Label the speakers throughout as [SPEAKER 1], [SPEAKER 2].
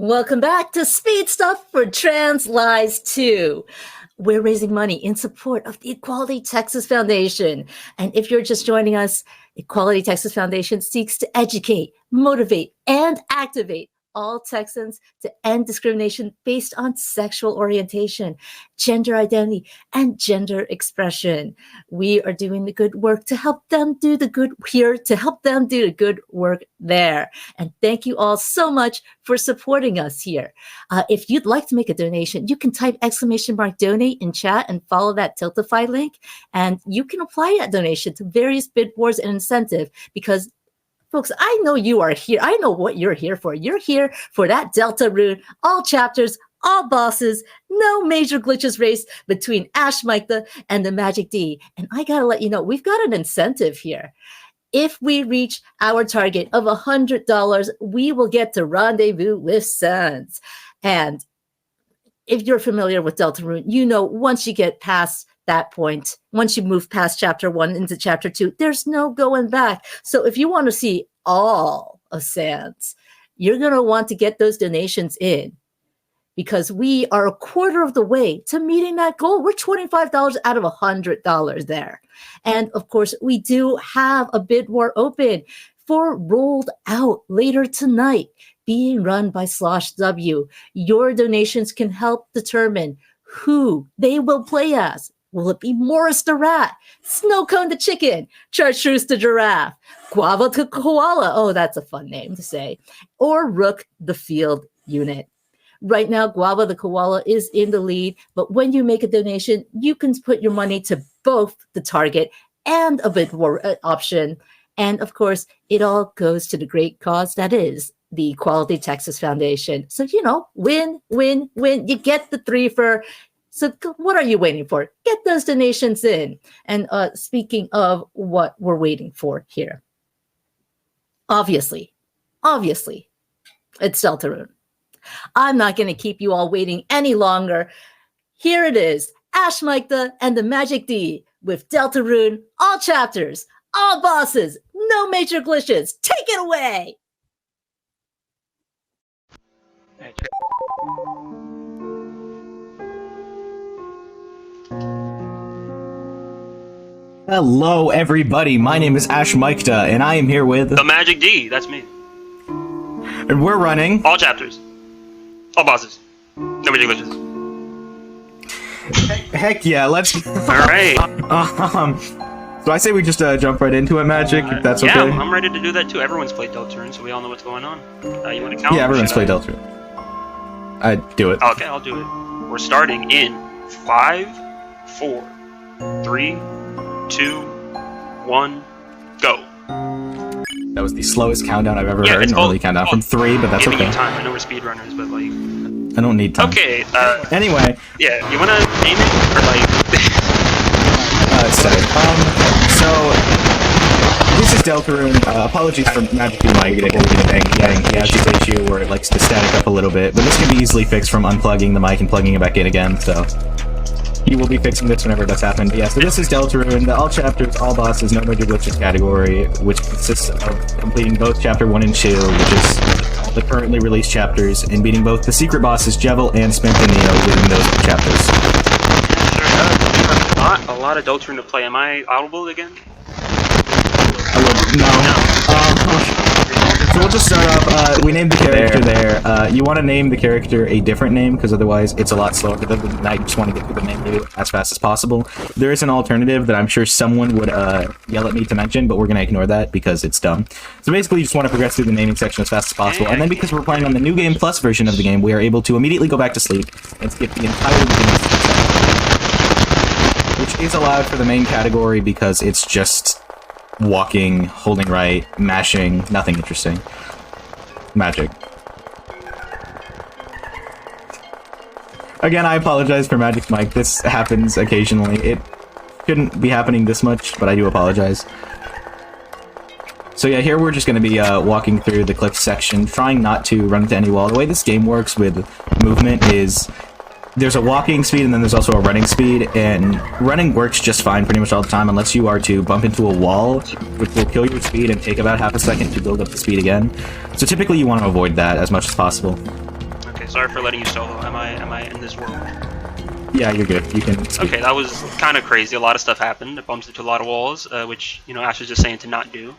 [SPEAKER 1] Welcome back to Speed Stuff for Trans Lives 2. We're raising money in support of the Equality Texas Foundation. And if you're just joining us, Equality Texas Foundation seeks to educate, motivate, and activate all Texans to end discrimination based on sexual orientation, gender identity, and gender expression. We are doing the good work to help them do the good here, to help them do the good work there. And thank you all so much for supporting us here. If you'd like to make a donation, you can type !donate in chat and follow that Tiltify link. And you can apply that donation to various bid wars and incentive because folks, I know you are here. I know what you're here for. You're here for that Deltarune, all chapters, all bosses, no major glitches race between ashmichda and TheMagicD. And I gotta let you know, we've got an incentive here. If we reach our target of $100, we will get to rendezvous with Sans. And if you're familiar with Deltarune, you know once you get past that point, once you move past chapter 1 into chapter 2, there's no going back. So if you want to see all of Sans, you're going to want to get those donations in because we are a quarter of the way to meeting that goal. We're $25 out of $100 there. And of course, we do have a bid war open for Rolled Out later tonight, being run by Slosh W. Your donations can help determine who they will play as. Will it be Morris the Rat, Snowcone the Chicken, Chartreuse the Giraffe, Guava the Koala? Oh, that's a fun name to say. Or Rook the Field Unit. Right now, Guava the Koala is in the lead, but when you make a donation, you can put your money to both the target and a bid war option. And of course, it all goes to the great cause that is the Equality Texas Foundation. So, you know, win, win, win. You get the three for. So what are you waiting for? Get those donations in. And speaking of what we're waiting for here, obviously, it's Deltarune. I'm not going to keep you all waiting any longer. Here it is, ashmichda and TheMagicD with Deltarune, all chapters, all bosses, no major glitches. Take it away.
[SPEAKER 2] Hello everybody, my name is ashmichda, and I am here with
[SPEAKER 3] TheMagicD, that's me.
[SPEAKER 2] And we're running
[SPEAKER 3] all chapters, all bosses, no major glitches.
[SPEAKER 2] Heck yeah, let's
[SPEAKER 3] Alright.
[SPEAKER 2] So I say we just jump right into it, Magic, if that's okay?
[SPEAKER 3] Yeah, I'm ready to do that too. Everyone's played Deltarune, so we all know what's going on. You want to count?
[SPEAKER 2] Yeah, everyone's played Deltarune. I do it.
[SPEAKER 3] Okay, I'll do it. We're starting in 5, 4, 3, 2, 1, go.
[SPEAKER 2] That was the slowest countdown I've ever heard.
[SPEAKER 3] It's
[SPEAKER 2] Normally countdown from 3, but that's
[SPEAKER 3] giving
[SPEAKER 2] okay.
[SPEAKER 3] you time. I know we're speedrunners, but like...
[SPEAKER 2] I don't need time.
[SPEAKER 3] Okay,
[SPEAKER 2] anyway.
[SPEAKER 3] Yeah, you wanna name it? Or like...
[SPEAKER 2] So, this is Deltarune. Apologies for Magic being my getting he has this issue where it likes to static up a little bit, but this can be easily fixed from unplugging the mic and plugging it back in again, so... He will be fixing this whenever that's happened. Yeah, so this is Deltarune, the all chapters, all bosses, no major glitches category, which consists of completing both chapter 1 and 2, which is all the currently released chapters, and beating both the secret bosses, Jevil and Spink and Neo, within those chapters.
[SPEAKER 3] Not a lot of Deltarune to play. Am I audible again?
[SPEAKER 2] No. So we'll just start off, we named the character there. You want to name the character a different name, because otherwise it's a lot slower. You just want to get through the menu as fast as possible. There is an alternative that I'm sure someone would yell at me to mention, but we're going to ignore that because it's dumb. So basically you just want to progress through the naming section as fast as possible, and then because we're playing on the New Game Plus version of the game, we are able to immediately go back to sleep and skip the entire beginning section, which is allowed for the main category because it's just... walking, holding right, mashing, nothing interesting. Magic. Again, I apologize for Magic's mic. This happens occasionally. It shouldn't be happening this much, but I do apologize. So yeah, here we're just going to be walking through the cliff section, trying not to run into any wall. The way this game works with movement is... there's a walking speed and then there's also a running speed, and running works just fine pretty much all the time unless you are to bump into a wall, which will kill your speed and take about half a second to build up the speed again. So typically you want to avoid that as much as possible.
[SPEAKER 3] sorry for letting you solo. Am I in this world?
[SPEAKER 2] Yeah, you're good. You can. Speak.
[SPEAKER 3] Okay, that was kind of crazy. A lot of stuff happened. I bumped into a lot of walls, which Ash was just saying to not do.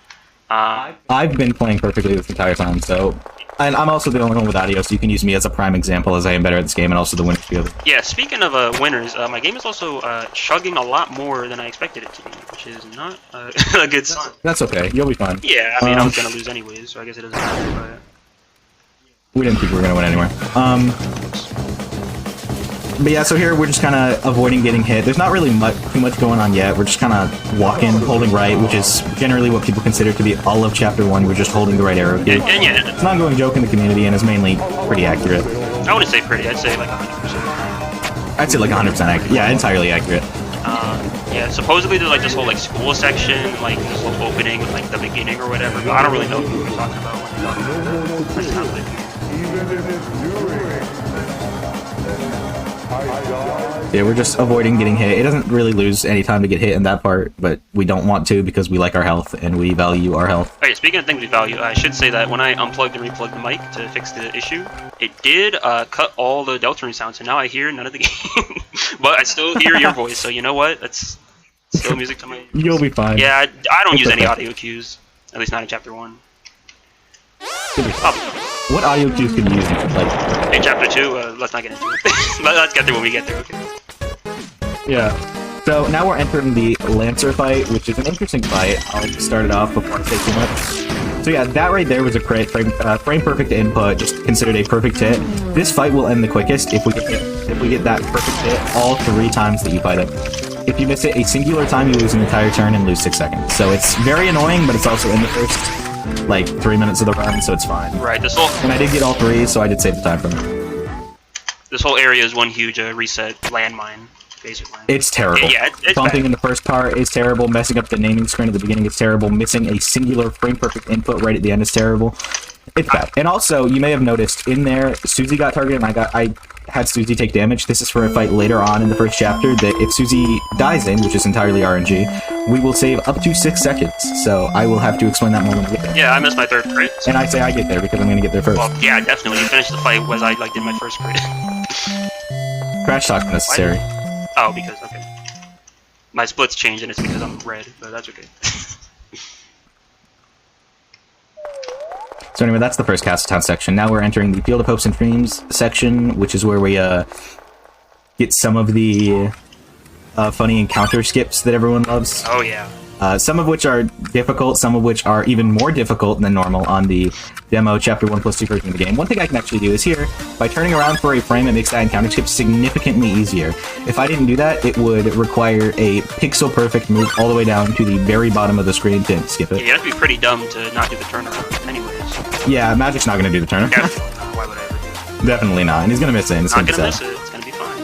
[SPEAKER 2] I've been playing perfectly this entire time, so. And I'm also the only one with audio, so you can use me as a prime example, as I am better at this game, and also the winner's field.
[SPEAKER 3] Yeah, speaking of winners, my game is also chugging a lot more than I expected it to be, which is not a good sign.
[SPEAKER 2] That's okay. You'll be fine.
[SPEAKER 3] Yeah, I mean, I was gonna lose anyways, so I guess it doesn't matter. But
[SPEAKER 2] we didn't think we were gonna win anyway. But yeah, so here we're just kind of avoiding getting hit. There's not really too much going on yet. We're just kind of walking, holding right, which is generally what people consider to be all of Chapter 1. We're just holding the right arrow key.
[SPEAKER 3] And yeah,
[SPEAKER 2] it's an ongoing joke in the community and is mainly pretty accurate.
[SPEAKER 3] I wouldn't say pretty. I'd say like 100%.
[SPEAKER 2] I'd say like 100% accurate. Yeah, entirely accurate.
[SPEAKER 3] Yeah, supposedly there's like this whole like school section, like this whole opening with like the beginning or whatever, but I don't really know what we're talking about when you're talking about it. I just have
[SPEAKER 2] Yeah, we're just avoiding getting hit. It doesn't really lose any time to get hit in that part, but we don't want to because we like our health and we value our health.
[SPEAKER 3] Alright, speaking of things we value, I should say that when I unplugged and replugged the mic to fix the issue, it did cut all the Deltarune sounds, so now I hear none of the game. But I still hear your voice, so you know what? That's still music to my...
[SPEAKER 2] You'll be fine.
[SPEAKER 3] Yeah, I don't use any audio cues, at least not in Chapter 1.
[SPEAKER 2] What audio cues can you use? Like
[SPEAKER 3] in Chapter 2, let's not get into it. Let's get there when we get there, okay?
[SPEAKER 2] Yeah. So now we're entering the Lancer fight, which is an interesting fight. I'll start it off before I say too much. So yeah, that right there was a crit, frame perfect input, just considered a perfect hit. This fight will end the quickest if we get that perfect hit all 3 times that you fight him. If you miss it a singular time, you lose an entire turn and lose 6 seconds. So it's very annoying, but it's also in the first, like, 3 minutes of the run, so it's fine.
[SPEAKER 3] Right, this whole...
[SPEAKER 2] And I did get all 3, so I did save the time from it.
[SPEAKER 3] This whole area is one huge reset landmine, basically.
[SPEAKER 2] It's terrible.
[SPEAKER 3] Yeah, it's
[SPEAKER 2] Bumping
[SPEAKER 3] bad.
[SPEAKER 2] in the first part is terrible. Messing up the naming screen at the beginning is terrible. Missing a singular frame-perfect input right at the end is terrible. It's bad. And also, you may have noticed, in there, Susie got targeted, and I had Susie take damage. This is for a fight later on in the first chapter that if Susie dies in, which is entirely RNG, we will save up to 6 seconds. So I will have to explain that more when we get there.
[SPEAKER 3] Yeah, I missed my 3rd crit.
[SPEAKER 2] And I say I get there because I'm going to get there first.
[SPEAKER 3] Well, yeah, definitely. You finished the fight as I did my 1st crit.
[SPEAKER 2] Crash talk necessary.
[SPEAKER 3] Oh, because, okay. My splits change and it's because I'm red, but that's okay.
[SPEAKER 2] So anyway, that's the first Castle Town section. Now we're entering the Field of Hopes and Dreams section, which is where we get some of the funny encounter skips that everyone loves.
[SPEAKER 3] Oh, yeah.
[SPEAKER 2] Some of which are difficult, some of which are even more difficult than normal on the demo Chapter 1+2 version of the game. One thing I can actually do is here, by turning around for a frame, it makes that encounter skip significantly easier. If I didn't do that, it would require a pixel-perfect move all the way down to the very bottom of the screen to skip it.
[SPEAKER 3] Yeah, you have to be pretty dumb to not do the turnaround anyways.
[SPEAKER 2] Yeah, Magic's not going to do the turnaround.
[SPEAKER 3] Definitely not. Why would I ever do that?
[SPEAKER 2] Definitely not, and he's going to miss it, and it's
[SPEAKER 3] Not
[SPEAKER 2] going to
[SPEAKER 3] gonna
[SPEAKER 2] be sad.
[SPEAKER 3] miss it. It's gonna be fine.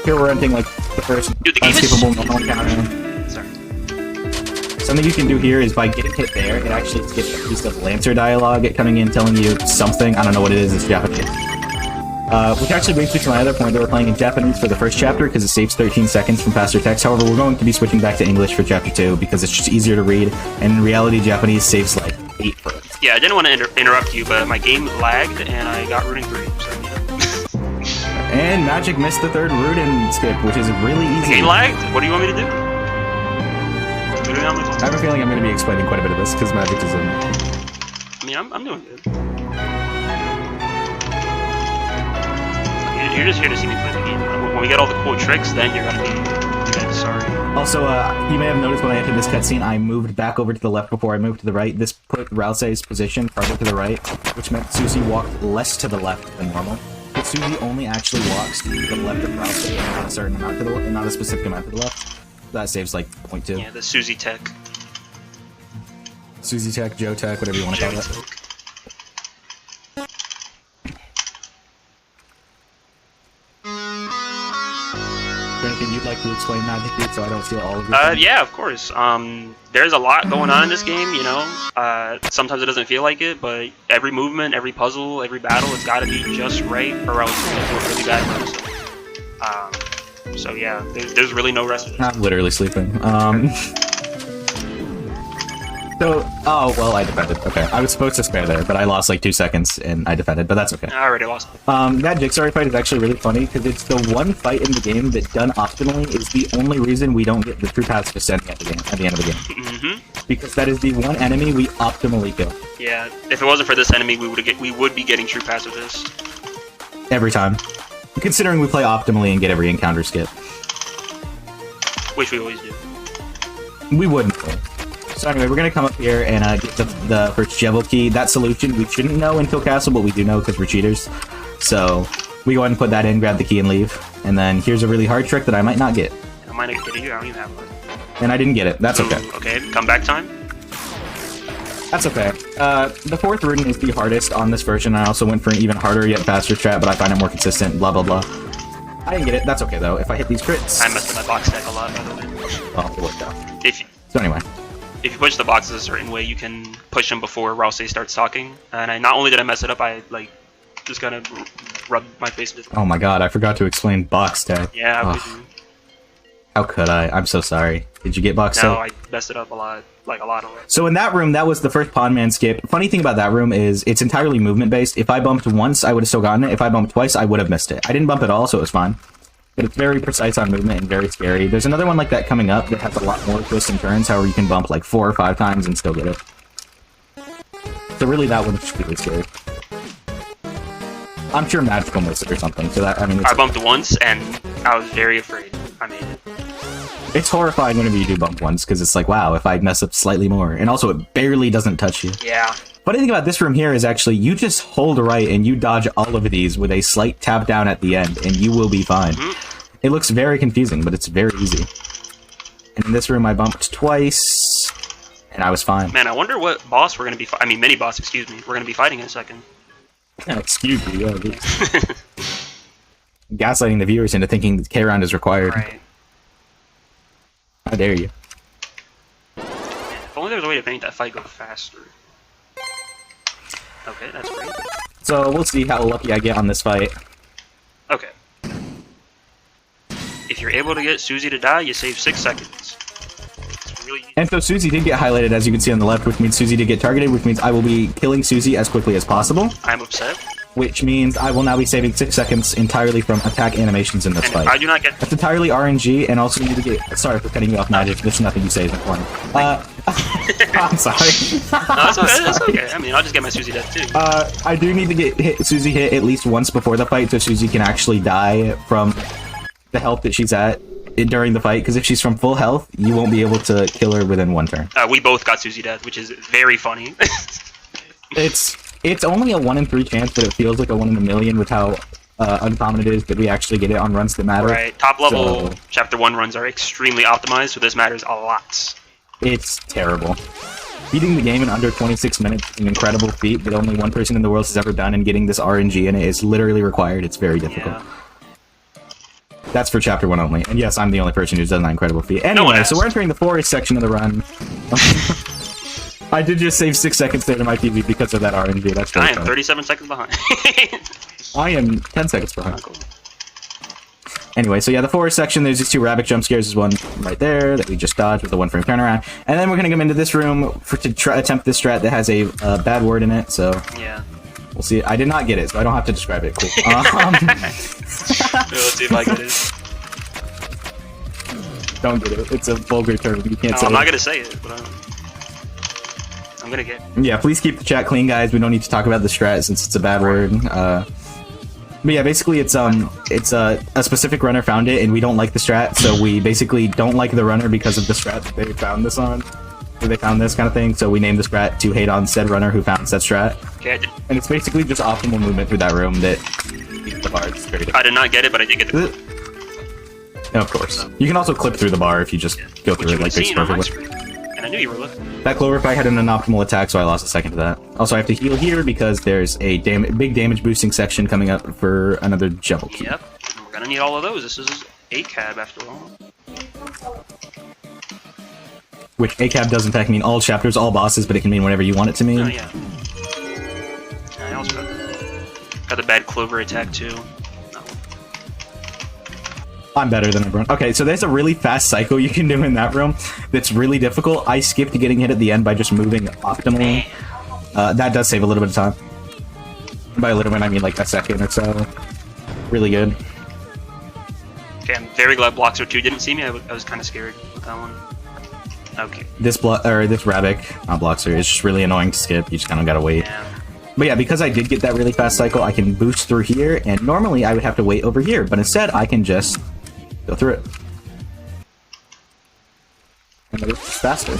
[SPEAKER 2] Here we're entering, like, the first
[SPEAKER 3] Dude, the game is...
[SPEAKER 2] unskippable normal encounter.
[SPEAKER 3] Sorry.
[SPEAKER 2] Something you can do here is by getting hit there, it actually skips a piece of Lancer dialogue coming in telling you something. I don't know what it is, it's Japanese. Which actually brings me to my other point that we're playing in Japanese for the first chapter because it saves 13 seconds from faster text. However, we're going to be switching back to English for Chapter 2 because it's just easier to read, and in reality, Japanese saves like 8 frames.
[SPEAKER 3] Yeah, I didn't want to interrupt you, but my game lagged and I got rooting 3, so you know.
[SPEAKER 2] And Magic missed the 3rd Rudin skip, which is really easy.
[SPEAKER 3] Game lagged? What do you want me to do?
[SPEAKER 2] I have a feeling I'm going to be explaining quite a bit of this because Magic is in.
[SPEAKER 3] I mean, I'm doing good. You're just here to see me play the game. When we get all the cool tricks, then you're gonna be sorry.
[SPEAKER 2] Also, you may have noticed when I entered this cutscene, I moved back over to the left before I moved to the right. This put Ralsei's position farther to the right, which meant Susie walked less to the left than normal. But Susie only actually walks to the left of Ralsei and not a certain amount to the left, and not a specific amount to the left. That saves like 0.2.
[SPEAKER 3] Yeah, the Susie Tech.
[SPEAKER 2] Susie Tech, Joe Tech, whatever you want to call it. Anything you'd like to explain Magic so I don't steal all of your
[SPEAKER 3] yeah, of course. There's a lot going on in this game, you know. Sometimes it doesn't feel like it, but every movement, every puzzle, every battle, it's got to be just right, or else it's going to look really bad for us. So yeah, there's really no rest.
[SPEAKER 2] I'm literally sleeping. So, oh, well, I defended. Okay, I was supposed to spare there, but I lost like 2 seconds, and I defended, but that's okay.
[SPEAKER 3] I already lost.
[SPEAKER 2] That Jigsaw fight is actually really funny, because it's the one fight in the game that, done optimally, is the only reason we don't get the true paths descending at the end of the game.
[SPEAKER 3] Mm-hmm.
[SPEAKER 2] Because that is the one enemy we optimally kill.
[SPEAKER 3] Yeah, if it wasn't for this enemy, we would be getting true paths with this.
[SPEAKER 2] Every time. Considering we play optimally and get every encounter skip.
[SPEAKER 3] Which we always do.
[SPEAKER 2] We wouldn't. So anyway, we're gonna come up here and get the first Jebel key. That solution we shouldn't know until Castle, but we do know because we're cheaters. So we go ahead and put that in, grab the key, and leave. And then here's a really hard trick that I might not get.
[SPEAKER 3] I might not get it here. I don't even have one.
[SPEAKER 2] And I didn't get it. That's okay.
[SPEAKER 3] Okay, comeback time.
[SPEAKER 2] That's okay. The fourth rune is the hardest on this version. I also went for an even harder yet faster strat, but I find it more consistent. Blah blah blah. I didn't get it. That's okay though. If I hit these crits,
[SPEAKER 3] I messed up my box deck a lot, by the way.
[SPEAKER 2] Oh, it worked out.
[SPEAKER 3] So
[SPEAKER 2] anyway.
[SPEAKER 3] If you push the boxes a certain way, you can push them before Rousey starts talking. And not only did I mess it up, I like just kind of rubbed my face with it.
[SPEAKER 2] Oh my god, I forgot to explain box tag.
[SPEAKER 3] Yeah,
[SPEAKER 2] oh. How could I? I'm so sorry. Did you get box
[SPEAKER 3] No,
[SPEAKER 2] tag?
[SPEAKER 3] I messed it up a lot. Like a lot of it.
[SPEAKER 2] So in that room, that was the first Pawn Man skip. Funny thing about that room is it's entirely movement based. If I bumped once, I would have still gotten it. If I bumped twice, I would have missed it. I didn't bump at all, so it was fine. But it's very precise on movement and very scary. There's another one like that coming up that has a lot more twists and turns, however you can bump like 4 or 5 times and still get it. So really that one's just really scary. I'm sure Magical missed it or something, so that, I mean...
[SPEAKER 3] I bumped once, and I was very afraid I made it.
[SPEAKER 2] It's horrifying whenever you do bump once, because it's like, wow, if I mess up slightly more. And also, it barely doesn't touch you.
[SPEAKER 3] Yeah.
[SPEAKER 2] Funny thing about this room here is actually, you just hold right and you dodge all of these with a slight tap down at the end, and you will be fine. It looks very confusing, but it's very easy. And in this room, I bumped twice, and I was fine.
[SPEAKER 3] Man, I wonder what boss we're going to be mini boss, excuse me, we're going to be fighting in a second.
[SPEAKER 2] Excuse me, yeah, gaslighting the viewers into thinking K-Round is required.
[SPEAKER 3] Right.
[SPEAKER 2] How dare you.
[SPEAKER 3] If only there was a way to make that fight go faster. Okay, that's great.
[SPEAKER 2] So, we'll see how lucky I get on this fight.
[SPEAKER 3] Okay. If you're able to get Susie to die, you save 6 seconds. It's really easy.
[SPEAKER 2] And so Susie did get highlighted, as you can see on the left, which means Susie did get targeted, which means I will be killing Susie as quickly as possible.
[SPEAKER 3] I'm upset.
[SPEAKER 2] Which means I will now be saving 6 seconds entirely from attack animations in this
[SPEAKER 3] And
[SPEAKER 2] fight.
[SPEAKER 3] if I do not get...
[SPEAKER 2] That's entirely RNG, and also you need to get... Sorry for cutting you off, Magic. There's nothing you say is important. I'm sorry.
[SPEAKER 3] No, that's okay. I mean, I'll just get my Susie death too.
[SPEAKER 2] I do need to get Susie hit at least once before the fight, so Susie can actually die from the health that she's at during the fight, because if she's from full health, you won't be able to kill her within 1 turn.
[SPEAKER 3] We both got Susie death, which is very funny.
[SPEAKER 2] It's only a 1 in 3 chance, but it feels like a 1 in a million with how uncommon it is that we actually get it on runs that matter.
[SPEAKER 3] Right. Top level Chapter 1 runs are extremely optimized, so this matters a lot.
[SPEAKER 2] It's terrible. Beating the game in under 26 minutes is an incredible feat that only one person in the world has ever done, and getting this RNG in it is literally required. It's very difficult.
[SPEAKER 3] Yeah.
[SPEAKER 2] That's for Chapter 1 only. And yes, I'm the only person who's done that incredible feat. Anyway, so we're entering the forest section of the run. I did just save 6 seconds there to my PB because of that RNG. That's
[SPEAKER 3] I am 37 seconds behind.
[SPEAKER 2] I am 10 seconds behind.
[SPEAKER 3] Cool.
[SPEAKER 2] Anyway, so yeah, the forest section, there's these 2 rabbit jump scares. There's one right there that we just dodged with a 1-frame turnaround. And then we're going to come into this room to attempt this strat that has a bad word in it, so...
[SPEAKER 3] Yeah.
[SPEAKER 2] We'll see. I did not get it, so I don't have to describe it. Cool.
[SPEAKER 3] Let's see if I get it.
[SPEAKER 2] Don't get it. It's a vulgar term. You can't say
[SPEAKER 3] I'm
[SPEAKER 2] it.
[SPEAKER 3] not going to say it, but I'm going to get it.
[SPEAKER 2] Yeah, please keep the chat clean, guys. We don't need to talk about the strat since it's a bad word. But yeah, basically it's a specific runner found it, and we don't like the strat, so we basically don't like the runner because of the strat that they found this on. Or they found this kind of thing, so we named the strat to hate on said runner who found said strat.
[SPEAKER 3] Okay,
[SPEAKER 2] and it's basically just optimal movement through that room that beats the bar. It's very difficult.
[SPEAKER 3] I did not get it, but I did get the clip.
[SPEAKER 2] No, of course. You can also clip through the bar if you just go through it like this perfectly.
[SPEAKER 3] And I knew you were looking.
[SPEAKER 2] That Clover fight had an unoptimal attack, so I lost a second to that. Also, I have to heal here because there's a big damage boosting section coming up for another Jebel key.
[SPEAKER 3] Yep, and we're gonna need all of those. This is ACAB after all.
[SPEAKER 2] Which ACAB does in fact mean all chapters, all bosses, but it can mean whatever you want it to mean.
[SPEAKER 3] Oh, yeah. I also got the bad Clover attack too.
[SPEAKER 2] I'm better than everyone. Okay, so there's a really fast cycle you can do in that room that's really difficult. I skipped getting hit at the end by just moving optimally. That does save a little bit of time. By a little bit, I mean like a second or so. Really good.
[SPEAKER 3] Okay, I'm very glad Bloxer 2 didn't see me. I was kind of scared with that one. Okay.
[SPEAKER 2] This Rabbik, not Bloxer, is just really annoying to skip. You just kind of gotta wait.
[SPEAKER 3] Yeah.
[SPEAKER 2] But yeah, because I did get that really fast cycle, I can boost through here, and normally I would have to wait over here, but instead I can just go through it. And it's just faster.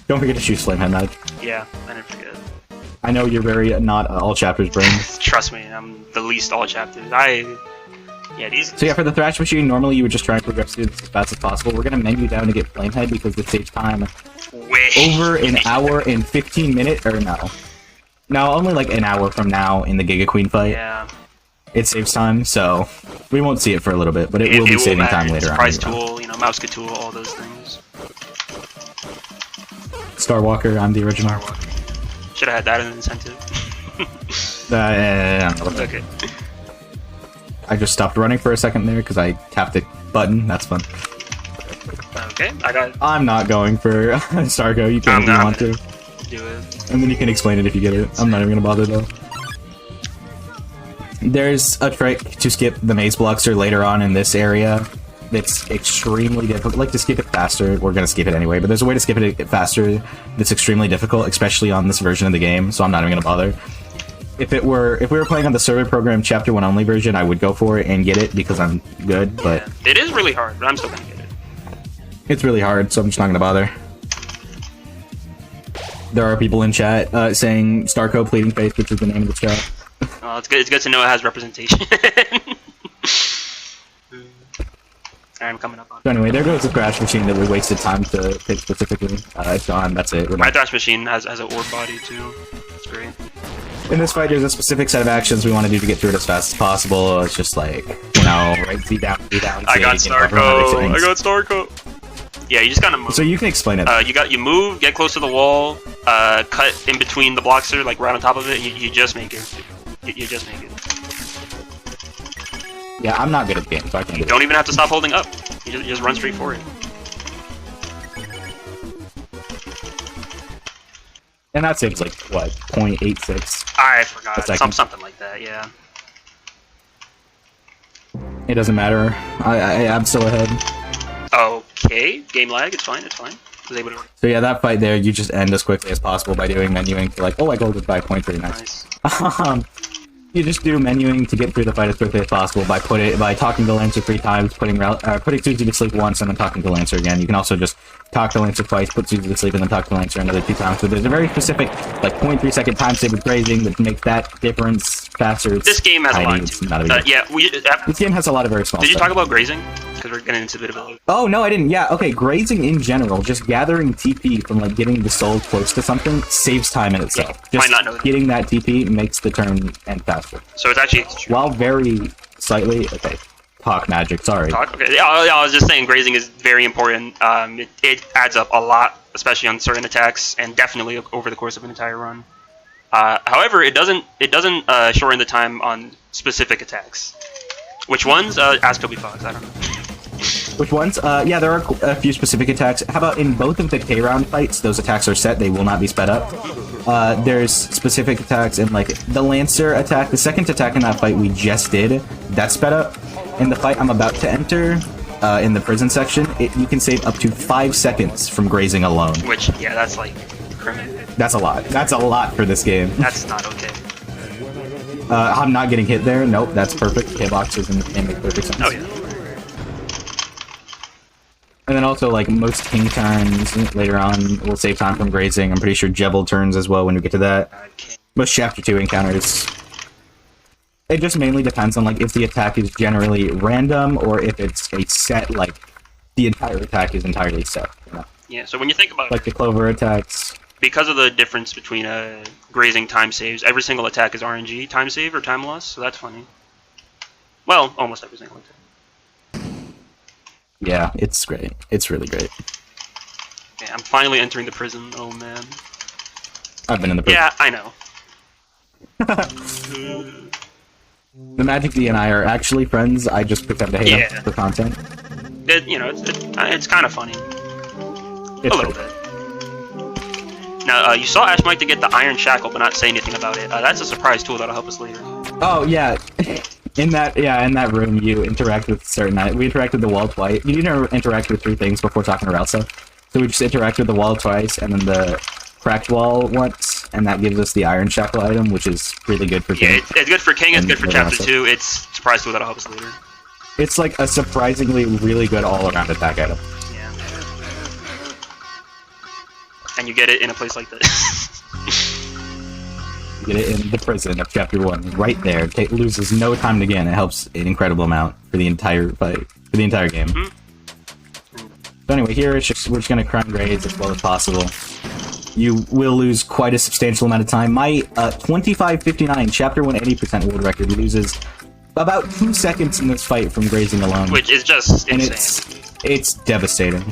[SPEAKER 2] Don't forget to shoot Flamehead Mag.
[SPEAKER 3] Yeah, I didn't forget.
[SPEAKER 2] I know you're very not all chapters brain.
[SPEAKER 3] Trust me, I'm the least all chapters. Yeah, these.
[SPEAKER 2] So yeah, for the Thrash Machine, normally you would just try and progress through this as fast as possible. We're gonna menu down to get Flamehead because this saves time over an hour and 15 minutes, or no. No, only like an hour from now in the Giga Queen fight.
[SPEAKER 3] Yeah.
[SPEAKER 2] It saves time, so we won't see it for a little bit, but it will be saving time later on.
[SPEAKER 3] Surprise tool, you know, mouse tool, all those things.
[SPEAKER 2] Starwalker, I'm the original.
[SPEAKER 3] Should have had that as an incentive. Okay.
[SPEAKER 2] I just stopped running for a second there because I tapped the button. That's fun.
[SPEAKER 3] Okay, I got it.
[SPEAKER 2] I'm not going for Stargo. You can if you want to.
[SPEAKER 3] Do it.
[SPEAKER 2] And then you can explain it if you get it. I'm not even gonna bother though. There's a trick to skip the maze bloxer later on in this area. That's extremely difficult. Like to skip it faster. We're gonna skip it anyway, but there's a way to skip it faster that's extremely difficult, especially on this version of the game. So I'm not even gonna bother. If we were playing on the server program chapter 1 only version, I would go for it and get it because I'm good. But
[SPEAKER 3] yeah, it is really hard, but I'm still gonna get it.
[SPEAKER 2] It's really hard, so I'm just not gonna bother. There are people in chat saying Starco Pleading Face, which is the name of the chat.
[SPEAKER 3] Oh, it's good. It's good to know it has representation. I'm coming up on it.
[SPEAKER 2] So anyway, there goes the Thrash Machine that we wasted time to pick specifically. It's gone. That's it.
[SPEAKER 3] My Thrash Machine has an orb body too. That's great.
[SPEAKER 2] In this fight, there's a specific set of actions we want to do to get through it as fast as possible. It's just like, you know, right, Z down,
[SPEAKER 3] I got Starco. I got Starco. Yeah, you just gotta move.
[SPEAKER 2] So you can explain it.
[SPEAKER 3] You move, get close to the wall, cut in between the bloxer, like right on top of it. You just make it. You just make it.
[SPEAKER 2] Yeah, I'm not good at the game, so I can't do it.
[SPEAKER 3] Don't even have to stop holding up. You just run straight for it.
[SPEAKER 2] And that saves like what, 0.86?
[SPEAKER 3] I forgot. Something like that. Yeah.
[SPEAKER 2] It doesn't matter. I'm still ahead.
[SPEAKER 3] Okay, game lag. It's fine. It's fine. I was able to.
[SPEAKER 2] So yeah, that fight there, you just end as quickly as possible by doing menuing to like, oh, I golded by 0.3. Nice. You just do menuing to get through the fight as quickly as possible by talking to Lancer 3 times, putting Suzy to sleep once, and then talking to Lancer again. You can also just talk to Lancer twice, put Suzy to sleep, and then talk to Lancer another 2 times. So there's a very specific, like, 0.3 second time save with grazing that makes that difference faster.
[SPEAKER 3] This game has a lot.
[SPEAKER 2] This game has a lot of very small
[SPEAKER 3] Did you
[SPEAKER 2] stuff.
[SPEAKER 3] talk about grazing? Because we're getting into a bit of a...
[SPEAKER 2] Oh, no, I didn't. Yeah, okay, grazing in general, just gathering TP from, like, getting the soul close to something saves time in itself.
[SPEAKER 3] Yeah,
[SPEAKER 2] just
[SPEAKER 3] might not know that.
[SPEAKER 2] Getting that TP makes the turn end faster.
[SPEAKER 3] So it's actually...
[SPEAKER 2] While very slightly... Okay, talk magic, sorry.
[SPEAKER 3] Okay, yeah, I was just saying grazing is very important. It adds up a lot, especially on certain attacks, and definitely over the course of an entire run. However, it doesn't shorten the time on specific attacks. Which ones? Ask Toby Fox, I don't know.
[SPEAKER 2] Which ones? Yeah, there are a few specific attacks. How about in both of the K-round fights, those attacks are set, they will not be sped up. There's specific attacks in, like, the Lancer attack, the second attack in that fight we just did, that's sped up. In the fight I'm about to enter, in the prison section, you can save up to 5 seconds from grazing alone.
[SPEAKER 3] Which, yeah, that's like criminal.
[SPEAKER 2] That's a lot. That's a lot for this game.
[SPEAKER 3] That's not okay.
[SPEAKER 2] I'm not getting hit there. Nope, that's perfect. K-boxes in the game make perfect sense.
[SPEAKER 3] Oh, yeah.
[SPEAKER 2] And then also, like, most king turns later on will save time from grazing. I'm pretty sure Jebel turns as well when we get to that. Most Chapter 2 encounters. It just mainly depends on, like, if the attack is generally random or if it's a set, like, the entire attack is entirely set. You know?
[SPEAKER 3] Yeah, so when you think about
[SPEAKER 2] like the Clover attacks.
[SPEAKER 3] Because of the difference between grazing time saves, every single attack is RNG time save or time loss, so that's funny. Well, almost every single attack.
[SPEAKER 2] Yeah, it's great. It's really great.
[SPEAKER 3] Yeah, I'm finally entering the prison. Oh, man.
[SPEAKER 2] I've been in the prison.
[SPEAKER 3] Yeah, I know.
[SPEAKER 2] The MagicD and I are actually friends. I just pretend to hate him for content.
[SPEAKER 3] It's kind of funny.
[SPEAKER 2] It's
[SPEAKER 3] a little bit. Now, you saw ashmichda get the iron shackle, but not say anything about it. That's a surprise tool that'll help us later.
[SPEAKER 2] Oh yeah, in that room you interact with certain. We interacted the wall twice. You need to interact with 3 things before talking to Ralsa. So we just interact with the wall twice, and then the cracked wall once, and that gives us the iron shackle item, which is really good for King.
[SPEAKER 3] Yeah, it's good for King. It's good for chapter 2. It's a surprise tool that'll help us later.
[SPEAKER 2] It's like a surprisingly really good all-around attack item.
[SPEAKER 3] Yeah. And you get it in a place like this.
[SPEAKER 2] You get it in the prison of chapter 1, right there. It loses no time to gain. It helps an incredible amount for the entire fight, for the entire game. So anyway, here it's just we're just gonna crime grades as well as possible. You will lose quite a substantial amount of time. My 2559 chapter 1 80% world record loses about 2 seconds in this fight from grazing alone,
[SPEAKER 3] which is just insane.
[SPEAKER 2] And it's devastating.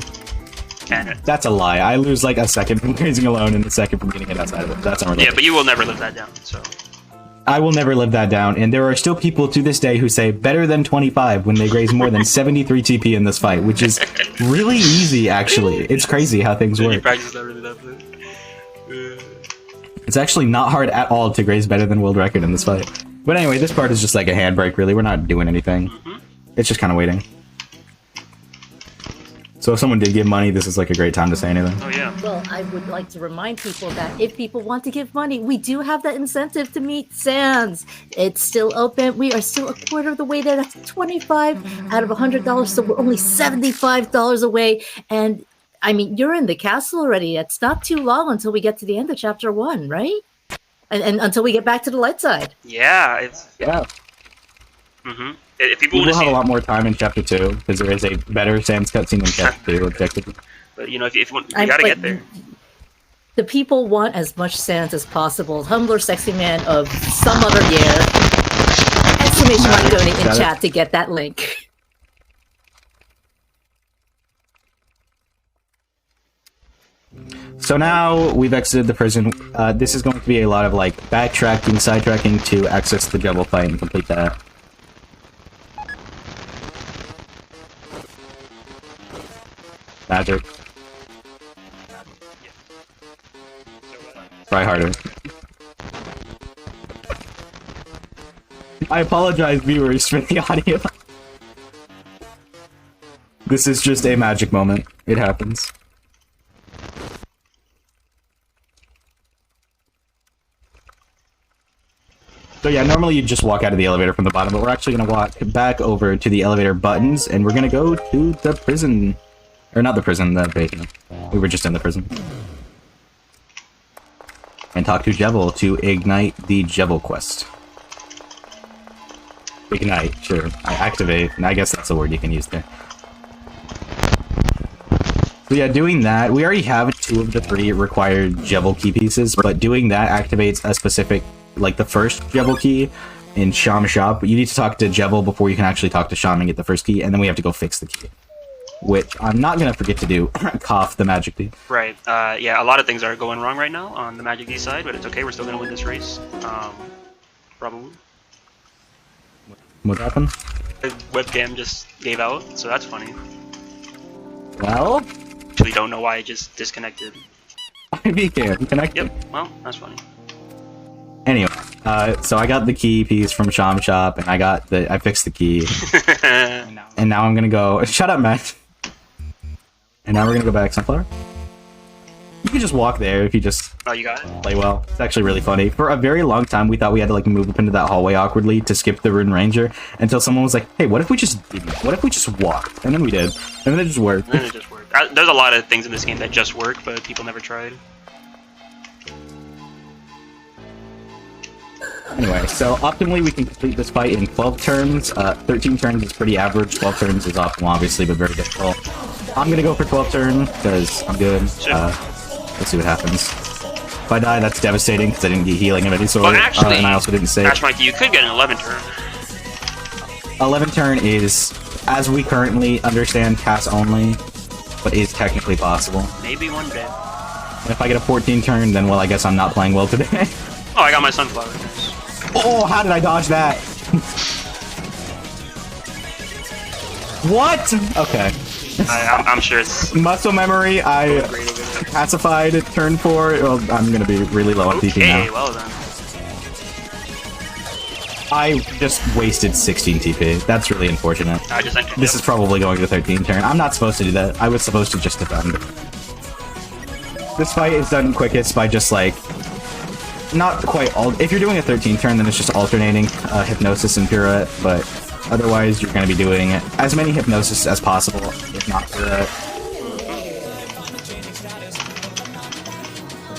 [SPEAKER 2] That's a lie. I lose like a second from grazing alone and a second from getting it outside of it. That's unrealistic.
[SPEAKER 3] Yeah, but you will never live that down, so...
[SPEAKER 2] I will never live that down, and there are still people to this day who say better than 25 when they graze more than 73 TP in this fight, which is really easy, actually. It's crazy how things work.
[SPEAKER 3] You practice that really that way.
[SPEAKER 2] It's actually not hard at all to graze better than world record in this fight. But anyway, this part is just like a handbrake, really. We're not doing anything. It's just kind of waiting. So if someone did give money, this is like a great time to say anything.
[SPEAKER 3] Oh, yeah.
[SPEAKER 1] Well, I would like to remind people that if people want to give money, we do have that incentive to meet Sans. It's still open. We are still a quarter of the way there. That's 25 out of $100, so we're only $75 away. And, I mean, you're in the castle already. It's not too long until we get to the end of chapter 1, right? And until we get back to the light side.
[SPEAKER 3] Yeah, it's...
[SPEAKER 2] Yeah.
[SPEAKER 3] Mm-hmm. If people
[SPEAKER 2] we
[SPEAKER 3] want
[SPEAKER 2] will
[SPEAKER 3] to
[SPEAKER 2] have a lot more time in chapter 2 because there is a better Sans cutscene in chapter 2 objectively.
[SPEAKER 3] But you know, if you want, you gotta get there.
[SPEAKER 1] The people want as much Sans as possible. Humbler sexy man of some other year. Exclamation mark donate in chat to get that link.
[SPEAKER 2] So now we've exited the prison. This is going to be a lot of like backtracking, sidetracking to access the Jebel fight and complete that. Magic. Try harder. I apologize, viewers, for the audio. This is just a magic moment. It happens. So yeah, normally you'd just walk out of the elevator from the bottom, but we're actually going to walk back over to the elevator buttons, and we're going to go to the prison. Or not the prison, the basement. We were just in the prison. And talk to Jebel to ignite the Jebel quest. Ignite, sure. Activate, and I guess that's the word you can use there. So yeah, doing that, we already have 2 of the 3 required Jebel key pieces, but doing that activates a specific, like the first Jebel key in Sham shop. You need to talk to Jebel before you can actually talk to Sham and get the first key, and then we have to go fix the key. Which I'm not going to forget to do. Cough, TheMagicD.
[SPEAKER 3] Right. Yeah, a lot of things are going wrong right now on the MagicD side, but it's okay. We're still going to win this race. Probably.
[SPEAKER 2] What happened?
[SPEAKER 3] The webcam just gave out, so that's funny.
[SPEAKER 2] Well?
[SPEAKER 3] Actually don't know why it just disconnected.
[SPEAKER 2] IV cam connected.
[SPEAKER 3] Yep, well, that's funny.
[SPEAKER 2] Anyway, so I got the key piece from Sham Shop, and I fixed the key. And now I'm gonna go... Shut up, Matt! And now we're gonna go back Sunflower. You can just walk there if you just
[SPEAKER 3] you got it?
[SPEAKER 2] Play well. It's actually really funny. For a very long time, we thought we had to like move up into that hallway awkwardly to skip the Rune Ranger, until someone was like, hey, what if we just didn't? What if we just walked? And then we did. And then it just worked.
[SPEAKER 3] And then it just worked. There's a lot of things in this game that just work, but people never tried.
[SPEAKER 2] Anyway, so optimally we can complete this fight in 12 turns. 13 turns is pretty average. 12 turns is optimal, obviously, but very difficult. I'm gonna go for 12 turn, because I'm good. Let's see what happens. If I die, that's devastating, because I didn't get healing of any sort.
[SPEAKER 3] Well, actually,
[SPEAKER 2] and I also didn't save.
[SPEAKER 3] ashmichda, you could get an 11 turn.
[SPEAKER 2] 11 turn is, as we currently understand, cast only, but is technically possible.
[SPEAKER 3] Maybe one day.
[SPEAKER 2] And if I get a 14 turn, then, well, I guess I'm not playing well today.
[SPEAKER 3] Oh, I got my sunflower.
[SPEAKER 2] Oh, how did I dodge that? What? Okay.
[SPEAKER 3] I'm sure it's
[SPEAKER 2] Muscle memory, I
[SPEAKER 3] great over there.
[SPEAKER 2] pacified turn 4. Well, I'm gonna be really low on TP
[SPEAKER 3] Okay,
[SPEAKER 2] now.
[SPEAKER 3] well then.
[SPEAKER 2] I just wasted 16 TP. That's really unfortunate.
[SPEAKER 3] I just
[SPEAKER 2] This is probably going to 13 turn. I'm not supposed to do that. I was supposed to just defend. This fight is done quickest by just like... Not quite all... If you're doing a 13 turn, then it's just alternating Hypnosis and Pirouette, but otherwise you're going to be doing as many Hypnosis as possible, if not Pirouette.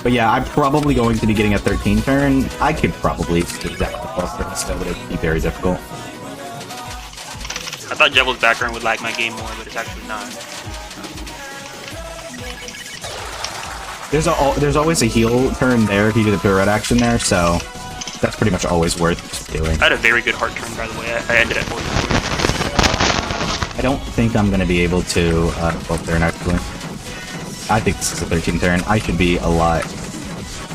[SPEAKER 2] But yeah, I'm probably going to be getting a 13 turn. I could probably do that with 12 turns still, but it'd be very difficult.
[SPEAKER 3] I thought Jebel's background would lag my game more, but it's actually not.
[SPEAKER 2] There's always a heal turn there if you do the pirouette action there, so that's pretty much always worth just doing.
[SPEAKER 3] I had a very good heart turn, by the way. I ended at 44.
[SPEAKER 2] I don't think I'm going to be able to 12 turn, actually. I think this is a 13 turn. I should be a lot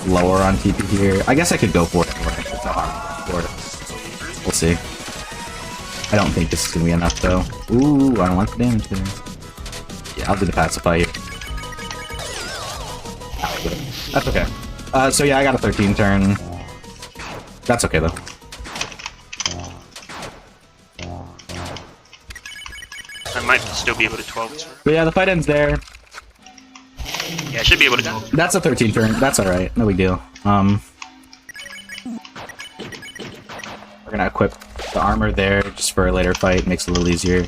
[SPEAKER 2] lower on TP here. I guess I could go for it. It's not hard for it. We'll see. I don't think this is going to be enough, though. Ooh, I don't want the damage there. Yeah, I'll do the pacify here. That's okay. So yeah, I got a 13 turn. That's okay, though.
[SPEAKER 3] I might still be able to 12 turn.
[SPEAKER 2] But yeah, the fight ends there.
[SPEAKER 3] Yeah, I should be able to 12.
[SPEAKER 2] That's a 13 turn. That's alright. No big deal. We're gonna equip the armor there just for a later fight. Makes it a little easier.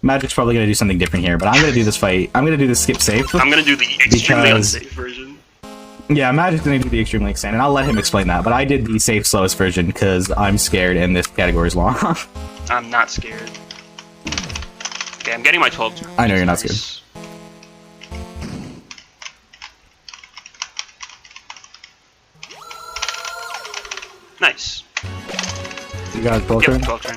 [SPEAKER 2] Magic's probably gonna do something different here, but I'm gonna do this fight. I'm gonna do the skip safe.
[SPEAKER 3] I'm gonna do the extremely
[SPEAKER 2] Because-
[SPEAKER 3] unsafe version.
[SPEAKER 2] Yeah, Magic's gonna do the extremely extended, and I'll let him explain that. But I did the safe slowest version because I'm scared and this category is long.
[SPEAKER 3] I'm not scared. Okay, I'm getting my 12 turn.
[SPEAKER 2] I know you're not scared.
[SPEAKER 3] Nice.
[SPEAKER 2] You got a 12 turn?
[SPEAKER 3] Yep, 12 turn.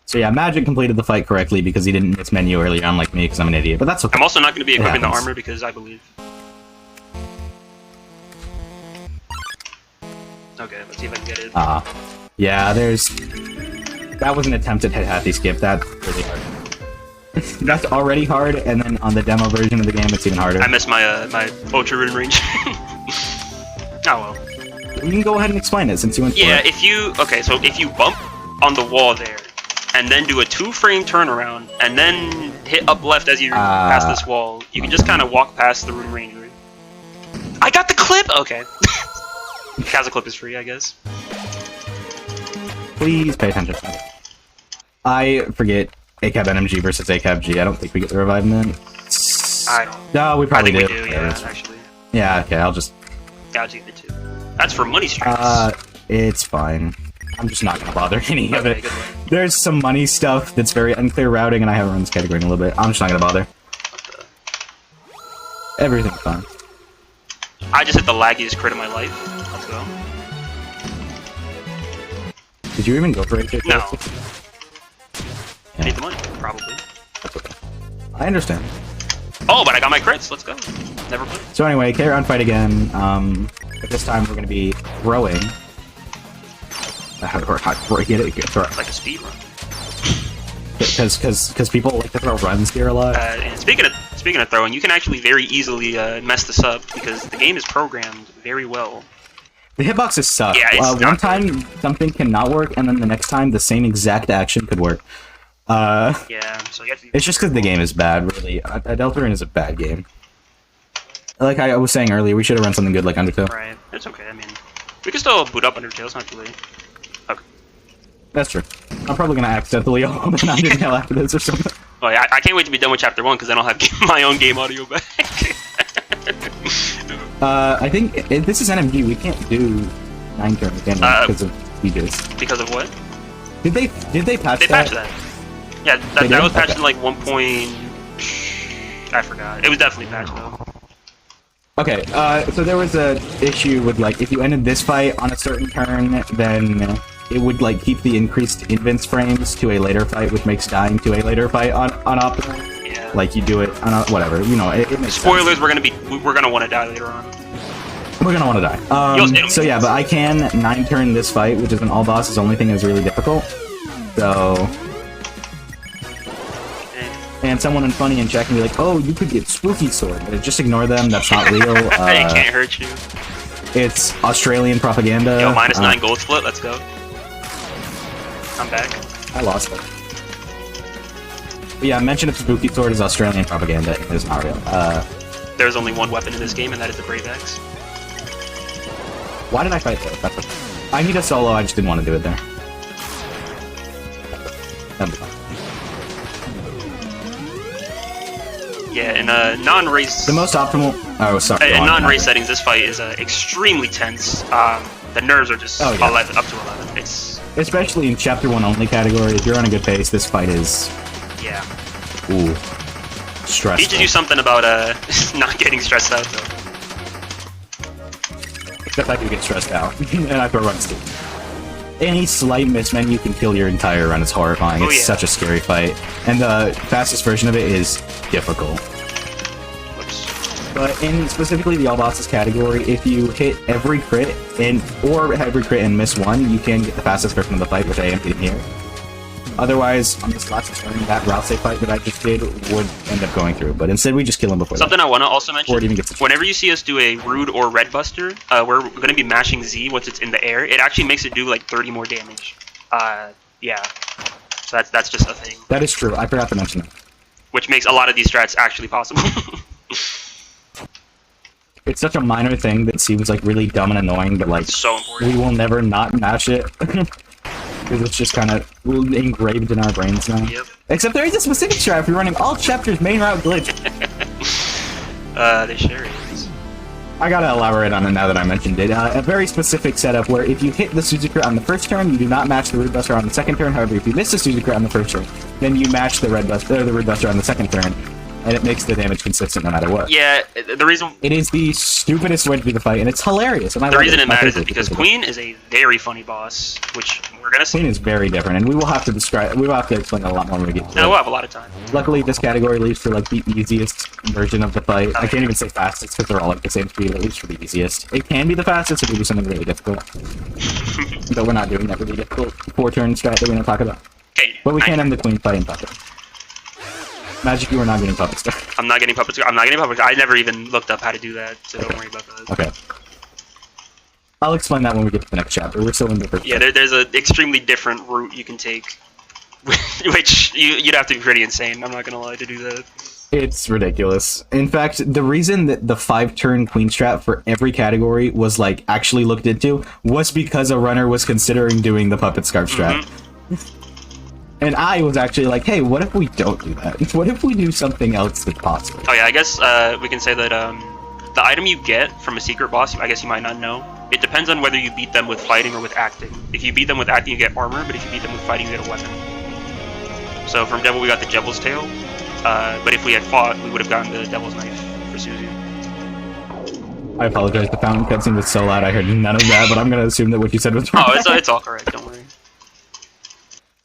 [SPEAKER 2] So yeah, Magic completed the fight correctly because he didn't miss menu early on like me because I'm an idiot. But that's okay.
[SPEAKER 3] I'm also not going to be equipping the
[SPEAKER 2] happens.
[SPEAKER 3] armor because I believe. Okay, let's see if I can get it.
[SPEAKER 2] Yeah, there's... That was an attempted Hathy skip. That's really hard. That's already hard, and then on the demo version of the game, it's even harder.
[SPEAKER 3] I missed my my ultra rune range. Oh well.
[SPEAKER 2] You can go ahead and explain it since you went for
[SPEAKER 3] Yeah,
[SPEAKER 2] it.
[SPEAKER 3] if you so if you bump on the wall there, and then do a 2-frame turnaround, and then hit up left as you pass this wall, you can just kind of walk past the rune ranger. I got the clip. Okay. Kaza clip is free, I guess.
[SPEAKER 2] Please pay attention. I forget ACAB NMG versus ACAB G. I don't think we get the revive then.
[SPEAKER 3] I don't.
[SPEAKER 2] No, we
[SPEAKER 3] I
[SPEAKER 2] probably
[SPEAKER 3] think
[SPEAKER 2] do.
[SPEAKER 3] we do. Yeah, actually.
[SPEAKER 2] Yeah, okay, I'll just...
[SPEAKER 3] Yeah, I'll take the 2. That's for money streams.
[SPEAKER 2] It's fine. I'm just not gonna bother any of
[SPEAKER 3] Okay,
[SPEAKER 2] it.
[SPEAKER 3] good luck.
[SPEAKER 2] There's some money stuff that's very unclear routing, and I haven't run this category in a little bit. I'm just not gonna bother. Everything's fine.
[SPEAKER 3] I just hit the laggiest crit of my life. Let's go.
[SPEAKER 2] Did you even go for it?
[SPEAKER 3] No.
[SPEAKER 2] Yeah.
[SPEAKER 3] Need the money, probably.
[SPEAKER 2] That's okay. I understand.
[SPEAKER 3] Oh, but I got my crits. Let's go. Never played.
[SPEAKER 2] So anyway, carry on fight again. But this time we're gonna be throwing. How do I get it? Throw.
[SPEAKER 3] Like a speed run.
[SPEAKER 2] Because people like to throw runs here a lot.
[SPEAKER 3] And speaking of throwing, you can actually very easily mess this up because the game is programmed very well.
[SPEAKER 2] The hitboxes suck.
[SPEAKER 3] Yeah, it's
[SPEAKER 2] one
[SPEAKER 3] not
[SPEAKER 2] time something cannot work, and then the next time the same exact action could work.
[SPEAKER 3] Yeah, so you have to.
[SPEAKER 2] It's just because the game is bad, really. Deltarune is a bad game. Like I was saying earlier, we should have run something good like Undertale.
[SPEAKER 3] Right. It's okay. I mean, we can still boot up Undertale. It's not too late. Okay.
[SPEAKER 2] That's true. I'm probably gonna accidentally open Undertale after this or something.
[SPEAKER 3] Oh yeah, I can't wait to be done with Chapter 1 because then I'll have my own game audio back.
[SPEAKER 2] I think this is NMG. We can't do 9 turns again because of speeches.
[SPEAKER 3] Because of what?
[SPEAKER 2] Did they patch
[SPEAKER 3] They
[SPEAKER 2] that?
[SPEAKER 3] patched that. Yeah,
[SPEAKER 2] They
[SPEAKER 3] that
[SPEAKER 2] did?
[SPEAKER 3] was patched
[SPEAKER 2] Okay.
[SPEAKER 3] in like 1 point. I forgot. It was definitely patched though.
[SPEAKER 2] Okay, so there was a issue with like if you ended this fight on a certain turn, then it would like keep the increased invince frames to a later fight, which makes dying to a later fight on optimal.
[SPEAKER 3] Yeah.
[SPEAKER 2] Like you do it on a, whatever, you know. It makes
[SPEAKER 3] Spoilers.
[SPEAKER 2] sense.
[SPEAKER 3] We're gonna want to die later on.
[SPEAKER 2] We're gonna want to die.
[SPEAKER 3] Yo,
[SPEAKER 2] So yeah, but I can 9-turn this fight, which is an all boss. Is the only thing that's really difficult. So. And someone in funny and check can be like, "Oh, you could get spooky sword," but just ignore them. That's not real.
[SPEAKER 3] It can't hurt you.
[SPEAKER 2] It's Australian propaganda.
[SPEAKER 3] Yo, -9 gold split. Let's go. I'm back.
[SPEAKER 2] I lost it. But yeah, mention of spooky sword is Australian propaganda. It is not real.
[SPEAKER 3] There's only one weapon in this game, and that is the Brave Axe.
[SPEAKER 2] Why did I fight there? I need a solo. I just didn't want to do it there. That'd be fun.
[SPEAKER 3] Yeah, in non-race...
[SPEAKER 2] The most optimal... Oh, sorry.
[SPEAKER 3] In non-race settings, this fight is extremely tense. The nerves are just 11, up to 11. It's...
[SPEAKER 2] Especially in Chapter 1 only category, if you're on a good pace, this fight is...
[SPEAKER 3] Yeah.
[SPEAKER 2] Ooh. Stressful.
[SPEAKER 3] Teaches you something about not getting stressed out, though.
[SPEAKER 2] Except I do get stressed out, and I throw runs too. Any slight misman, you can kill your entire run. It's horrifying. It's such a scary fight. And the fastest version of it is difficult.
[SPEAKER 3] Whoops.
[SPEAKER 2] But in specifically the all bosses category, if you hit every crit or every crit and miss one, you can get the fastest version of the fight, which I am getting here. Otherwise, on this last turn, that route safe fight that I just did would end up going through. But instead, we just kill him before
[SPEAKER 3] Something I want to also mention,
[SPEAKER 2] before it even gets
[SPEAKER 3] whenever you see us do a Rude or Red Buster, we're going to be mashing Z once it's in the air. It actually makes it do like 30 more damage. Yeah. So that's just a thing.
[SPEAKER 2] That is true. I forgot to mention that.
[SPEAKER 3] Which makes a lot of these strats actually possible.
[SPEAKER 2] It's such a minor thing that seems like really dumb and annoying, but like,
[SPEAKER 3] It's so important.
[SPEAKER 2] we will never not mash it. Because it's just kind of engraved in our brains now.
[SPEAKER 3] Yep.
[SPEAKER 2] Except there is a specific strat if you're running all chapters main route glitch.
[SPEAKER 3] They sure is.
[SPEAKER 2] I gotta elaborate on it now that I mentioned it. A very specific setup where if you hit the Suzy crit on the first turn, you do not match the Rude Buster on the second turn. However, if you miss the Suzy crit on the first turn, then you match the Rude Buster on the second turn. And it makes the damage consistent no matter what.
[SPEAKER 3] Yeah, the reason...
[SPEAKER 2] It is the stupidest way to do the fight, and it's hilarious. And
[SPEAKER 3] The reason it matters is because Queen is a very funny boss, which we're gonna see.
[SPEAKER 2] Queen is very different, and we will have to describe. We will have to explain it a lot more when we get to
[SPEAKER 3] No,
[SPEAKER 2] it.
[SPEAKER 3] we'll have a lot of time.
[SPEAKER 2] Luckily, this category leaves for like the easiest version of the fight. I can't even say fastest because they're all like the same speed. At least for the easiest, it can be the fastest if we do something really difficult. But we're not doing that really difficult 4-turn strat that we're gonna talk about.
[SPEAKER 3] Okay.
[SPEAKER 2] But we can end the Queen fight in puppet. Magic, you are not getting puppet star.
[SPEAKER 3] I'm not getting puppet. I'm not getting puppet. I never even looked up how to do that, so don't worry about that.
[SPEAKER 2] Okay. I'll explain that when we get to the next chapter. We're still in the first.
[SPEAKER 3] Yeah, there's an extremely different route you can take, which you'd have to be pretty insane. I'm not gonna lie to do that.
[SPEAKER 2] It's ridiculous. In fact, the reason that the 5-turn Queen strat for every category was like actually looked into was because a runner was considering doing the puppet scarf strat. And I was actually like, hey, what if we don't do that? What if we do something else that's possible?
[SPEAKER 3] Oh yeah, I guess we can say that the item you get from a secret boss, I guess you might not know, it depends on whether you beat them with fighting or with acting. If you beat them with acting, you get armor, but if you beat them with fighting, you get a weapon. So from Devil, we got the Devil's Tail, but if we had fought, we would have gotten the Devil's Knife for Suzy.
[SPEAKER 2] I apologize, the fountain cutscene was so loud I heard none of that, but I'm gonna assume that what you said was wrong.
[SPEAKER 3] Oh, it's all correct, don't worry.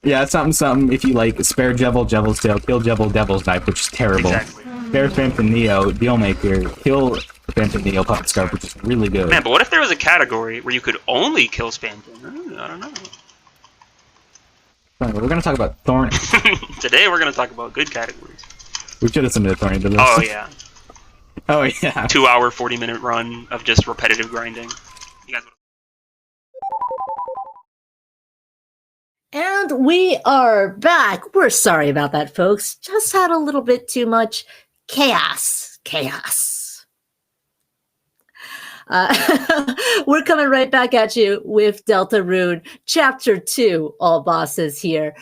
[SPEAKER 2] Yeah, it's something, if you like, spare Devil, Devil's Tail, kill Devil, Devil's Knife, which is terrible.
[SPEAKER 3] Exactly.
[SPEAKER 2] Spare Phantom Neo, Dealmaker, kill Phantom Neo, Puppet Scarf, which is really good.
[SPEAKER 3] Man, but what if there was a category where you could only kill Phantom? I don't know.
[SPEAKER 2] We're gonna talk about Thorn.
[SPEAKER 3] Today we're gonna talk about good categories.
[SPEAKER 2] We should have submitted Thorn to this.
[SPEAKER 3] Oh yeah.
[SPEAKER 2] Oh yeah.
[SPEAKER 3] 2-hour, 40-minute run of just repetitive grinding. You guys.
[SPEAKER 1] And we are back. We're sorry about that, folks. Just had a little bit too much chaos. We're coming right back at you with Deltarune, Chapter 2, All Bosses here,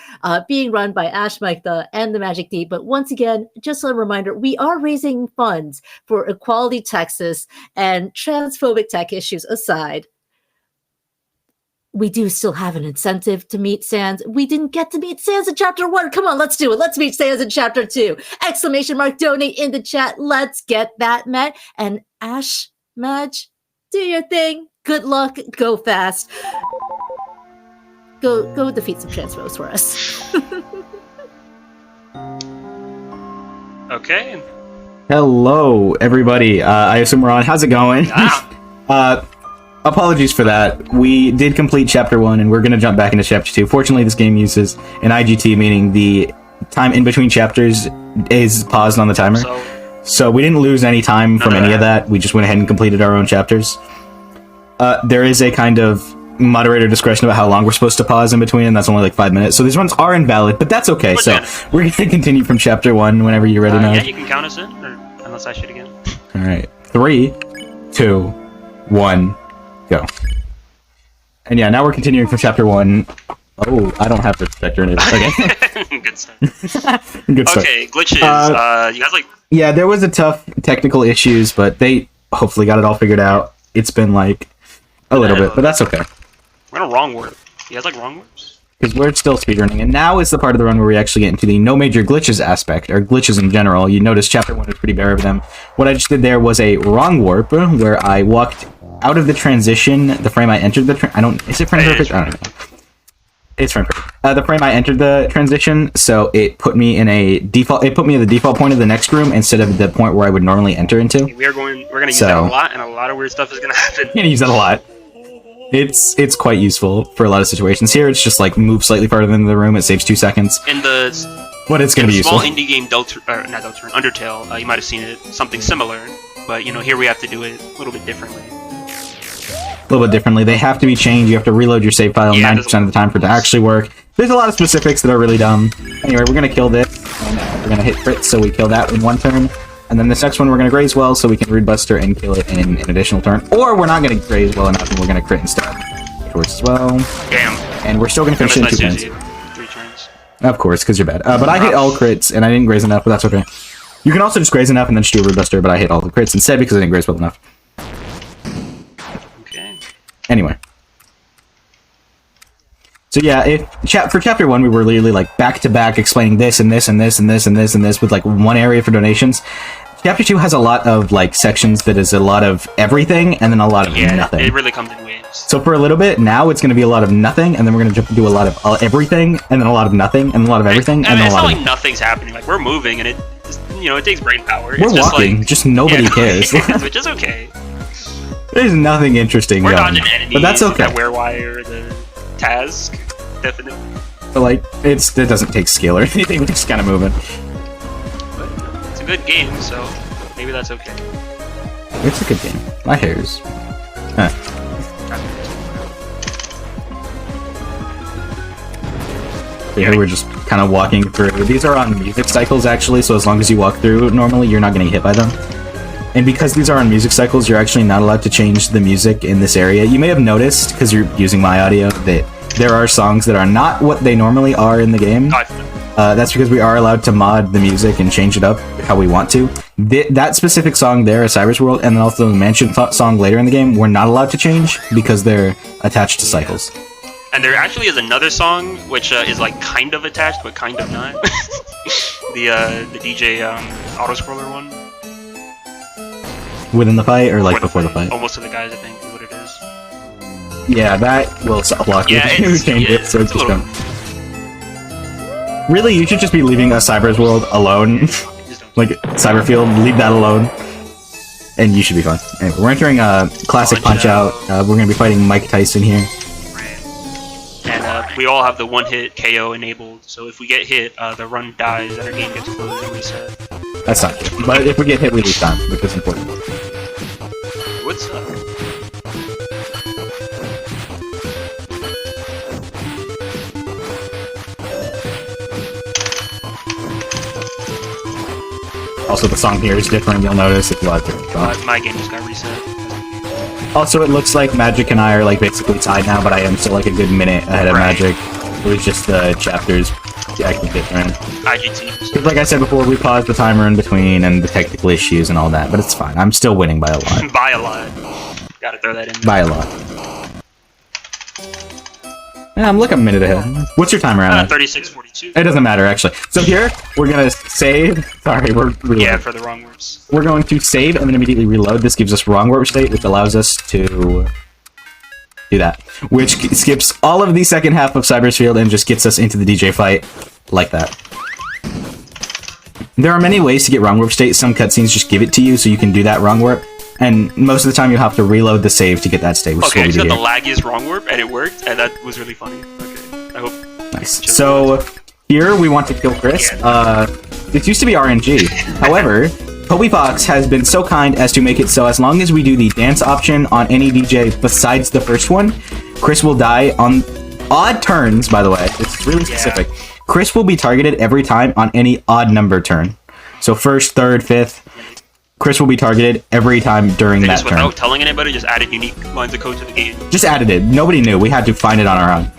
[SPEAKER 1] being run by ashmichda and TheMagicD. But once again, just a reminder, we are raising funds for Equality Texas, and transphobic tech issues aside, we do still have an incentive to meet Sans. We didn't get to meet Sans in Chapter 1. Come on, let's do it. Let's meet Sans in Chapter 2. Exclamation mark, donate in the chat. Let's get that met. And Ash, Madge, do your thing. Good luck. Go fast. Go defeat some transphobes for us.
[SPEAKER 3] Okay.
[SPEAKER 2] Hello, everybody. I assume we're on. How's it going? Apologies for that. We did complete Chapter 1, and we're going to jump back into Chapter 2. Fortunately, this game uses an IGT, meaning the time in between chapters is paused on the timer. So we didn't lose any time from any of that. We just went ahead and completed our own chapters. There is a kind of moderator discretion about how long we're supposed to pause in between, and that's only like 5 minutes. So these ones are invalid, but that's okay. So we're going to continue from Chapter 1 whenever you're ready now.
[SPEAKER 3] Yeah, you can count us in, or unless I shoot again.
[SPEAKER 2] All right. 3, 2, 1, go. And yeah, now we're continuing from Chapter 1. Oh, I don't have the vector in it. Okay.
[SPEAKER 3] Good start.
[SPEAKER 2] Good start.
[SPEAKER 3] Okay, glitches. You guys like...
[SPEAKER 2] Yeah, there was a tough technical issues, but they hopefully got it all figured out. It's been like a little bit, but that's okay.
[SPEAKER 3] We're in a wrong warp. You guys like wrong warps?
[SPEAKER 2] Because we're still speedrunning, and now is the part of the run where we actually get into the no major glitches aspect, or glitches in general. You notice Chapter 1 is pretty bare of them. What I just did there was a wrong warp, where I walked out of the transition, the frame I entered the is it frame perfect? I don't know. It's frame perfect. The frame I entered the transition, so it put me in a default. It put me at the default point of the next room instead of the point where I would normally enter into.
[SPEAKER 3] We're gonna use that a lot, and a lot of weird stuff is gonna happen.
[SPEAKER 2] You're gonna use that a lot. It's quite useful for a lot of situations. Here, it's just like move slightly farther into the room. It saves 2 seconds.
[SPEAKER 3] In the
[SPEAKER 2] but it's gonna be useful.
[SPEAKER 3] Small indie game Deltarune, Undertale, you might have seen it, something similar, but you know here we have to do it a little bit differently.
[SPEAKER 2] A little bit differently. They have to be changed. You have to reload your save file 90% of the time for it to actually work. There's a lot of specifics that are really dumb. Anyway, we're gonna kill this, and we're gonna hit crit, so we kill that in 1 turn. And then this next one we're gonna graze well, so we can Rude Buster and kill it in an additional turn. Or we're not gonna graze well enough, and we're gonna crit instead. Which works as well.
[SPEAKER 3] Damn.
[SPEAKER 2] And we're still gonna finish it in 2 turns.
[SPEAKER 3] 3 turns.
[SPEAKER 2] Of course, because you're bad. But I hit all crits, and I didn't graze enough, but that's okay. You can also just graze enough and then just do a Rude Buster, but I hit all the crits instead because I didn't graze well enough.
[SPEAKER 3] Okay.
[SPEAKER 2] Anyway. So yeah, for Chapter 1 we were literally like back-to-back explaining this and this and this and this and this and this with like one area for donations. Chapter 2 has a lot of like sections that is a lot of everything and then a lot of nothing.
[SPEAKER 3] It really comes in waves.
[SPEAKER 2] So for a little bit, now it's going to be a lot of nothing, and then we're going to do a lot of everything, and then a lot of nothing, and a lot of everything, and then a lot of...
[SPEAKER 3] It's not like nothing's happening. Like, we're moving, and it takes brain power.
[SPEAKER 2] We're walking, just nobody cares.
[SPEAKER 3] Which is okay.
[SPEAKER 2] There's nothing interesting
[SPEAKER 3] We're
[SPEAKER 2] going
[SPEAKER 3] dodging enemies.
[SPEAKER 2] But that's okay.
[SPEAKER 3] That Werewire, the task, definitely.
[SPEAKER 2] But like, it doesn't take skill or anything, we're just kind of moving.
[SPEAKER 3] But it's a good game, so maybe that's okay.
[SPEAKER 2] It's a good game. My hair's... Huh. Here we're just kind of walking through. These are on music cycles, actually, so as long as you walk through normally, you're not getting hit by them. And because these are on music cycles, you're actually not allowed to change the music in this area. You may have noticed, because you're using my audio, that there are songs that are not what they normally are in the game. That's because we are allowed to mod the music and change it up how we want to. That specific song there, A Cyrus World, and then also the Mansion song later in the game, we're not allowed to change because they're attached to cycles.
[SPEAKER 3] And there actually is another song which is like kind of attached, but kind of not. the DJ auto-scroller one.
[SPEAKER 2] Within the fight, or like before the fight?
[SPEAKER 3] Almost to the guys, I think, is what it is.
[SPEAKER 2] Yeah, that will block
[SPEAKER 3] yeah,
[SPEAKER 2] if you change it, so it's just
[SPEAKER 3] little...
[SPEAKER 2] Really, you should just be leaving a Cyber's World alone. Like, Cyberfield, leave that alone. And you should be fine. Anyway, we're entering a classic Punch-Out. We're gonna be fighting Mike Tyson here.
[SPEAKER 3] And we all have the one-hit KO enabled, so if we get hit, the run dies and our game gets closed and reset.
[SPEAKER 2] That's not good. But if we get hit, we lose time, which is important.
[SPEAKER 3] What's up?
[SPEAKER 2] Also, the song here is different, you'll notice if you like it.
[SPEAKER 3] My game just got reset.
[SPEAKER 2] Also, it looks like Magic and I are like basically tied now, but I am still like a good minute ahead of Magic. It was just the chapters acting different.
[SPEAKER 3] IGT.
[SPEAKER 2] Because like I said before, we paused the timer in between and the technical issues and all that, but it's fine. I'm still winning by a lot.
[SPEAKER 3] By a lot. Gotta throw that in there.
[SPEAKER 2] By a lot. Yeah, I'm like a minute ahead. What's your timer on?
[SPEAKER 3] 36:42.
[SPEAKER 2] It doesn't matter, actually. So here, we're gonna save. Sorry, we're reloading.
[SPEAKER 3] Yeah, for the wrong warps.
[SPEAKER 2] We're going to save and then immediately reload. This gives us wrong warp state, which allows us to do that. Which skips all of the second half of Cybersfield and just gets us into the DJ fight like that. There are many ways to get wrong warp state. Some cutscenes just give it to you, so you can do that wrong warp. And most of the time you'll have to reload the save to get that state, which
[SPEAKER 3] Okay, I
[SPEAKER 2] is
[SPEAKER 3] just
[SPEAKER 2] what
[SPEAKER 3] got
[SPEAKER 2] we
[SPEAKER 3] the
[SPEAKER 2] do here.
[SPEAKER 3] laggiest wrong warp, and it worked, and that was really funny. Okay, I hope.
[SPEAKER 2] Nice. So here we want to kill Chris. It used to be RNG. However, Pobyfox has been so kind as to make it so as long as we do the dance option on any DJ besides the first one, Chris will die on odd turns, by the way. It's really specific. Chris will be targeted every time on any odd number turn. So first, third, fifth, Chris will be targeted every time during that turn.
[SPEAKER 3] Without telling anybody, just added unique lines of code to the game.
[SPEAKER 2] Just added it. Nobody knew. We had to find it on our own.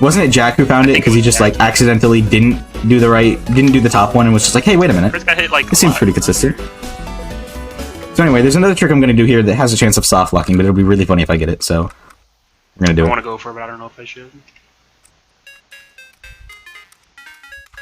[SPEAKER 2] Wasn't it Jack who found it? Because he just like accidentally didn't do the top one and was just like, hey, wait a minute.
[SPEAKER 3] Chris got hit like
[SPEAKER 2] This seems pretty consistent. So anyway, there's another trick I'm going to do here that has a chance of soft locking, but it'll be really funny if I get it, so we're going to do
[SPEAKER 3] I
[SPEAKER 2] it.
[SPEAKER 3] want to go for it, but I don't know if I should.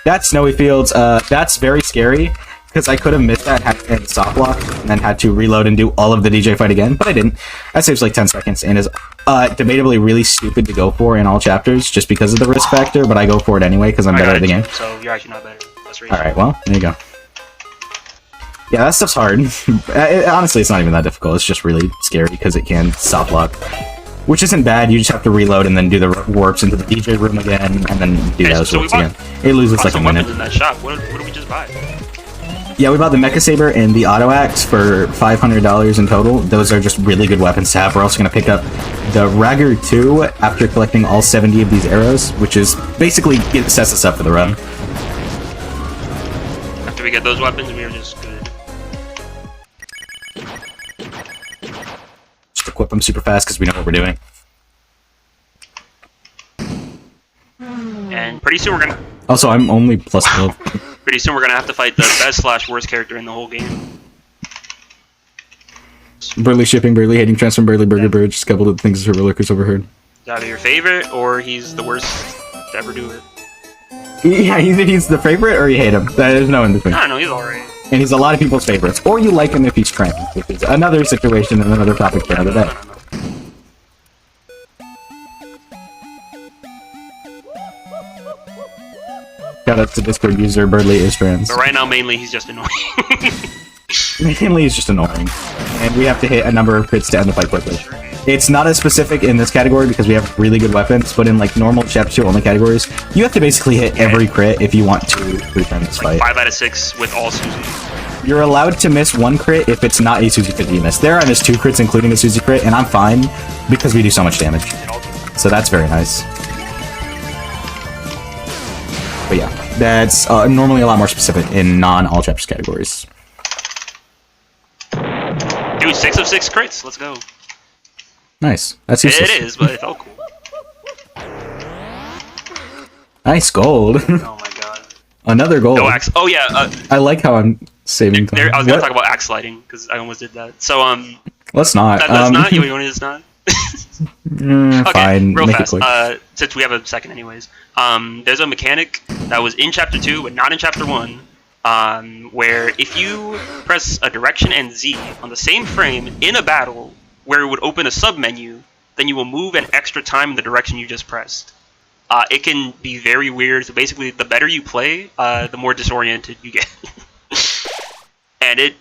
[SPEAKER 2] That's Snowy Fields. That's very scary, because I could have missed that, had to hit soft lock, and then had to reload and do all of the DJ fight again, but I didn't. That saves like 10 seconds, and is debatably really stupid to go for in all chapters, just because of the risk factor, but I go for it anyway, because I'm better at the game.
[SPEAKER 3] So you're actually not better. That's right.
[SPEAKER 2] Alright, well, there you go. Yeah, that stuff's hard. Honestly, it's not even that difficult, it's just really scary, because it can soft lock. Which isn't bad, you just have to reload and then do the warps into the DJ room again, and then do those warps again. It loses like a minute.
[SPEAKER 3] In that shop. What did we just buy?
[SPEAKER 2] Yeah, we bought the Mecha Saber and the Auto Axe for $500 in total. Those are just really good weapons to have. We're also going to pick up the Ragger 2 after collecting all 70 of these arrows, which is basically sets us up for the run.
[SPEAKER 3] After we get those weapons, we are just good.
[SPEAKER 2] Just equip them super fast because we know what we're doing.
[SPEAKER 3] And pretty soon we're gonna.
[SPEAKER 2] Also, I'm only plus 12.
[SPEAKER 3] Pretty soon we're gonna have to fight the best / worst character in the whole game.
[SPEAKER 2] Burly shipping, Burly hating, transform, Burly burger bird, just a couple of things that lurkers overheard.
[SPEAKER 3] It's either your favorite or he's the worst to ever do it.
[SPEAKER 2] Yeah, either he's the favorite or you hate him. There's no in between.
[SPEAKER 3] I don't know, he's alright.
[SPEAKER 2] And he's a lot of people's favorites. Or you like him if he's trained, which is another situation and another topic for another day. Shout out to Discord user Birdly is trans.
[SPEAKER 3] But right now, mainly, he's just annoying.
[SPEAKER 2] Mainly, he's just annoying. And we have to hit a number of crits to end the fight quickly. It's not as specific in this category because we have really good weapons, but in like normal Chapter 2 only categories, you have to basically hit every crit if you want to return this fight.
[SPEAKER 3] 5 out of 6 with all Susies.
[SPEAKER 2] You're allowed to miss 1 crit if it's not a Susie crit that you miss. There I missed 2 crits including the Susie crit, and I'm fine because we do so much damage. So that's very nice. But yeah, that's normally a lot more specific in non-all chapters categories.
[SPEAKER 3] Dude, 6 of 6 crits. Let's go.
[SPEAKER 2] Nice. That's useless.
[SPEAKER 3] It is, but it felt cool.
[SPEAKER 2] Nice gold.
[SPEAKER 3] Oh my god.
[SPEAKER 2] Another gold.
[SPEAKER 3] No axe. Oh yeah.
[SPEAKER 2] I like how I'm saving time.
[SPEAKER 3] I was gonna talk about axe sliding because I almost did that. So
[SPEAKER 2] Let's not.
[SPEAKER 3] That's not. You want to just not? Okay,
[SPEAKER 2] fine.
[SPEAKER 3] real
[SPEAKER 2] Make
[SPEAKER 3] fast.
[SPEAKER 2] it quick.
[SPEAKER 3] Since we have a second, anyways. There's a mechanic that was in Chapter 2, but not in Chapter 1. Where if you press a direction and Z on the same frame in a battle, where it would open a sub-menu, then you will move an extra time in the direction you just pressed. It can be very weird, so basically the better you play, the more disoriented you get. And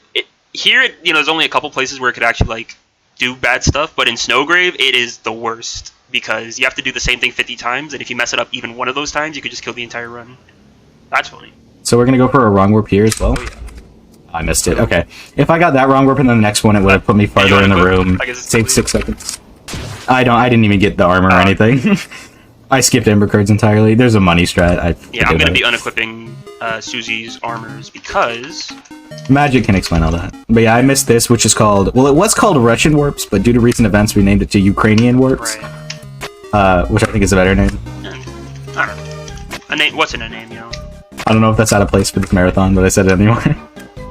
[SPEAKER 3] there's only a couple places where it could actually, like, do bad stuff, but in Snowgrave, it is the worst, because you have to do the same thing 50 times, and if you mess it up even one of those times, you could just kill the entire run. That's funny.
[SPEAKER 2] So we're gonna go for a wrong warp here as well?
[SPEAKER 3] Oh, yeah.
[SPEAKER 2] I missed it. Okay. If I got that wrong warp and then the next one, it would have put me farther in the room. Saved 6 seconds. I didn't even get the armor or anything. I skipped Ember cards entirely. There's a money strat.
[SPEAKER 3] I'm gonna be unequipping Susie's armors because
[SPEAKER 2] Magic can explain all that. But yeah, I missed this, which is called... Well, it was called Russian Warps, but due to recent events, we named it to Ukrainian Warps.
[SPEAKER 3] Right.
[SPEAKER 2] Which I think is a better name.
[SPEAKER 3] I don't know. A name? What's in a name, you know?
[SPEAKER 2] I don't know if that's out of place for this marathon, but I said it anyway.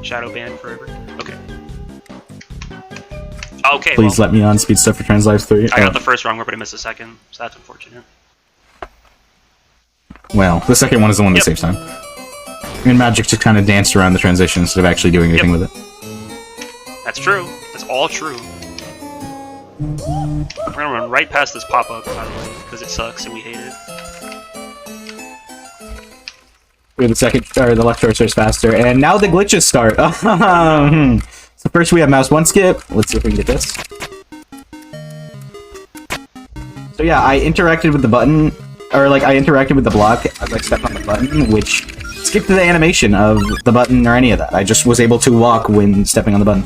[SPEAKER 3] Shadow ban forever. Okay. Okay.
[SPEAKER 2] Please let me on Speed Stuff for Trans Lives 3.
[SPEAKER 3] I got the first wrong, but I missed the second, so that's unfortunate.
[SPEAKER 2] Well, the second one is the one that saves time. And Magic just kind of danced around the transition instead of actually doing anything with it.
[SPEAKER 3] That's true. That's all true. We're gonna run right past this pop-up, by the way, because it sucks and we hate it. We
[SPEAKER 2] have the second, or the left short starts faster, and now the glitches start. So So first we have mouse 1 skip. Let's see if we can get this. So yeah, I interacted with the button, or like I interacted with the block as I stepped on the button, which skipped the animation of the button or any of that. I just was able to walk when stepping on the button.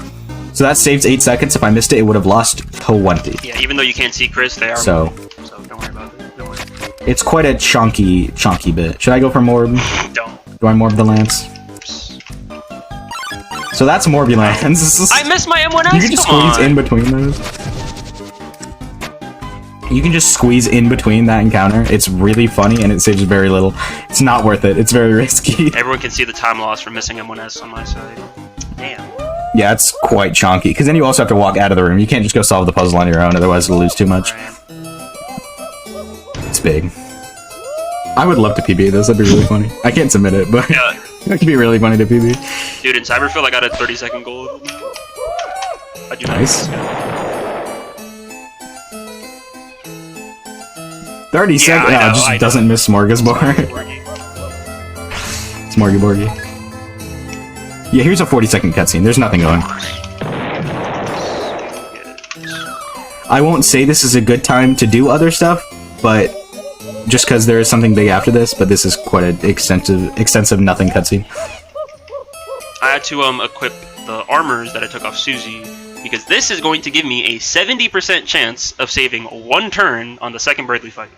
[SPEAKER 2] So that saves 8 seconds. If I missed it, it would have lost 20.
[SPEAKER 3] Yeah, even though you can't see Chris, they are.
[SPEAKER 2] So
[SPEAKER 3] don't worry about it. Don't worry.
[SPEAKER 2] it's quite a chunky bit. Should I go for Morb?
[SPEAKER 3] Don't.
[SPEAKER 2] Do I Morb the Lance? So that's Morbulance.
[SPEAKER 3] I missed my M1S.
[SPEAKER 2] You can just squeeze in between those. You can just squeeze in between that encounter. It's really funny and it saves very little. It's not worth it. It's very risky.
[SPEAKER 3] Everyone can see the time loss from missing M1S on my side. Damn.
[SPEAKER 2] Yeah, it's quite chonky. Because then you also have to walk out of the room. You can't just go solve the puzzle on your own, otherwise you'll lose too much.
[SPEAKER 3] Right.
[SPEAKER 2] It's big. I would love to PB this. That'd be really funny. I can't submit it, but
[SPEAKER 3] Yeah.
[SPEAKER 2] it could be really funny to PB.
[SPEAKER 3] Dude, in Cyberfield, I got a 30-second goal. I do
[SPEAKER 2] Nice.
[SPEAKER 3] Nice.
[SPEAKER 2] 30 seconds.
[SPEAKER 3] I know,
[SPEAKER 2] it just
[SPEAKER 3] I know.
[SPEAKER 2] doesn't miss Smorgasbord. Smorgasborgy. Yeah, here's a 40-second cutscene. There's nothing going. I won't say this is a good time to do other stuff, but just because there is something big after this, but this is quite an extensive nothing cutscene.
[SPEAKER 3] I had to equip the armors that I took off Susie, because this is going to give me a 70% chance of saving 1 turn on the second Bradley fight,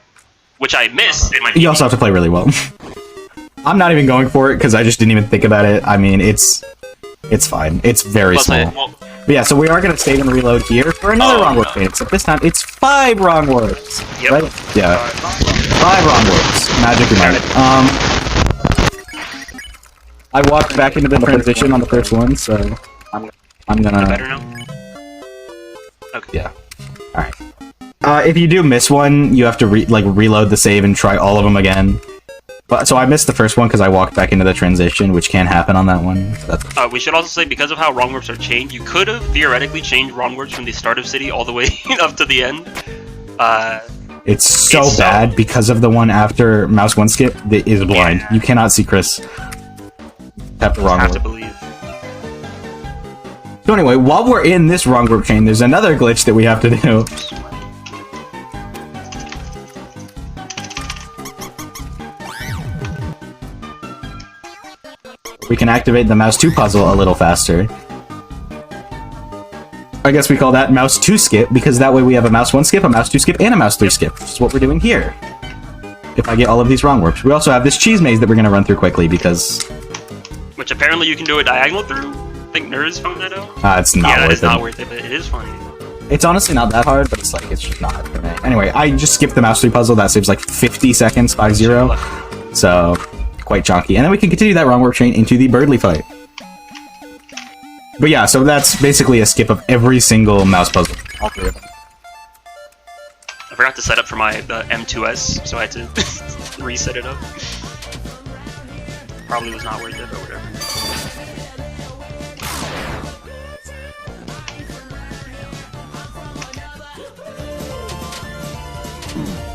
[SPEAKER 3] which I missed in my
[SPEAKER 2] You also have to play really well. I'm not even going for it because I just didn't even think about it. I mean, it's fine. It's very small. But yeah, so we are going to save and reload here for another wrong word chain, except this time it's 5 wrong words.
[SPEAKER 3] Yep.
[SPEAKER 2] Right? Yeah. 5 wrong words. Magic United. I walked back into the transition on the first one, so I'm gonna...
[SPEAKER 3] Better now? Okay.
[SPEAKER 2] Yeah. Alright. If you do miss one, you have to reload the save and try all of them again. But so I missed the first one because I walked back into the transition, which can happen on that one. So that's...
[SPEAKER 3] We should also say, because of how wrong warps are changed, you could have theoretically changed wrong warps from the start of City all the way up to the end.
[SPEAKER 2] It's so bad because of the one after Mouse 1 skip that is blind.
[SPEAKER 3] Yeah.
[SPEAKER 2] You cannot see Chris. Have the wrong
[SPEAKER 3] have
[SPEAKER 2] warp.
[SPEAKER 3] to believe.
[SPEAKER 2] So anyway, while we're in this wrong warp chain, there's another glitch that we have to do. We can activate the Mouse 2 puzzle a little faster. I guess we call that Mouse 2 skip, because that way we have a Mouse 1 skip, a Mouse 2 skip, and a Mouse 3 skip, which is what we're doing here. If I get all of these wrong warps. We also have this cheese maze that we're going to run through quickly, because...
[SPEAKER 3] Which apparently you can do a diagonal through. I think nerds found that out.
[SPEAKER 2] It's not
[SPEAKER 3] Yeah,
[SPEAKER 2] worth
[SPEAKER 3] it's
[SPEAKER 2] it.
[SPEAKER 3] not worth it, but it is funny.
[SPEAKER 2] It's honestly not that hard, but it's just not for me. Anyway, I just skipped the Mouse 3 puzzle. That saves like 50 seconds, 5-0. So, quite chonky. And then we can continue that wrong warp chain into the Birdly fight. But yeah, so that's basically a skip of every single mouse puzzle. All 3 of them.
[SPEAKER 3] I forgot to set up for the M2S, so I had to reset it up. Probably was not worth it, but whatever.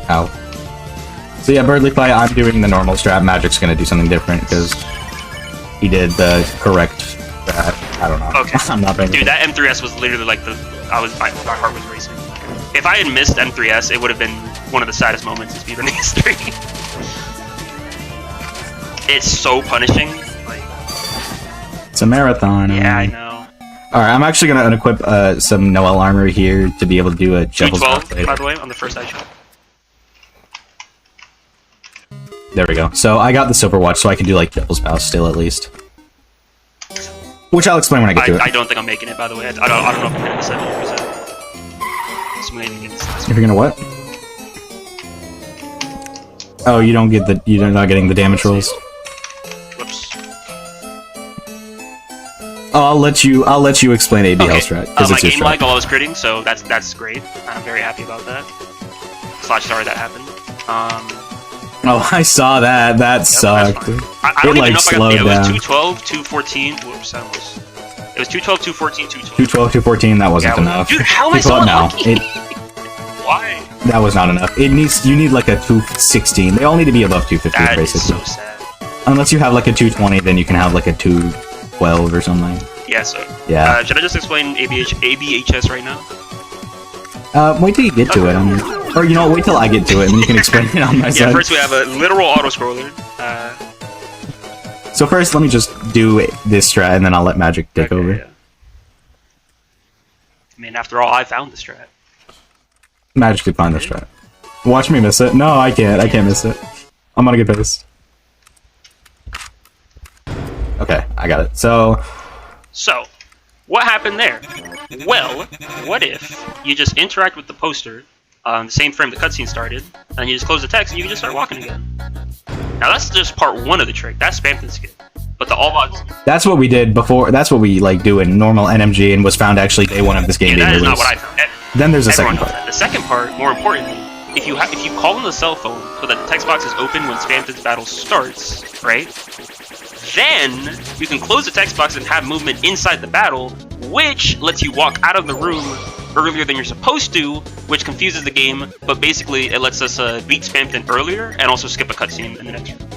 [SPEAKER 2] Ow. So yeah, Birdly fight, I'm doing the normal strat. Magic's gonna do something different, because he did the correct strat. I don't know.
[SPEAKER 3] Okay.
[SPEAKER 2] I'm not paying
[SPEAKER 3] Dude, that M3S was literally like my heart was racing. If I had missed M3S, it would have been one of the saddest moments in speedrunning history. It's so punishing. Like,
[SPEAKER 2] It's a marathon.
[SPEAKER 3] yeah, I know.
[SPEAKER 2] Alright, I'm actually gonna unequip some Noel armor here to be able to do a Devil's
[SPEAKER 3] 212, by the way, on the first eye shot.
[SPEAKER 2] There we go. So I got the silver watch, so I can do like Devil's Bow still at least. Which I'll explain when I get to it.
[SPEAKER 3] I don't think I'm making it, by the way. I don't know if I'm getting the 70%.
[SPEAKER 2] If you're gonna what? Oh, you don't get you're not getting the damage rolls.
[SPEAKER 3] Whoops.
[SPEAKER 2] Oh, I'll let you explain AB health strat because
[SPEAKER 3] My
[SPEAKER 2] it's your
[SPEAKER 3] game
[SPEAKER 2] strat.
[SPEAKER 3] lag while I was critting, so that's great. I'm very happy about that. Sorry that happened.
[SPEAKER 2] Oh, I saw that. That sucked.
[SPEAKER 3] I don't even know if I got
[SPEAKER 2] slowed
[SPEAKER 3] it. It was
[SPEAKER 2] down.
[SPEAKER 3] 212, 214. Whoops, that was. It was 212, 214, 212.
[SPEAKER 2] 212, 214. That wasn't
[SPEAKER 3] Yeah,
[SPEAKER 2] enough.
[SPEAKER 3] dude, how am I so
[SPEAKER 2] 212,
[SPEAKER 3] unlucky?
[SPEAKER 2] Why?
[SPEAKER 3] Why?
[SPEAKER 2] That was not enough. You need like a 216. They all need to be above 250
[SPEAKER 3] That is
[SPEAKER 2] basically.
[SPEAKER 3] so sad.
[SPEAKER 2] Unless you have like a 220, then you can have like a 212 or something.
[SPEAKER 3] Yeah, Yeah, so...
[SPEAKER 2] Yeah.
[SPEAKER 3] Should I just explain ABHS right now?
[SPEAKER 2] Wait till you get to it. Or, you know, wait till I get to it, and you can explain it on my side.
[SPEAKER 3] Yeah, first we have a literal auto-scroller.
[SPEAKER 2] So first, let me just do this strat, and then I'll let Magic take over.
[SPEAKER 3] Yeah. I mean, after all, I found the strat.
[SPEAKER 2] Magic did find this strat. Watch me miss it. No, I can't. I can't miss it. I'm gonna get pissed. Okay, I got it. So,
[SPEAKER 3] what happened there? Well, what if you just interact with the poster on the same frame the cutscene started, and you just close the text and you can just start walking again? Now that's just part one of the trick. That's Spamton skip. But the all bots.
[SPEAKER 2] that's what we did before. That's what we like do in normal NMG, and was found actually day one of this game
[SPEAKER 3] Yeah,
[SPEAKER 2] being
[SPEAKER 3] that is
[SPEAKER 2] released.
[SPEAKER 3] not what I found.
[SPEAKER 2] Then there's a
[SPEAKER 3] Everyone
[SPEAKER 2] second
[SPEAKER 3] knows
[SPEAKER 2] part.
[SPEAKER 3] that. The second part, more importantly, if you call on the cell phone so that the text box is open when Spamton's battle starts, right? Then you can close the text box and have movement inside the battle, which lets you walk out of the room earlier than you're supposed to, which confuses the game, but basically it lets us beat Spamton earlier and also skip a cutscene in the next room.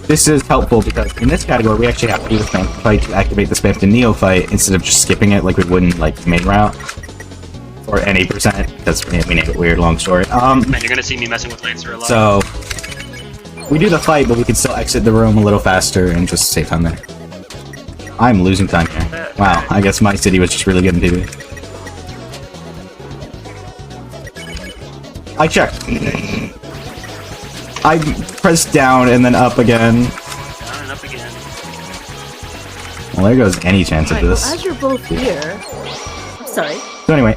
[SPEAKER 2] This is helpful because in this category we actually have to do the Spamton fight to activate the Spamton Neophyte instead of just skipping it like we would in like the main route. Or any percent, because we named it weird, long story.
[SPEAKER 3] Man, you're gonna see me messing with Lancer a lot.
[SPEAKER 2] So, we do the fight, but we can still exit the room a little faster and just save time there. I'm losing time here. Wow, I guess my city was just really good in PvP. I checked. I pressed down and then up again.
[SPEAKER 3] Down and up again.
[SPEAKER 2] Well, there goes any chance of
[SPEAKER 1] Alright,
[SPEAKER 2] this.
[SPEAKER 1] well, as you're both here... I'm sorry.
[SPEAKER 2] So anyway,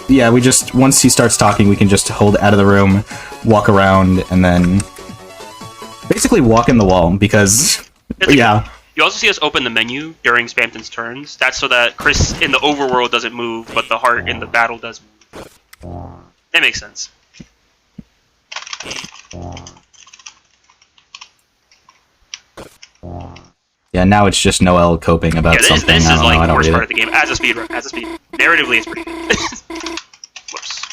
[SPEAKER 2] yeah, we just, once he starts talking, we can just hold out of the room, walk around, and then basically walk in the wall, because, yeah.
[SPEAKER 3] You also see us open the menu during Spamton's turns. That's so that Chris in the overworld doesn't move, but the heart in the battle does move. That makes sense.
[SPEAKER 2] Yeah, now it's just Noel coping about something.
[SPEAKER 3] This is like
[SPEAKER 2] I
[SPEAKER 3] the
[SPEAKER 2] don't
[SPEAKER 3] worst
[SPEAKER 2] read
[SPEAKER 3] part
[SPEAKER 2] it.
[SPEAKER 3] of the game. As a speedrun, narratively, it's pretty good. Whoops.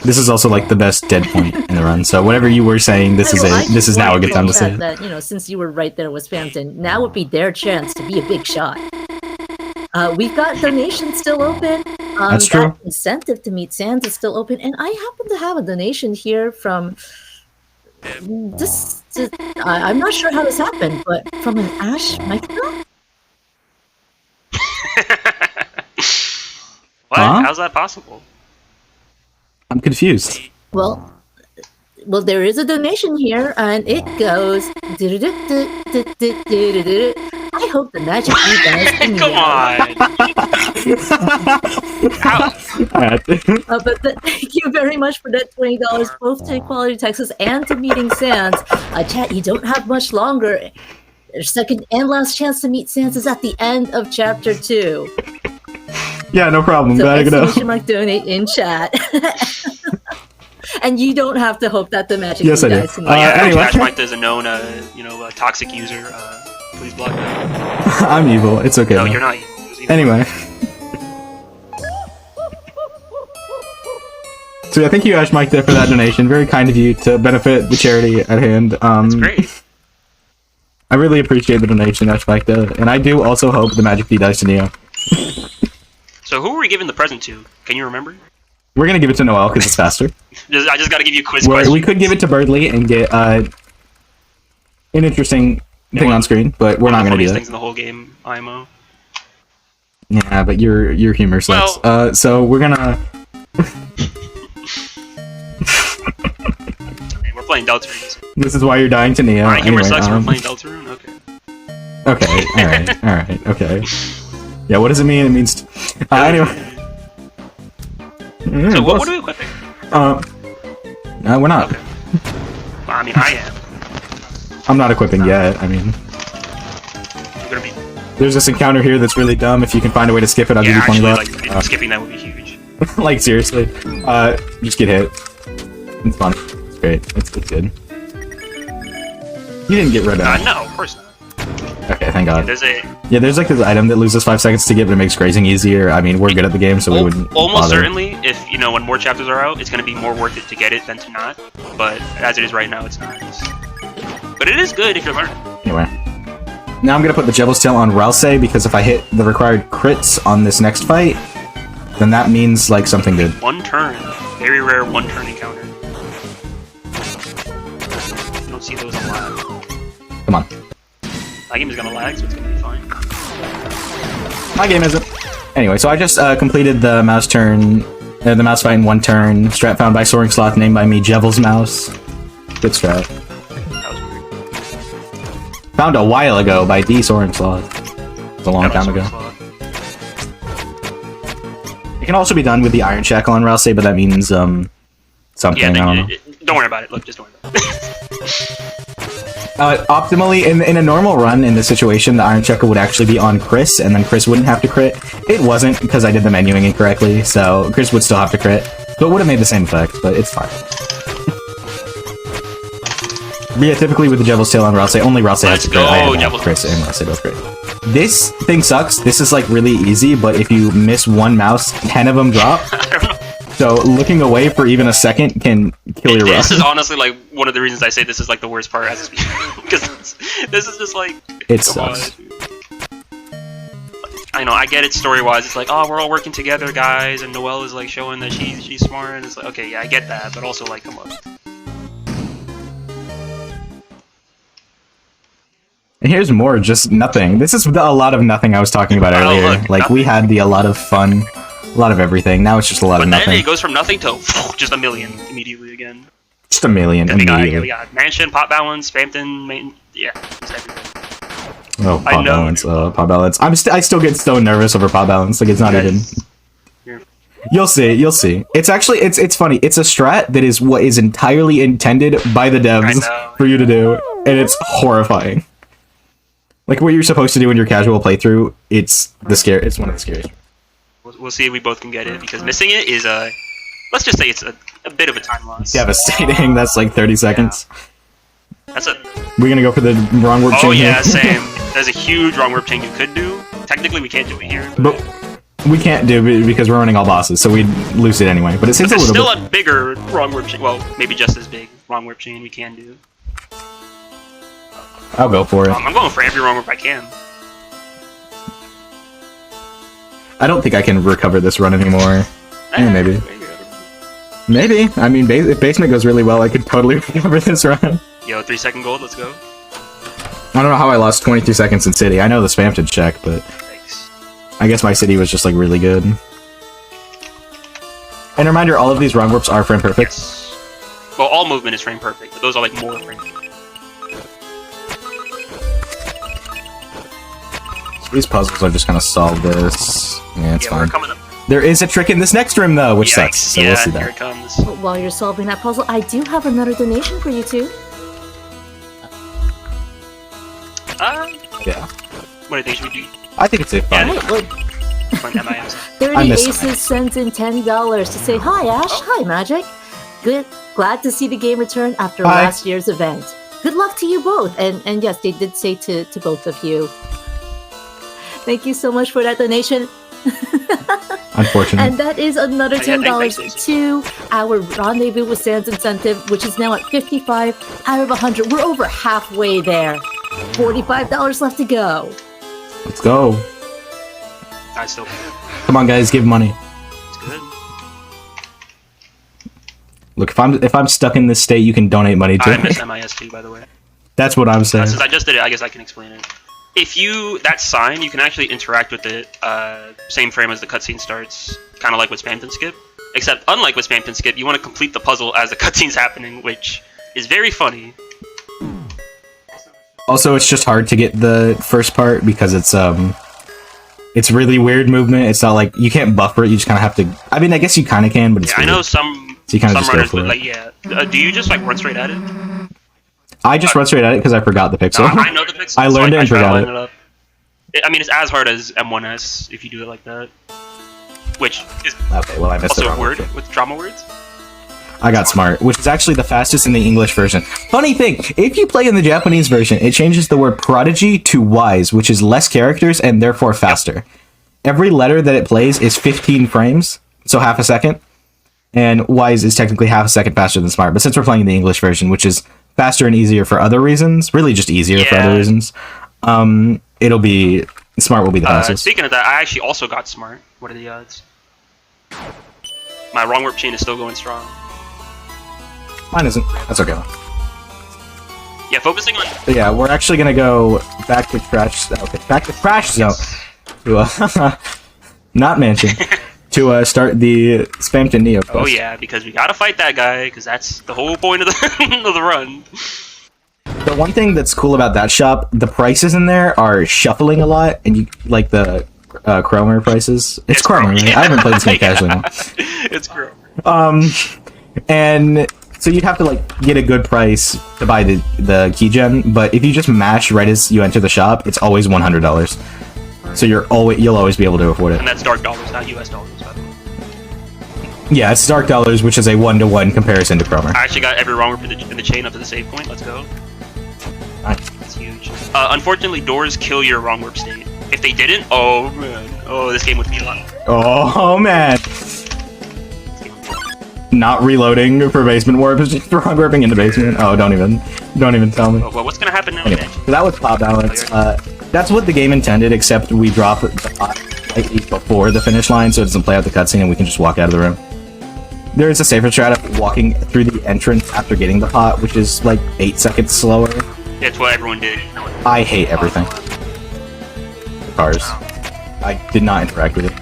[SPEAKER 2] This is also like the best dead point in the run. So whatever you were saying, this is it. This is now a good time to say it.
[SPEAKER 1] That, you know, since you were right there with Spamton, now would be their chance to be a big shot. We've got donations still open.
[SPEAKER 2] That's true.
[SPEAKER 1] That incentive to meet Sans is still open, and I happen to have a donation here from this. I'm not sure how this happened, but from an ashmichda.
[SPEAKER 3] What?
[SPEAKER 2] Huh?
[SPEAKER 3] How's that possible?
[SPEAKER 2] I'm confused.
[SPEAKER 1] Well, there is a donation here, and it goes. I hope the magic you guys can
[SPEAKER 3] Come on!
[SPEAKER 1] but thank you very much for that $20, both to Equality Texas and to Meeting Sans. Chat, you don't have much longer. Your second and last chance to meet Sans is at the end of Chapter 2.
[SPEAKER 2] Yeah, no problem.
[SPEAKER 1] So
[SPEAKER 2] Glad I could
[SPEAKER 1] exclamation mark donate in chat. And you don't have to hope that the magic
[SPEAKER 2] Yes,
[SPEAKER 1] you
[SPEAKER 2] I do.
[SPEAKER 1] guys can
[SPEAKER 2] Anyway.
[SPEAKER 3] Ashmike is a known, toxic user. Please block that.
[SPEAKER 2] I'm evil. It's okay.
[SPEAKER 3] No,
[SPEAKER 2] though.
[SPEAKER 3] you're not.
[SPEAKER 2] Anyway. So yeah, thank you, Ash Mike, there for that donation. Very kind of you to benefit the charity at hand.
[SPEAKER 3] That's great.
[SPEAKER 2] I really appreciate the donation, Ash Mike, and I do also hope TheMagicD dies to Neo.
[SPEAKER 3] So who are we giving the present to? Can you remember?
[SPEAKER 2] We're gonna give it to Noel because it's faster.
[SPEAKER 3] I just gotta give you a quiz question.
[SPEAKER 2] We could give it to Birdly and get an interesting thing on screen, but we're not gonna do that.
[SPEAKER 3] Things in the whole game, IMO.
[SPEAKER 2] Yeah, but your humor sucks.
[SPEAKER 3] Well-
[SPEAKER 2] So we're gonna.
[SPEAKER 3] We're playing Deltarune.
[SPEAKER 2] This is why you're dying to Neo.
[SPEAKER 3] Alright, humor
[SPEAKER 2] Anyway,
[SPEAKER 3] sucks. We're playing Deltarune. Okay.
[SPEAKER 2] Okay, alright, okay. Yeah, what does it mean? It means... anyway.
[SPEAKER 3] So what are we equipping?
[SPEAKER 2] No, we're not.
[SPEAKER 3] Okay. Well, I mean, I am.
[SPEAKER 2] I'm not equipping yet, I mean...
[SPEAKER 3] I'm gonna be...
[SPEAKER 2] There's this encounter here that's really dumb. If you can find a way to skip it, I'll give you 20 bucks.
[SPEAKER 3] Like, skipping that would be huge.
[SPEAKER 2] Like, seriously. Just get hit. It's fun. It's great. It's good. You didn't get rid of it.
[SPEAKER 3] No, of course not.
[SPEAKER 2] Okay, thank God.
[SPEAKER 3] Yeah,
[SPEAKER 2] there's like this item that loses 5 seconds to get, but it makes grazing easier. I mean, we're good at the game, so we wouldn't
[SPEAKER 3] almost
[SPEAKER 2] bother.
[SPEAKER 3] certainly, if, when more chapters are out, it's going to be more worth it to get it than to not. But as it is right now, it's not. But it is good if you're learning.
[SPEAKER 2] Anyway. Now I'm gonna put the Devil's Tail on Ralsei, because if I hit the required crits on this next fight, then that means, like, something good.
[SPEAKER 3] One turn. Very rare one turn encounter. You don't see those a lot.
[SPEAKER 2] Come on.
[SPEAKER 3] My game is gonna lag, so it's gonna be fine.
[SPEAKER 2] My game isn't. Anyway, so I just completed the mouse fight in one turn. Strat found by Soaring Sloth, named by me, Devil's Mouse. Good strat.
[SPEAKER 3] That was weird.
[SPEAKER 2] Found a while ago by D Soaring Sloth. It was a long time ago. It can also be done with the Iron Shackle on Ralsei, but that means something.
[SPEAKER 3] Yeah,
[SPEAKER 2] I don't know.
[SPEAKER 3] Don't worry about it. Look, just don't worry about it.
[SPEAKER 2] Optimally, in a normal run, in this situation, the Iron Shackle would actually be on Chris, and then Chris wouldn't have to crit. It wasn't, because I did the menuing incorrectly, so Chris would still have to crit. So it would have made the same effect, but it's fine. But yeah, typically with the Devil's Tail on Ralsei, only Ralsei has to crit. I have Chris and Ralsei both crit. This thing sucks. This is, like, really easy, but if you miss one mouse, 10 of them drop. So looking away for even a second can kill your run.
[SPEAKER 3] This is honestly like one of the reasons I say this is like the worst part as because this is just like
[SPEAKER 2] it sucks.
[SPEAKER 3] I know, I get it story-wise. It's like, oh, we're all working together, guys, and Noelle is like showing that she's smart, and it's like, okay, yeah, I get that, but also like, come on.
[SPEAKER 2] And here's more, just nothing. This is a lot of nothing I was talking about earlier.
[SPEAKER 3] Look,
[SPEAKER 2] like
[SPEAKER 3] nothing.
[SPEAKER 2] we had a lot of fun. A lot of everything. Now it's just a lot of nothing.
[SPEAKER 3] But then it goes from nothing to just a million immediately again.
[SPEAKER 2] Just a million
[SPEAKER 3] And
[SPEAKER 2] immediately.
[SPEAKER 3] we got Mansion, Pop Balance, Spamton, main, yeah, just everything.
[SPEAKER 2] Oh, Pop Balance. Pop Balance. I still get so nervous over Pop Balance. Like, it's not even... You'll see. It's actually, it's funny. It's a strat that is what is entirely intended by the devs for you to do, and it's horrifying. Like, what you're supposed to do in your casual playthrough, it's one of the scariest.
[SPEAKER 3] We'll see if we both can get it, because missing it is let's just say it's a bit of a time loss.
[SPEAKER 2] Devastating. That's like 30 seconds.
[SPEAKER 3] Yeah. That's a...
[SPEAKER 2] We're gonna go for the wrong warp chain.
[SPEAKER 3] Oh yeah,
[SPEAKER 2] here.
[SPEAKER 3] same. There's a huge wrong warp chain you could do. Technically, we can't do it here.
[SPEAKER 2] But we can't do it because we're running all bosses, so we'd lose it anyway. But it seems a little
[SPEAKER 3] still
[SPEAKER 2] bit...
[SPEAKER 3] a bigger wrong warp chain. Well, maybe just as big wrong warp chain we can do.
[SPEAKER 2] I'll go for it.
[SPEAKER 3] I'm going for every wrong warp I can.
[SPEAKER 2] I don't think I can recover this run anymore. Maybe. Maybe. I mean, if basement goes really well, I could totally recover this run.
[SPEAKER 3] Yo, 3-second gold, let's go.
[SPEAKER 2] I don't know how I lost 23 seconds in City. I know the Spamton check, but...
[SPEAKER 3] Thanks.
[SPEAKER 2] I guess my City was just, like, really good. And reminder, all of these wrong warps are frame perfect.
[SPEAKER 3] Yes. Well, all movement is frame perfect, but those are, like, more frame perfect.
[SPEAKER 2] These puzzles are just gonna solve this. Yeah, it's fine.
[SPEAKER 3] We're coming up.
[SPEAKER 2] There is a trick in this next room, though, which sucks. So
[SPEAKER 3] yeah,
[SPEAKER 2] we'll see that.
[SPEAKER 3] Here it comes.
[SPEAKER 1] While you're solving that puzzle, I do have another donation for you two.
[SPEAKER 2] Yeah.
[SPEAKER 3] What do you think should we do?
[SPEAKER 2] I think it's a fun.
[SPEAKER 1] Right, well,
[SPEAKER 3] Fun MIS.
[SPEAKER 1] 30 Aces sends in $10 to say, hi, Ash. Hi, Magic. Good. Glad to see the game return after last year's event. Good luck to you both. And yes, they did say to both of you. Thank you so much for that donation.
[SPEAKER 2] Unfortunate.
[SPEAKER 1] And that is another $10
[SPEAKER 3] thanks.
[SPEAKER 1] to our Rendezvous with Sans incentive, which is now at 55 out of 100. We're over halfway there. $45 left to go.
[SPEAKER 2] Let's go.
[SPEAKER 3] I still.
[SPEAKER 2] Come on, guys, give money.
[SPEAKER 3] It's good.
[SPEAKER 2] Look, if I'm stuck in this state, you can donate money to
[SPEAKER 3] I
[SPEAKER 2] me.
[SPEAKER 3] missed MIS too, by the way.
[SPEAKER 2] That's what I'm saying.
[SPEAKER 3] Since I just did it, I guess I can explain it. If that sign, you can actually interact with it same frame as the cutscene starts, kind of like with Spamton Skip. Except, unlike with Spamton Skip, you want to complete the puzzle as the cutscene's happening, which is very funny.
[SPEAKER 2] Also, it's just hard to get the first part because it's really weird movement. It's not like you can't buffer it. You just kind of have to. I mean, I guess you kind of can, but it's.
[SPEAKER 3] Yeah, I know some.
[SPEAKER 2] So you kind of
[SPEAKER 3] some
[SPEAKER 2] just go
[SPEAKER 3] runners
[SPEAKER 2] for
[SPEAKER 3] would
[SPEAKER 2] it.
[SPEAKER 3] like, yeah. Do you just like run straight at it?
[SPEAKER 2] I just run straight at it because I forgot the pixel.
[SPEAKER 3] I know the pixel.
[SPEAKER 2] I learned it and forgot it.
[SPEAKER 3] Up. I mean, it's as hard as M1S if you do it like that. Which is
[SPEAKER 2] Okay, well, I missed
[SPEAKER 3] also
[SPEAKER 2] the
[SPEAKER 3] a
[SPEAKER 2] wrong
[SPEAKER 3] word
[SPEAKER 2] one.
[SPEAKER 3] with drama words.
[SPEAKER 2] I got smart, which is actually the fastest in the English version. Funny thing, if you play in the Japanese version, it changes the word prodigy to wise, which is less characters and therefore faster. Every letter that it plays is 15 frames, so half a second. And wise is technically half a second faster than smart. But since we're playing in the English version, which is faster and easier for other reasons. Really, just easier for other reasons. It'll be smart. Will be the fastest.
[SPEAKER 3] Speaking of that, I actually also got smart. What are the odds? My wrong warp chain is still going strong.
[SPEAKER 2] Mine isn't. That's okay.
[SPEAKER 3] Yeah, focusing on.
[SPEAKER 2] Yeah, we're actually gonna go back to trash. Okay, back to trash zone. To not mansion. To start the Spamton Neo quest.
[SPEAKER 3] Oh yeah, because we gotta fight that guy, because that's the whole point of the of the run.
[SPEAKER 2] The one thing that's cool about that shop, the prices in there are shuffling a lot, and you like the Chromer prices. It's Chromer, right? I haven't played this game casually.
[SPEAKER 3] It's Chromer.
[SPEAKER 2] And so you'd have to like get a good price to buy the key gem, but if you just mash right as you enter the shop, it's always $100. So you'll always be able to afford it.
[SPEAKER 3] And that's dark dollars, not US dollars, by the way.
[SPEAKER 2] Yeah, it's dark dollars, which is a 1-to-1 comparison to Chromer.
[SPEAKER 3] I actually got every wrong warp in the chain up to the save point. Let's go.
[SPEAKER 2] Nice.
[SPEAKER 3] That's huge. Unfortunately, doors kill your wrong warp state. If they didn't, oh man, oh this game would be a lot.
[SPEAKER 2] Oh man. Not reloading for basement warp is just wrong warping into basement. Oh, don't even tell me.
[SPEAKER 3] Oh, well, what's gonna happen now?
[SPEAKER 2] Anyway, so that was pop balance. That's what the game intended, except we drop the pot slightly before the finish line, so it doesn't play out the cutscene, and we can just walk out of the room. There is a safer strat of walking through the entrance after getting the pot, which is like 8 seconds slower.
[SPEAKER 3] Yeah, it's what everyone did.
[SPEAKER 2] I hate everything. The cars. I did not interact with it.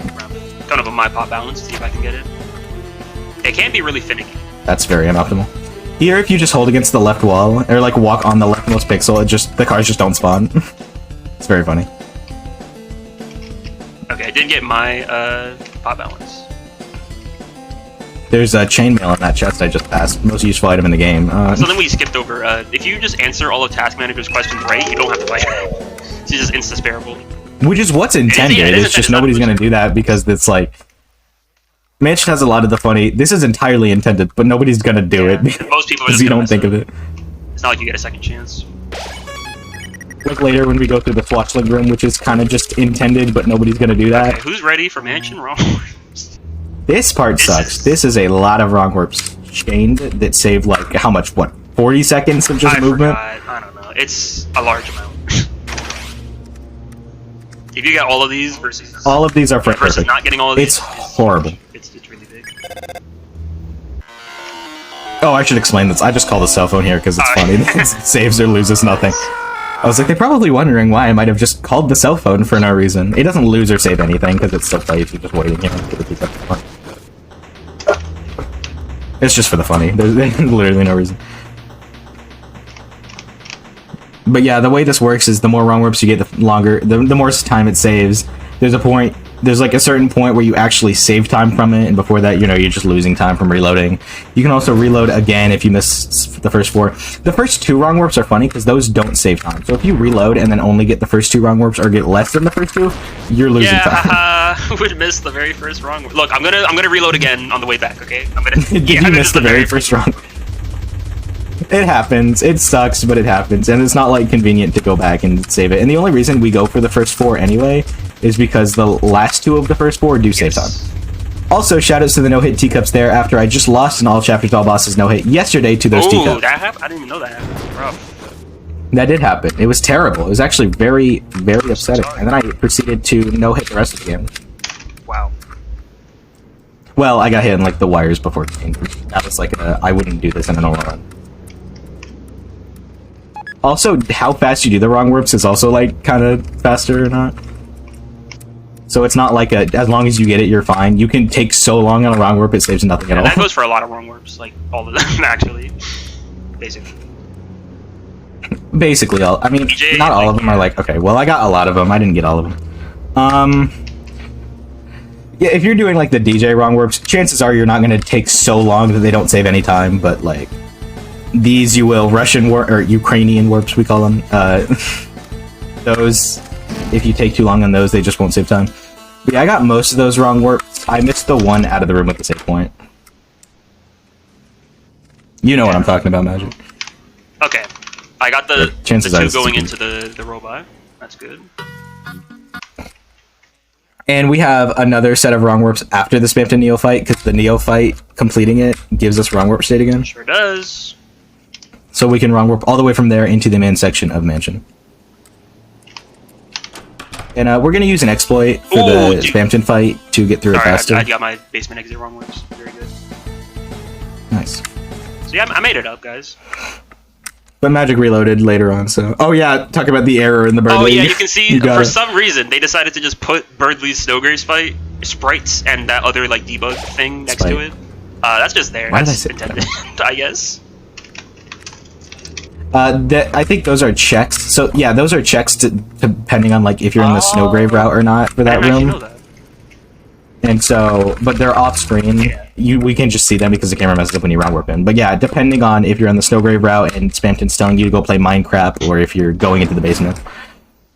[SPEAKER 3] Kind of a my pop balance. See if I can get it. It can be really finicky.
[SPEAKER 2] That's very unoptimal. Here, if you just hold against the left wall, or like walk on the leftmost pixel, the cars just don't spawn. It's very funny.
[SPEAKER 3] Okay, I didn't get my pop balance.
[SPEAKER 2] There's a chainmail in that chest I just passed. Most useful item in the game.
[SPEAKER 3] So then we skipped over. If you just answer all of Task Manager's questions right, you don't have to fight. It's just insta-sparable.
[SPEAKER 2] Which is what's intended. It's just nobody's going to do that because it's like... Mansion has a lot of the funny... This is entirely intended, but nobody's going to do it.
[SPEAKER 3] Most people
[SPEAKER 2] because you don't think of it.
[SPEAKER 3] It's not like you get a second chance.
[SPEAKER 2] Like later when we go through the Swatchling room, which is kind of just intended, but nobody's going to do that.
[SPEAKER 3] Okay, who's ready for Mansion? Wrong.
[SPEAKER 2] This part sucks. This is a lot of wrong warps chained that save like how much? What? 40 seconds of just movement?
[SPEAKER 3] I don't know. It's a large amount. If you get all of these versus
[SPEAKER 2] all of these are
[SPEAKER 3] versus not getting all of these,
[SPEAKER 2] it's horrible.
[SPEAKER 3] It's really big.
[SPEAKER 2] Oh, I should explain this. I just call the cell phone here because it's funny. It saves or loses nothing. I was like, they're probably wondering why I might have just called the cell phone for no reason. It doesn't lose or save anything because it still plays. You're just waiting here for the people. It's just for the funny. There's literally no reason. But yeah, the way this works is the more wrong warps you get, the longer, the more time it saves. There's like a certain point where you actually save time from it, and before that, you know, you're just losing time from reloading. You can also reload again if you miss the first 4. The first 2 wrong warps are funny because those don't save time. So if you reload and then only get the first 2 wrong warps or get less than the first 2, you're losing time.
[SPEAKER 3] Yeah, would miss the very first wrong warp. Look, I'm gonna reload again on the way back. Okay, I'm gonna.
[SPEAKER 2] Did you miss the very first wrong? It happens. It sucks, but it happens, and it's not like convenient to go back and save it. And the only reason we go for the first 4 anyway is because the last 2 of the first 4 do save time. Also, shoutouts to the no-hit teacups there after I just lost an all chapters, all bosses no-hit yesterday to those teacups.
[SPEAKER 3] Oh, that happened? I didn't even know that happened. Rough.
[SPEAKER 2] That did happen. It was terrible. It was actually very, very upsetting. And then I proceeded to no-hit the rest of the game.
[SPEAKER 3] Wow.
[SPEAKER 2] Well, I got hit in like the wires before the game. That was like I wouldn't do this in a normal run. Also, how fast you do the wrong warps is also like kind of faster or not. So it's not like as long as you get it, you're fine. You can take so long on a wrong warp, it saves nothing at all.
[SPEAKER 3] That goes for a lot of wrong warps, like all of them, actually. Basically.
[SPEAKER 2] Basically all. I mean,
[SPEAKER 3] DJ,
[SPEAKER 2] not all of them are like, okay, well, I got a lot of them. I didn't get all of them. Yeah, if you're doing like the DJ wrong warps, chances are you're not going to take so long that they don't save any time, but like, these you will. Russian warp, or Ukrainian warps, we call them. Those, if you take too long on those, they just won't save time. But yeah, I got most of those wrong warps. I missed the one out of the room with the save point. You know what I'm talking about, Magic.
[SPEAKER 3] Okay. I got the 2 going into the robot. That's good.
[SPEAKER 2] And we have another set of wrong warps after the Spamton Neophyte, because the Neophyte completing it gives us wrong warp state again.
[SPEAKER 3] Sure does.
[SPEAKER 2] So we can wrong warp all the way from there into the main section of Mansion. And we're going to use an exploit for the Spamton fight to get through it faster.
[SPEAKER 3] I got my basement exit wrong warps. Very good.
[SPEAKER 2] Nice.
[SPEAKER 3] So yeah, I made it up, guys.
[SPEAKER 2] But Magic reloaded later on, so... Oh yeah, talk about the error in the Birdley.
[SPEAKER 3] Oh yeah, you can see, for some reason, they decided to just put Birdley's Snowgrave's fight, sprites, and that other, like, debug thing next to it. That's just there.
[SPEAKER 2] Why
[SPEAKER 3] That's
[SPEAKER 2] did I say
[SPEAKER 3] intended, I guess.
[SPEAKER 2] I think those are checks. So yeah, those are checks depending on like if you're in the Snowgrave route or not for that room.
[SPEAKER 3] I didn't actually know that.
[SPEAKER 2] And so, but they're off screen. We can just see them because the camera messes up when you wrong warp in. But yeah, depending on if you're on the Snowgrave route and Spamton's telling you to go play Minecraft, or if you're going into the basement,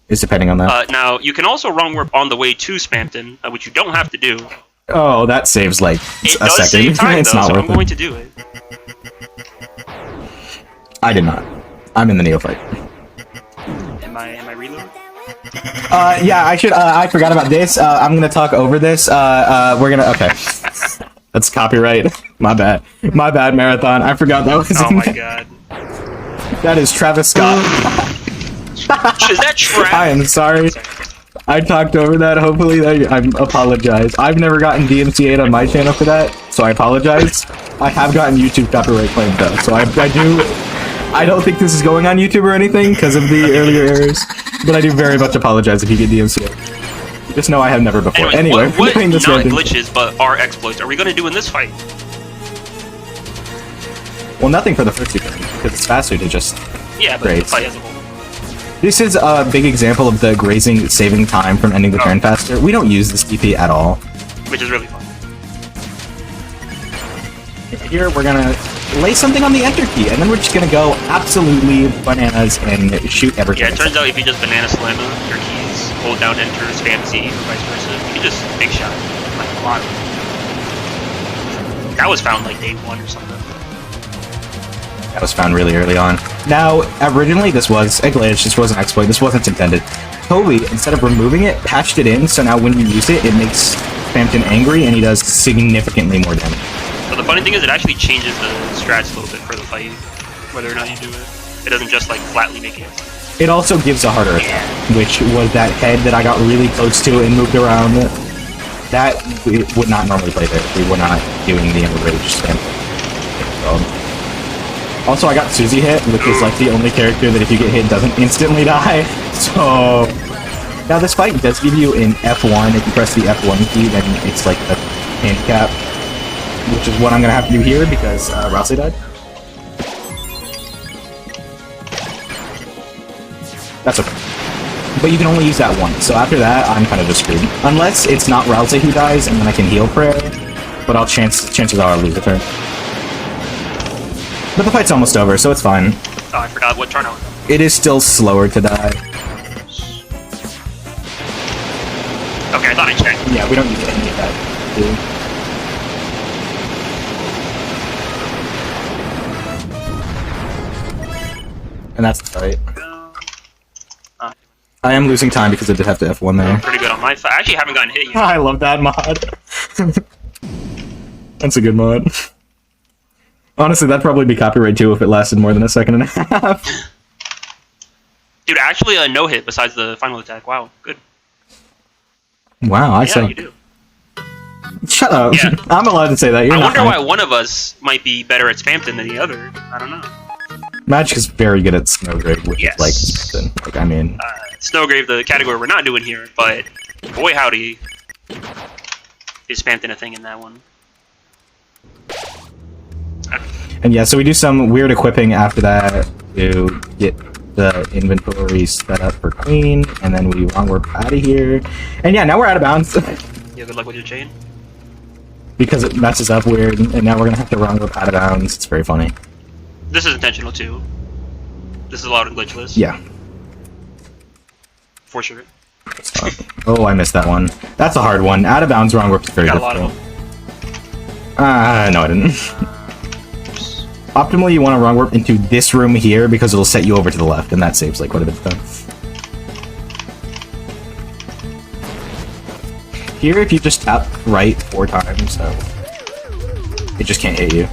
[SPEAKER 2] is depending on that.
[SPEAKER 3] Now you can also wrong warp on the way to Spamton, which you don't have to do.
[SPEAKER 2] Oh, that saves like
[SPEAKER 3] it
[SPEAKER 2] a
[SPEAKER 3] does
[SPEAKER 2] second.
[SPEAKER 3] Save time,
[SPEAKER 2] it's
[SPEAKER 3] though,
[SPEAKER 2] not
[SPEAKER 3] so
[SPEAKER 2] worth
[SPEAKER 3] I'm going to do it.
[SPEAKER 2] I did not. I'm in the neophyte.
[SPEAKER 3] Am I reload?
[SPEAKER 2] Yeah, I should. I forgot about this. I'm gonna talk over this. We're gonna. Okay. That's copyright. My bad. My bad, Marathon. I forgot that was.
[SPEAKER 3] Oh my god.
[SPEAKER 2] That is Travis Scott.
[SPEAKER 3] Is that Travis?
[SPEAKER 2] I am sorry. I talked over that. Hopefully, I apologize. I've never gotten DMCA'd on my channel for that, so I apologize. I have gotten YouTube copyright claimed though, so I do. I don't think this is going on YouTube or anything because of the earlier errors, but I do very much apologize if you get DMCA'd. Just know I have never before. Anyway,
[SPEAKER 3] what
[SPEAKER 2] doing this
[SPEAKER 3] not glitches but are exploits are we going to do in this fight?
[SPEAKER 2] Well, nothing for the first two turns because it's faster to just.
[SPEAKER 3] Yeah, but the fight as a whole.
[SPEAKER 2] This is a big example of the grazing saving time from ending the turn faster. We don't use this DP at all.
[SPEAKER 3] Which is really fun.
[SPEAKER 2] Here we're gonna lay something on the enter key, and then we're just gonna go absolutely bananas and shoot everything.
[SPEAKER 3] Yeah, it turns out if you just banana slam your keys, hold down enter, spam Z, or vice versa, you can just big shot like a lot. That was found like day 1 or something.
[SPEAKER 2] That was found really early on. Now, originally this was a glitch, this was an exploit, this wasn't intended. Toby, instead of removing it, patched it in, so now when you use it, it makes Spamton angry, and he does significantly more damage.
[SPEAKER 3] So the funny thing is it actually changes the strats a little bit for the fight, whether or not you do it. It doesn't just like flatly make it.
[SPEAKER 2] It also gives a harder attack, which was that head that I got really close to and moved around. That we would not normally play there. We were not doing the Rage spam. Also, I got Susie hit, which is like the only character that if you get hit doesn't instantly die. So now this fight does give you an F1. If you press the F1 key, then it's like a handicap, which is what I'm gonna have to do here because Rousey died. That's okay. But you can only use that once, so after that, I'm kind of just screwed. Unless it's not Rousey who dies, and then I can heal prayer, but chances are I'll lose the turn. But the fight's almost over, so it's fine.
[SPEAKER 3] Oh, I forgot what turn I was on.
[SPEAKER 2] It is still slower to die.
[SPEAKER 3] Okay, I thought I checked.
[SPEAKER 2] Yeah, we don't need any of that, dude. And that's the fight. I am losing time because I did have to F1 there.
[SPEAKER 3] Pretty good on my fight. I actually haven't gotten hit yet.
[SPEAKER 2] I love that mod. That's a good mod. Honestly, that'd probably be copyright too if it lasted more than a second and a half.
[SPEAKER 3] Dude, actually a no hit besides the final attack. Wow, good.
[SPEAKER 2] Wow, I suck.
[SPEAKER 3] You do.
[SPEAKER 2] Shut up.
[SPEAKER 3] Yeah.
[SPEAKER 2] I'm allowed to say that.
[SPEAKER 3] I wonder why one of us might be better at Spamton than the other. I don't know.
[SPEAKER 2] Magic is very good at Snowgrave, which is like Spamton. Like, I mean...
[SPEAKER 3] Snowgrave, the category we're not doing here, but boy howdy, is Spamton a thing in that one.
[SPEAKER 2] And yeah, so we do some weird equipping after that to get the inventory set up for Queen, and then we wrong warp out of here. And yeah, now we're out of bounds.
[SPEAKER 3] Yeah, good luck with your chain.
[SPEAKER 2] Because it messes up weird, and now we're gonna have to wrong warp out of bounds. It's very funny.
[SPEAKER 3] This is intentional too. This is allowed in glitchless.
[SPEAKER 2] Yeah.
[SPEAKER 3] For sure.
[SPEAKER 2] Oh, I missed that one. That's a hard one. Out of bounds wrong warp is very difficult.
[SPEAKER 3] Got a lot of them.
[SPEAKER 2] No, I didn't. Optimally, you want to wrong warp into this room here because it'll set you over to the left, and that saves like quite a bit of time. Here, if you just tap right 4 times, so it just can't hit you.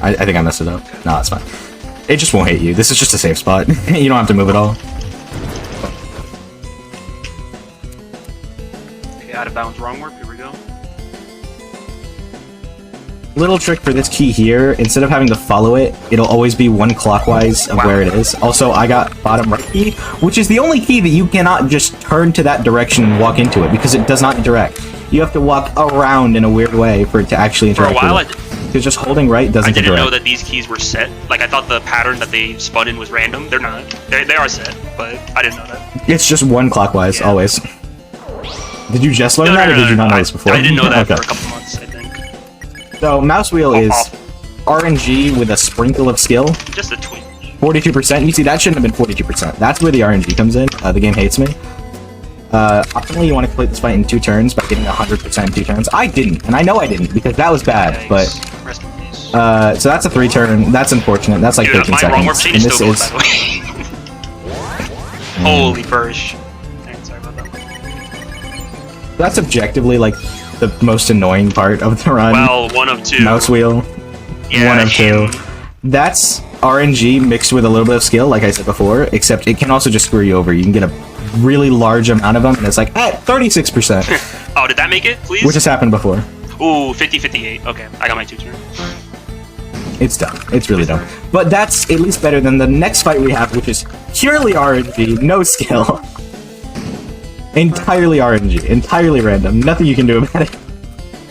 [SPEAKER 2] I think I messed it up. No, that's fine. It just won't hit you. This is just a safe spot. You don't have to move at all.
[SPEAKER 3] Okay, out of bounds, wrong warp. Here we go.
[SPEAKER 2] Little trick for this key here, instead of having to follow it, it'll always be one clockwise of where it is. Also, I got bottom right key, which is the only key that you cannot just turn to that direction and walk into it, because it does not interact. You have to walk around in a weird way for it to actually interact.
[SPEAKER 3] For a while,
[SPEAKER 2] because just holding right doesn't
[SPEAKER 3] I didn't
[SPEAKER 2] interact.
[SPEAKER 3] know that these keys were set. Like, I thought the pattern that they spun in was random. They're not. They are set, but I didn't know that.
[SPEAKER 2] It's just one clockwise, always. Did you just learn that, or did you not know this before?
[SPEAKER 3] I didn't know that
[SPEAKER 2] okay.
[SPEAKER 3] for a couple months, I think.
[SPEAKER 2] So, mouse wheel is RNG with a sprinkle of skill.
[SPEAKER 3] Just a twinge.
[SPEAKER 2] 42%. You see, that shouldn't have been 42%. That's where the RNG comes in. The game hates me. Optimally, you want to complete this fight in 2 turns by getting 100% in 2 turns. I didn't, and I know I didn't, because that was bad,
[SPEAKER 3] Yikes.
[SPEAKER 2] but...
[SPEAKER 3] Rest in peace.
[SPEAKER 2] So that's a 3-turn. That's unfortunate. That's like 13
[SPEAKER 3] my wrong warp
[SPEAKER 2] seconds.
[SPEAKER 3] chain
[SPEAKER 2] And
[SPEAKER 3] is
[SPEAKER 2] this
[SPEAKER 3] still
[SPEAKER 2] is...
[SPEAKER 3] goes, by the way. Holy bursh. Alright, sorry about that.
[SPEAKER 2] That's objectively, like, the most annoying part of the run.
[SPEAKER 3] Well, 1 of 2.
[SPEAKER 2] Mouse wheel.
[SPEAKER 3] Yeah,
[SPEAKER 2] 1 of 2. That's RNG mixed with a little bit of skill, like I said before, except it can also just screw you over. You can get a really large amount of them, and it's like, 36%.
[SPEAKER 3] Oh, did that make it, please?
[SPEAKER 2] Which has happened before.
[SPEAKER 3] Ooh, 50-58. Okay, I got my 2 turn.
[SPEAKER 2] It's dumb. It's really dumb. But that's at least better than the next fight we have, which is purely RNG, no skill. Entirely RNG, entirely random, nothing you can do about it.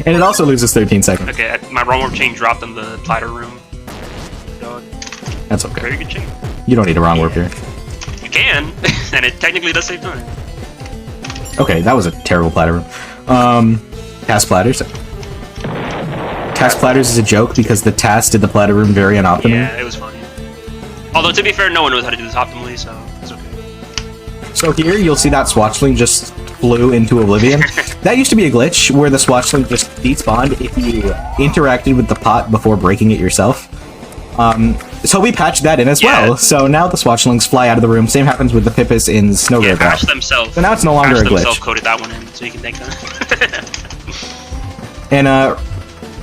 [SPEAKER 2] And it also loses 13 seconds.
[SPEAKER 3] Okay, my wrong warp chain dropped in the platter room. Dog.
[SPEAKER 2] That's okay.
[SPEAKER 3] Very good chain.
[SPEAKER 2] You don't need a wrong warp here.
[SPEAKER 3] You can, and it technically does save time.
[SPEAKER 2] Okay, that was a terrible platter room. Task platters. Task platters is a joke because the task did the platter room very unoptimally.
[SPEAKER 3] Yeah, it was funny. Although, to be fair, no one knows how to do this optimally, so it's okay.
[SPEAKER 2] So here, you'll see that swatchling just flew into oblivion. That used to be a glitch, where the swatchling just despawned if you interacted with the pot before breaking it yourself. So we patched that in as well. So now the swatchlings fly out of the room. Same happens with the Pippus in Snowgrave.
[SPEAKER 3] Yeah, patch themselves.
[SPEAKER 2] So now it's no longer a glitch.
[SPEAKER 3] Self-coded that one in, so you can thank them.
[SPEAKER 2] And,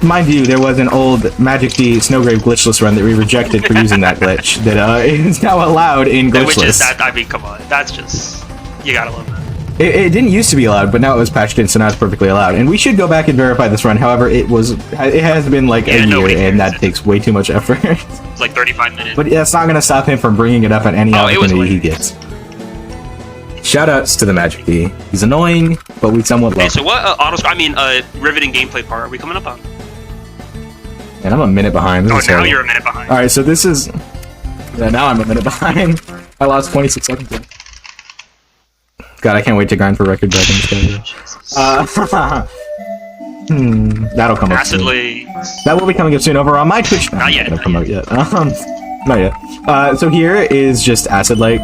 [SPEAKER 2] mind you, there was an old MagicD Snowgrave glitchless run that we rejected for using that glitch that is now allowed in glitchless.
[SPEAKER 3] Which is that? I mean, come on, that's just you gotta love that.
[SPEAKER 2] It didn't used to be allowed, but now it was patched in, so now it's perfectly allowed. And we should go back and verify this run. However, it has been like a year, and that takes way too much effort.
[SPEAKER 3] It's like 35 minutes.
[SPEAKER 2] But that's not going to stop him from bringing it up at any opportunity he gets. Shoutouts to TheMagicD. He's annoying, but we somewhat love him.
[SPEAKER 3] Okay, so what riveting gameplay part are we coming up on?
[SPEAKER 2] And I'm a minute behind.
[SPEAKER 3] This now you're a minute behind.
[SPEAKER 2] Alright, so this is... Yeah, now I'm a minute behind. I lost 26 seconds there. God, I can't wait to grind for record break in this game. That'll come up
[SPEAKER 3] Acid
[SPEAKER 2] soon.
[SPEAKER 3] Lays.
[SPEAKER 2] That will be coming up soon over on my Twitch.
[SPEAKER 3] Not yet.
[SPEAKER 2] Not promote yet. Not yet. So here is just Acid Lake.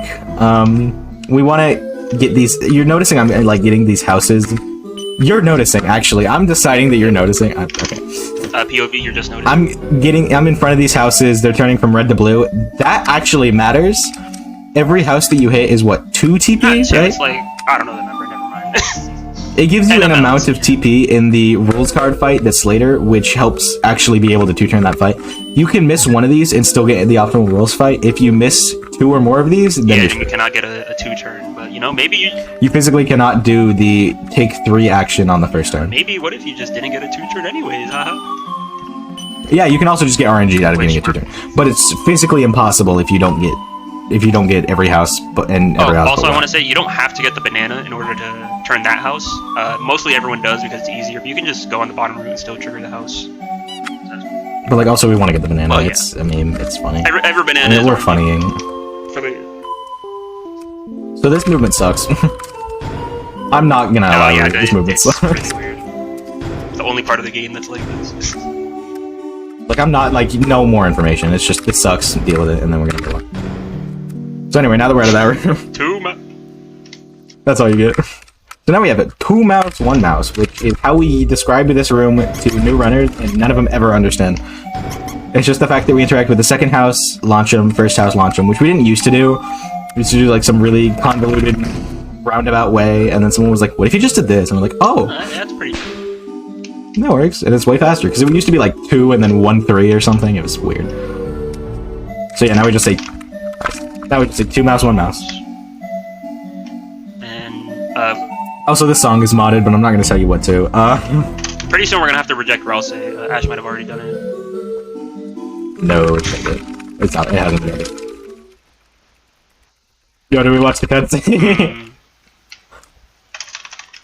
[SPEAKER 2] We want to get these. You're noticing I'm like getting these houses. You're noticing, actually. I'm deciding that you're noticing. Okay.
[SPEAKER 3] POV, you're just noticing.
[SPEAKER 2] I'm in front of these houses. They're turning from red to blue. That actually matters. Every house that you hit is what, 2 TP, right?
[SPEAKER 3] It's like, I don't know the number, never mind.
[SPEAKER 2] It gives you an amount of TP in the rules card fight that's later, which helps actually be able to 2-turn that fight. You can miss one of these and still get the optimal rules fight. If you miss 2 or more of these, then
[SPEAKER 3] you cannot get a 2-turn, but you know, maybe
[SPEAKER 2] you physically cannot do the take 3 action on the first turn.
[SPEAKER 3] Maybe, what if you just didn't get a 2-turn anyways,
[SPEAKER 2] Yeah, you can also just get RNG out of getting a 2-turn. But it's physically impossible if you don't get every house and every house.
[SPEAKER 3] Also, I want to say you don't have to get the banana in order to turn that house. Mostly everyone does because it's easier. But you can just go on the bottom route and still trigger the house.
[SPEAKER 2] But like, also we want to get the banana.
[SPEAKER 3] Oh, yeah.
[SPEAKER 2] I mean, it's funny.
[SPEAKER 3] Every banana.
[SPEAKER 2] We're funnying. So this movement sucks. I'm not gonna lie.
[SPEAKER 3] Yeah,
[SPEAKER 2] this movement sucks.
[SPEAKER 3] Really weird. The only part of the game that's like this.
[SPEAKER 2] Like, I'm not like no more information. It's just it sucks. Deal with it, and then we're gonna go on. So anyway, now that we're out of that room,
[SPEAKER 3] 2 mouse.
[SPEAKER 2] That's all you get. So now we have it 2 mouse, 1 mouse, which is how we describe this room to new runners, and none of them ever understand. It's just the fact that we interact with the second house, launch them, first house, launch them, which we didn't used to do. We used to do like some really convoluted, roundabout way, and then someone was like, "What if you just did this?" And we're like, "Oh,
[SPEAKER 3] That's pretty cool.
[SPEAKER 2] that works," and it's way faster because it used to be like 2 and then 1 3 or something. It was weird. So yeah, now we just say 2 mouse, 1 mouse.
[SPEAKER 3] And
[SPEAKER 2] Also, this song is modded, but I'm not gonna tell you what to.
[SPEAKER 3] pretty soon we're gonna have to reject Rouse. Ash might have already done it.
[SPEAKER 2] No, it's not good. It's not. It hasn't been ready. Yo, do we watch the cutscene?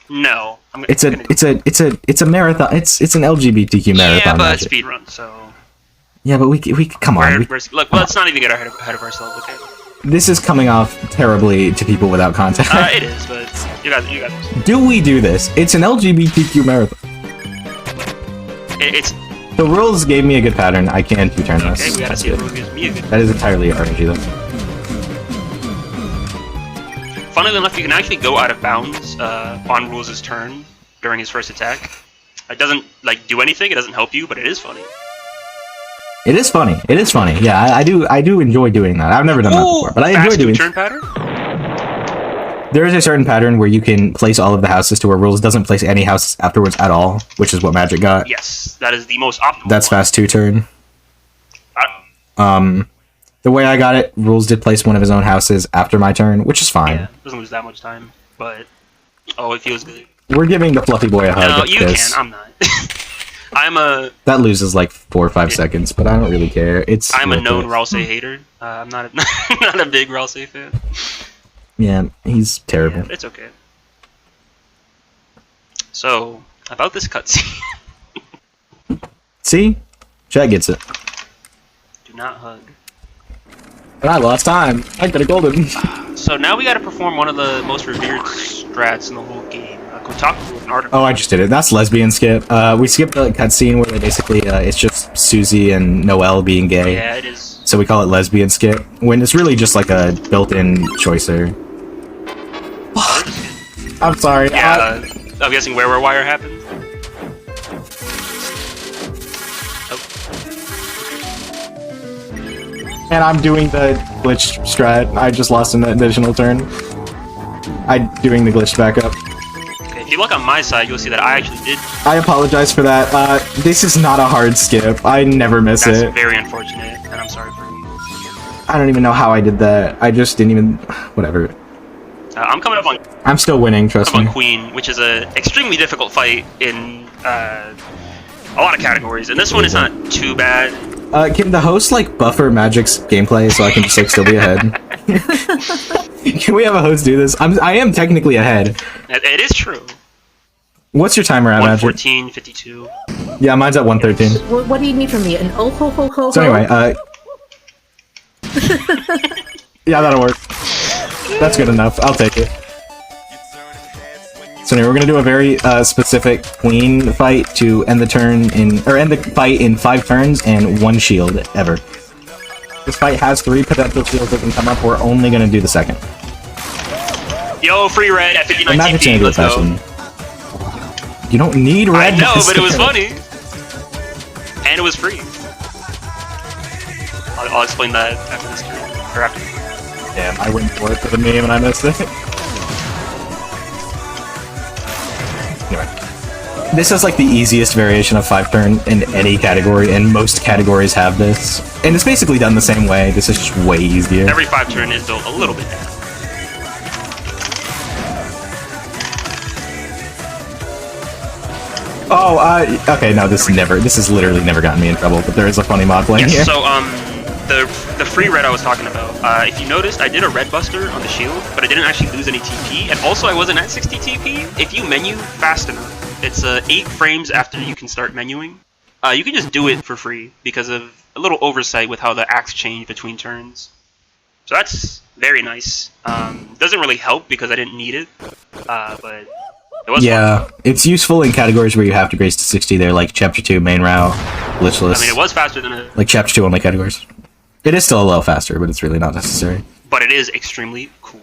[SPEAKER 3] No.
[SPEAKER 2] It's a marathon. It's an LGBTQ marathon.
[SPEAKER 3] Yeah, but
[SPEAKER 2] Magic.
[SPEAKER 3] speedrun, so.
[SPEAKER 2] Yeah, but we come on.
[SPEAKER 3] Look, let's not even get ahead of ourselves, okay?
[SPEAKER 2] This is coming off terribly to people without context.
[SPEAKER 3] It is, but you guys.
[SPEAKER 2] Do we do this? It's an LGBTQ marathon.
[SPEAKER 3] It's
[SPEAKER 2] The rules gave me a good pattern. I can 2-turn this.
[SPEAKER 3] okay. We gotta
[SPEAKER 2] That's
[SPEAKER 3] see if
[SPEAKER 2] good.
[SPEAKER 3] the rule gives me a good.
[SPEAKER 2] That is entirely RNG though.
[SPEAKER 3] Funnily enough, you can actually go out of bounds on Rules' turn during his first attack. It doesn't like do anything. It doesn't help you, but it is funny.
[SPEAKER 2] It is funny. It is funny. Yeah, I do enjoy doing that. I've never done that before, but I enjoy doing.
[SPEAKER 3] Turn pattern.
[SPEAKER 2] There is a certain pattern where you can place all of the houses to where Rules doesn't place any houses afterwards at all, which is what Magic got.
[SPEAKER 3] Yes, that is the most optimal.
[SPEAKER 2] That's
[SPEAKER 3] one.
[SPEAKER 2] fast 2-turn. The way I got it, Rules did place one of his own houses after my turn, which is fine.
[SPEAKER 3] Yeah, doesn't lose that much time, but it feels good.
[SPEAKER 2] We're giving the fluffy boy a hug.
[SPEAKER 3] No, you
[SPEAKER 2] because
[SPEAKER 3] can. I'm not.
[SPEAKER 2] that loses like 4 or 5 seconds, but I don't really care.
[SPEAKER 3] I'm a
[SPEAKER 2] worth
[SPEAKER 3] known
[SPEAKER 2] it.
[SPEAKER 3] Rouse hater. I'm not not a big Rouse fan.
[SPEAKER 2] Yeah, he's terrible.
[SPEAKER 3] Yeah, it's okay. So about this cutscene.
[SPEAKER 2] See? Chat gets it.
[SPEAKER 3] Do not hug.
[SPEAKER 2] But I lost time. I could have golden.
[SPEAKER 3] So now we got to perform one of the most revered strats in the whole game. Kotaku wrote an article.
[SPEAKER 2] Oh, I just did it. That's lesbian skip. We skipped the cutscene where they basically it's just Susie and Noelle being gay.
[SPEAKER 3] Yeah, it is.
[SPEAKER 2] So we call it lesbian skip when it's really just like a built-in choicer. I'm sorry.
[SPEAKER 3] Yeah, I'm guessing where wire happened.
[SPEAKER 2] And I'm doing the glitch strat. I just lost an additional turn. I'm doing the glitch backup.
[SPEAKER 3] Okay, if you look on my side, you'll see that I actually did.
[SPEAKER 2] I apologize for that. This is not a hard skip. I never miss
[SPEAKER 3] That's
[SPEAKER 2] it.
[SPEAKER 3] very unfortunate, and I'm sorry for you.
[SPEAKER 2] I don't even know how I did that. I just didn't even... Whatever.
[SPEAKER 3] I'm coming up on
[SPEAKER 2] I'm still winning, trust me.
[SPEAKER 3] Queen, which is a extremely difficult fight in a lot of categories, and this one is not too bad.
[SPEAKER 2] Can the host, like, buffer Magic's gameplay so I can just, like, still be ahead? Can we have a host do this? I am technically ahead.
[SPEAKER 3] It is true.
[SPEAKER 2] What's your timer at, Magic?
[SPEAKER 3] 1:14:52.
[SPEAKER 2] Yeah, mine's at 1:13.
[SPEAKER 1] What do you need from me? An oh ho ho ho?
[SPEAKER 2] So anyway, yeah, that'll work. That's good enough. I'll take it. So anyway, we're gonna do a very specific Queen fight to end the fight in 5 turns and 1 shield ever. This fight has 3 potential shields that can come up. We're only gonna do the second.
[SPEAKER 3] Yo, free red at 59
[SPEAKER 2] Magic's gonna
[SPEAKER 3] TP.
[SPEAKER 2] do it
[SPEAKER 3] Let's go.
[SPEAKER 2] fashion. You don't need red.
[SPEAKER 3] I know,
[SPEAKER 2] this
[SPEAKER 3] but it was
[SPEAKER 2] turn.
[SPEAKER 3] funny, and it was free. I'll explain that after this turn, or after.
[SPEAKER 2] Damn, I went for it for the meme and I missed it. Anyway. This is like the easiest variation of 5-turn in any category, and most categories have this. And it's basically done the same way, this is just way easier.
[SPEAKER 3] Every 5-turn is built a little bit down.
[SPEAKER 2] Oh, okay, no, this has literally never gotten me in trouble, but there is a funny mod playing here.
[SPEAKER 3] Yes, so, the free red I was talking about, if you noticed, I did a red buster on the shield, but I didn't actually lose any TP, and also I wasn't at 60 TP. If you menu fast enough, it's 8 frames after you can start menuing, you can just do it for free, because of a little oversight with how the axe change between turns. So that's very nice. Doesn't really help because I didn't need it, but it was fun.
[SPEAKER 2] It's useful in categories where you have to grace to 60 there, like Chapter 2, main route, glitchless.
[SPEAKER 3] I mean, it was faster than a...
[SPEAKER 2] Like Chapter 2 only categories. It is still a little faster, but it's really not necessary.
[SPEAKER 3] But it is extremely cool.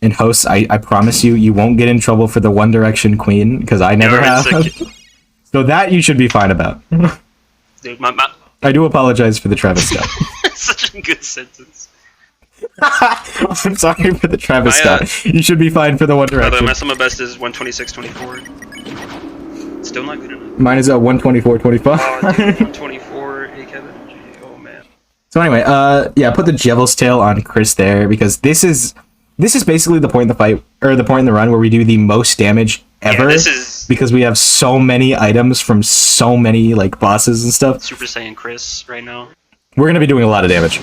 [SPEAKER 2] And hosts, I promise you, you won't get in trouble for the One Direction Queen, because I never have. So that you should be fine about.
[SPEAKER 3] Dude,
[SPEAKER 2] I do apologize for the Travis stuff.
[SPEAKER 3] such a good sentence.
[SPEAKER 2] I'm sorry for the Travis stuff. You should be fine for the One Direction.
[SPEAKER 3] My sum of best is 126.24. Still not good enough.
[SPEAKER 2] Mine is at 124.25.
[SPEAKER 3] Oh, dude, 124. Hey, Kevin. Oh, man.
[SPEAKER 2] So anyway, yeah, put the Devil's Tail on Chris there because this is basically the point in the fight or the point in the run where we do the most damage ever.
[SPEAKER 3] Yeah, this is
[SPEAKER 2] because we have so many items from so many like bosses and stuff.
[SPEAKER 3] Super Saiyan Chris right now.
[SPEAKER 2] We're gonna be doing a lot of damage.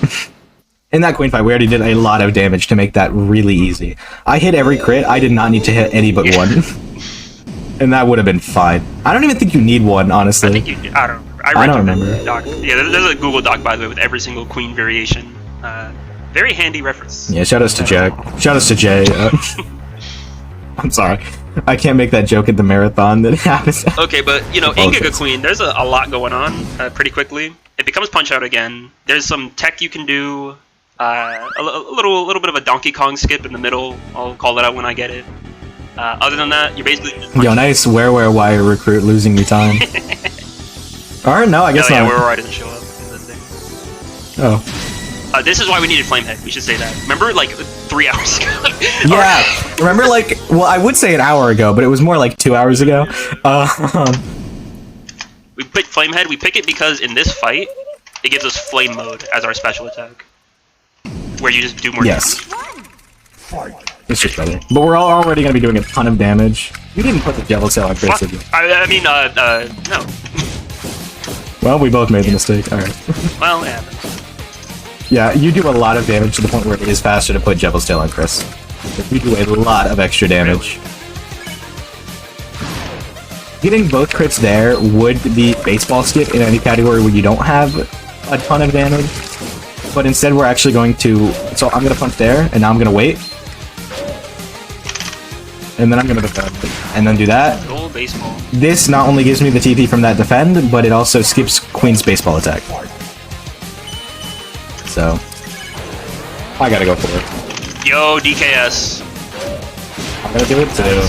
[SPEAKER 2] In that Queen fight, we already did a lot of damage to make that really easy. I hit every crit. I did not need to hit any but one. And that would have been fine. I don't even think you need one, honestly.
[SPEAKER 3] I think you. I don't.
[SPEAKER 2] I don't remember.
[SPEAKER 3] Doc. Yeah, there's a Google Doc, by the way, with every single Queen variation. Very handy reference.
[SPEAKER 2] Yeah, shout outs to Jack. Shout outs to Jay. I'm sorry. I can't make that joke at the marathon that happens.
[SPEAKER 3] Okay, but, you know, in Giga Queen, there's a lot going on pretty quickly. It becomes Punch-Out again. There's some tech you can do. A little bit of a Donkey Kong skip in the middle. I'll call it out when I get it. Other than that, you're basically just
[SPEAKER 2] Yo, nice wire recruit losing me time. Or no, I guess
[SPEAKER 3] yeah,
[SPEAKER 2] not.
[SPEAKER 3] Where doesn't show up in the thing.
[SPEAKER 2] Oh.
[SPEAKER 3] This is why we needed Flamehead. We should say that. Remember, like, 3 hours ago?
[SPEAKER 2] Yeah. Remember, like, well, I would say an hour ago, but it was more like 2 hours ago.
[SPEAKER 3] We pick Flamehead. We pick it because in this fight, it gives us Flame Mode as our special attack. Where you just do more
[SPEAKER 2] Yes.
[SPEAKER 3] damage.
[SPEAKER 2] It's just better. But we're already going to be doing a ton of damage. You didn't put the Devil's Tail on Chris, did you?
[SPEAKER 3] I mean, no.
[SPEAKER 2] Well, we both made the mistake. Alright.
[SPEAKER 3] Well, yeah.
[SPEAKER 2] Yeah, you do a lot of damage to the point where it is faster to put Devil's Tail on Chris. We do a lot of extra damage. Getting both crits there would be baseball skip in any category where you don't have a ton of damage. But instead we're actually going to... So I'm going to punch there, and now I'm going to wait. And then I'm going to defend. And then do that.
[SPEAKER 3] Goal baseball.
[SPEAKER 2] This not only gives me the TP from that defend, but it also skips Queen's baseball attack. So... I gotta go for it.
[SPEAKER 3] Yo, DKS.
[SPEAKER 2] I'm gonna do it too.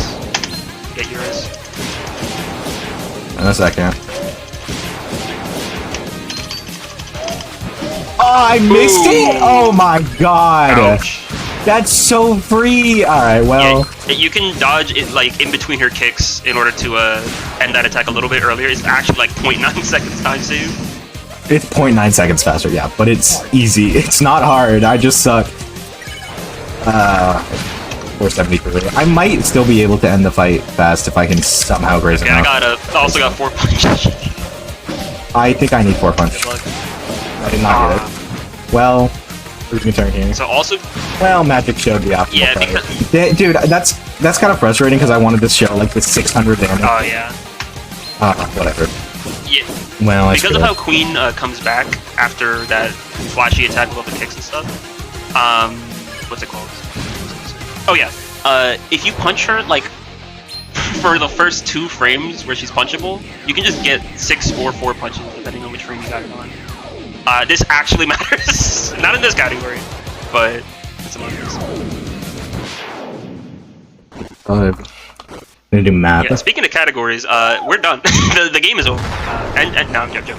[SPEAKER 3] Get yours.
[SPEAKER 2] In a second. Oh, I missed it! Oh my god!
[SPEAKER 3] Ouch.
[SPEAKER 2] That's so free! Alright, well...
[SPEAKER 3] Yeah, you can dodge it, like, in between her kicks in order to end that attack a little bit earlier. It's actually, like, 0.9 seconds time save.
[SPEAKER 2] It's 0.9 seconds faster, yeah, but it's easy. It's not hard, I just suck. 473. I might still be able to end the fight fast if I can somehow graze
[SPEAKER 3] Okay,
[SPEAKER 2] enough.
[SPEAKER 3] I also got 4 punches.
[SPEAKER 2] I think I need 4 punch.
[SPEAKER 3] Good luck.
[SPEAKER 2] I did not get it. Well, who's gonna turn here?
[SPEAKER 3] So also,
[SPEAKER 2] Well, Magic showed the optimal
[SPEAKER 3] yeah,
[SPEAKER 2] play.
[SPEAKER 3] because
[SPEAKER 2] Dude, that's kind of frustrating because I wanted this show like with 600 damage.
[SPEAKER 3] oh yeah,
[SPEAKER 2] Whatever.
[SPEAKER 3] yeah.
[SPEAKER 2] Well, I
[SPEAKER 3] Because
[SPEAKER 2] screwed
[SPEAKER 3] of how
[SPEAKER 2] up.
[SPEAKER 3] Queen comes back after that flashy attack with all the kicks and stuff. What's it called? Oh yeah. If you punch her like for the first 2 frames where she's punchable, you can just get 6 or 4 punches depending on which frame you got it on. This actually matters. Not in this category, but it's among others.
[SPEAKER 2] I'm gonna do math.
[SPEAKER 3] Yeah, speaking of categories, we're done. the game is over. And no, I'm joking.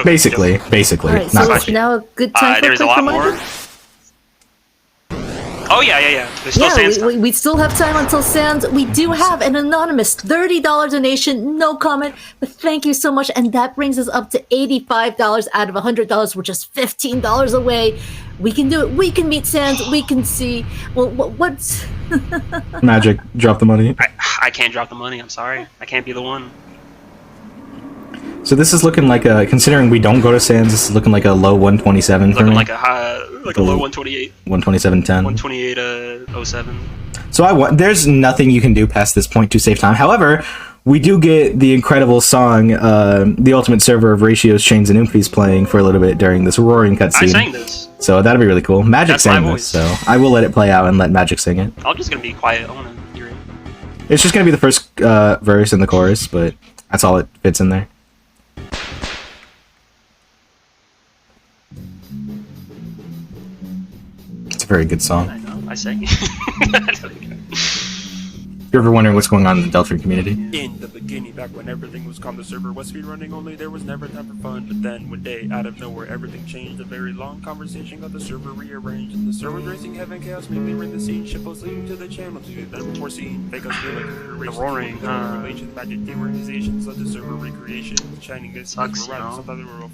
[SPEAKER 2] Basically.
[SPEAKER 1] Alright,
[SPEAKER 2] Not
[SPEAKER 1] so
[SPEAKER 2] much.
[SPEAKER 1] it's now a good time for a
[SPEAKER 3] There's a
[SPEAKER 1] quick
[SPEAKER 3] lot
[SPEAKER 1] reminder?
[SPEAKER 3] more. Oh yeah. There's still Sans time.
[SPEAKER 1] We still have time until Sans. We do have an anonymous $30 donation, no comment, but thank you so much. And that brings us up to $85 out of $100. We're just $15 away. We can do it. We can meet Sans. We can see. Well, what's...
[SPEAKER 2] Magic, drop the money.
[SPEAKER 3] I can't drop the money. I'm sorry. I can't be the one.
[SPEAKER 2] So this is looking like a, considering we don't go to Sands, this is looking like a low 127 for
[SPEAKER 3] Looking
[SPEAKER 2] me.
[SPEAKER 3] like a high, like a low 128.
[SPEAKER 2] 127.10.
[SPEAKER 3] 128.07.
[SPEAKER 2] So there's nothing you can do past this point to save time. However, we do get the incredible song, The Ultimate Server of Ratios, Chains, and Oomphies playing for a little bit during this roaring cutscene.
[SPEAKER 3] I sang this.
[SPEAKER 2] So that'll be really cool. Magic
[SPEAKER 3] That's
[SPEAKER 2] sang
[SPEAKER 3] my
[SPEAKER 2] this,
[SPEAKER 3] voice.
[SPEAKER 2] so I will let it play out and let Magic sing it.
[SPEAKER 3] I'm just gonna be quiet. I wanna hear it.
[SPEAKER 2] It's just gonna be the first verse and the chorus, but that's all it fits in there. It's a very good song.
[SPEAKER 3] I know. I sang.
[SPEAKER 2] you're ever wondering what's going on in the Deltarune community.
[SPEAKER 4] In the beginning, back when everything was calm, the server was speedrunning only, there was never time for fun. But then one day, out of nowhere, everything changed. A very long conversation got the server rearranged, and the server was racing heaven, chaos mainly ran the scene. Shippos leading to the channel to the before scene. Fake us feel like
[SPEAKER 3] The roaring,
[SPEAKER 4] relations, MagicD organizations led to server recreation. Shining this
[SPEAKER 3] sucks, you know.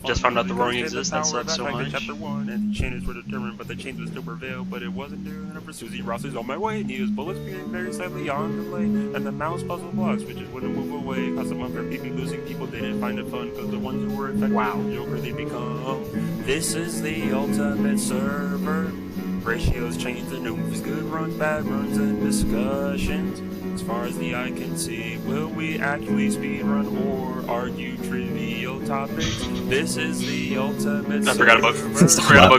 [SPEAKER 3] Just found out the roaring exists, that sucks so much.
[SPEAKER 4] Chapter 1, and the chains were determined, but the chains would still prevail. But it wasn't due, and for Susie Ross is on my way. Needles bullets being very slightly on delay, and the mouse puzzle blocks, which just wouldn't move away. Cause some unfair people losing people didn't find it fun, cause the ones who were affected the Joker they become. This is the ultimate server. Ratios change, the news, good runs, bad runs, and discussions. As far as the eye can see, will we actually speedrun or argue trivial topics? This is the ultimate.
[SPEAKER 3] I forgot about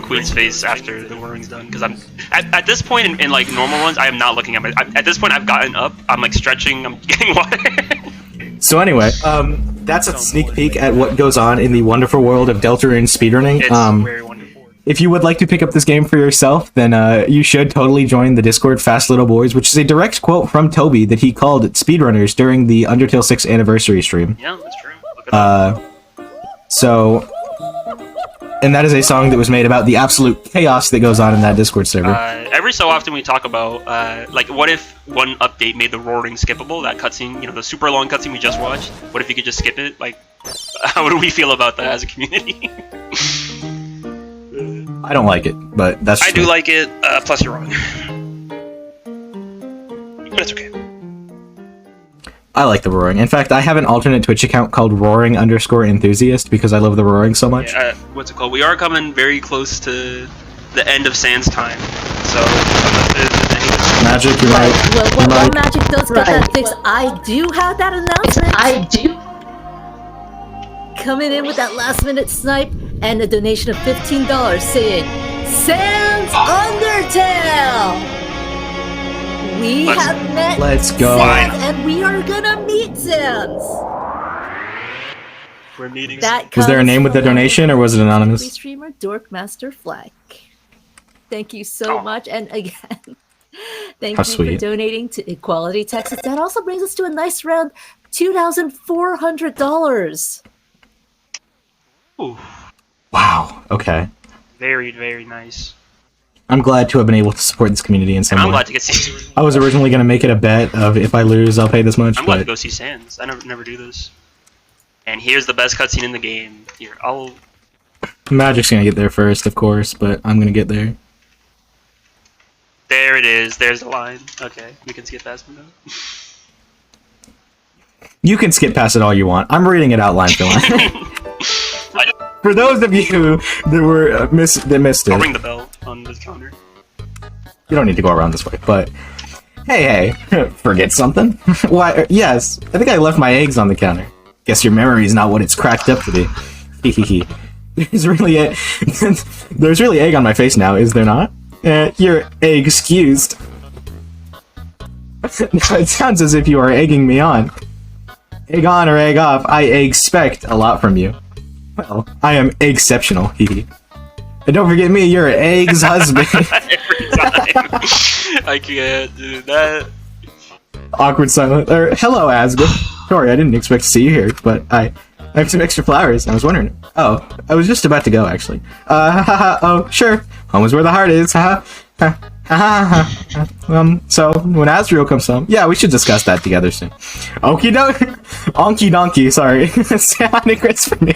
[SPEAKER 3] Queen's face after the roaring's done, because I'm at this point in like normal ones, I am not looking at at this point I've gotten up, I'm like stretching, I'm getting water.
[SPEAKER 2] So anyway, that's a sneak peek at what goes on in the wonderful world of Deltarune speedrunning.
[SPEAKER 3] It's very wonderful.
[SPEAKER 2] If you would like to pick up this game for yourself, then you should totally join the Discord Fast Little Boys, which is a direct quote from Toby that he called speedrunners during the Undertale 6 anniversary stream.
[SPEAKER 3] Yeah, that's true. Look it up.
[SPEAKER 2] And that is a song that was made about the absolute chaos that goes on in that Discord server.
[SPEAKER 3] Every so often we talk about, like, what if one update made the roaring skippable, that cutscene, you know, the super long cutscene we just watched? What if you could just skip it? Like, how do we feel about that as a community?
[SPEAKER 2] I don't like it, but that's
[SPEAKER 3] I
[SPEAKER 2] just
[SPEAKER 3] do
[SPEAKER 2] me.
[SPEAKER 3] like it, plus you're wrong. But it's okay.
[SPEAKER 2] I like the roaring. In fact, I have an alternate Twitch account called roaring_enthusiast because I love the roaring so much.
[SPEAKER 3] Yeah, what's it called? We are coming very close to the end of Sans time, so
[SPEAKER 2] Magic, you're right.
[SPEAKER 1] Well, Magic does get that fixed. I do have that announcement. I do. Coming in with that last minute snipe and a donation of $15 saying, Sans Undertale! Have met
[SPEAKER 2] Let's go.
[SPEAKER 1] Sans, and we are gonna meet Sans.
[SPEAKER 3] we're meeting.
[SPEAKER 2] Was there a name with the donation, or was it anonymous?
[SPEAKER 1] Streamer Dorkmaster Flack. Thank you so much, and again, thank you for donating to Equality Texas. That also brings us to a nice round $2,400.
[SPEAKER 3] Ooh.
[SPEAKER 2] Wow. Okay.
[SPEAKER 3] Very, very nice.
[SPEAKER 2] I'm glad to have been able to support this community in some way.
[SPEAKER 3] I'm glad to get see.
[SPEAKER 2] I was originally going to make it a bet of if I lose, I'll pay this much.
[SPEAKER 3] I'm glad to go see Sans. I never do this. And here's the best cutscene in the game. Here,
[SPEAKER 2] Magic's going to get there first, of course, but I'm going to get there.
[SPEAKER 3] There it is. There's the line. Okay, we can skip past it now.
[SPEAKER 2] You can skip past it all you want. I'm reading it out line for line. For those of you that were that missed it,
[SPEAKER 3] I'll ring the bell on the counter.
[SPEAKER 2] You don't need to go around this way, but hey, forget something? Why? Yes, I think I left my eggs on the counter. Guess your memory is not what it's cracked up to be. Hehehe. There's really egg on my face now, is there not? You're egg-excused. It sounds as if you are egging me on. Egg on or egg off, I expect a lot from you. Well, I am exceptional, hehe. And don't forget me, you're Egg's husband.
[SPEAKER 3] Every time. I can't do that.
[SPEAKER 2] Awkward silence. Hello, Asgore. Sorry, I didn't expect to see you here, but I have some extra flowers. I was wondering. Oh, I was just about to go, actually. Oh, sure. Home is where the heart is. So when Asriel comes home, yeah, we should discuss that together soon. Okie doke. Onky donkey, sorry. Say hi to Chris for me.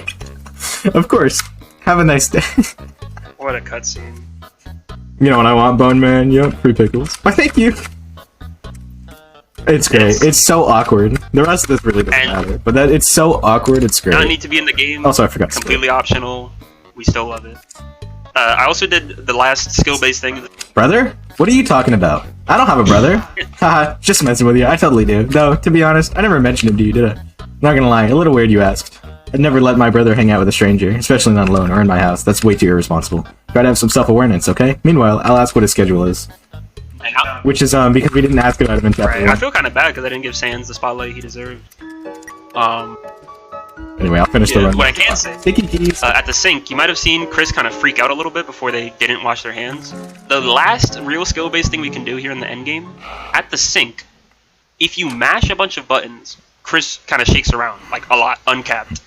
[SPEAKER 2] Of course. Have a nice day.
[SPEAKER 3] What a cutscene.
[SPEAKER 2] You know what I want, Bone Man? Yep, free pickles. Why, thank you. It's great. It's so awkward. The rest of this really doesn't matter, but it's so awkward. It's great.
[SPEAKER 3] Not need to be in the game.
[SPEAKER 2] Also, I forgot.
[SPEAKER 3] Completely optional. We still love it. I also did the last skill-based thing.
[SPEAKER 2] Brother? What are you talking about? I don't have a brother. Haha, just messing with you. I totally do. Though, to be honest, I never mentioned him to you, did I? Not gonna lie, a little weird you asked. I'd never let my brother hang out with a stranger, especially not alone or in my house. That's way too irresponsible. Try to have some self-awareness, okay? Meanwhile, I'll ask what his schedule is. Which is, because we didn't ask about him in chapter 1.
[SPEAKER 3] I feel kind of bad because I didn't give Sans the spotlight he deserved.
[SPEAKER 2] Anyway, I'll finish the run.
[SPEAKER 3] What I can say,
[SPEAKER 2] Sticky keys.
[SPEAKER 3] at the sink, you might have seen Chris kind of freak out a little bit before they didn't wash their hands. The last real skill-based thing we can do here in the endgame, at the sink, if you mash a bunch of buttons, Chris kind of shakes around, like a lot, uncapped.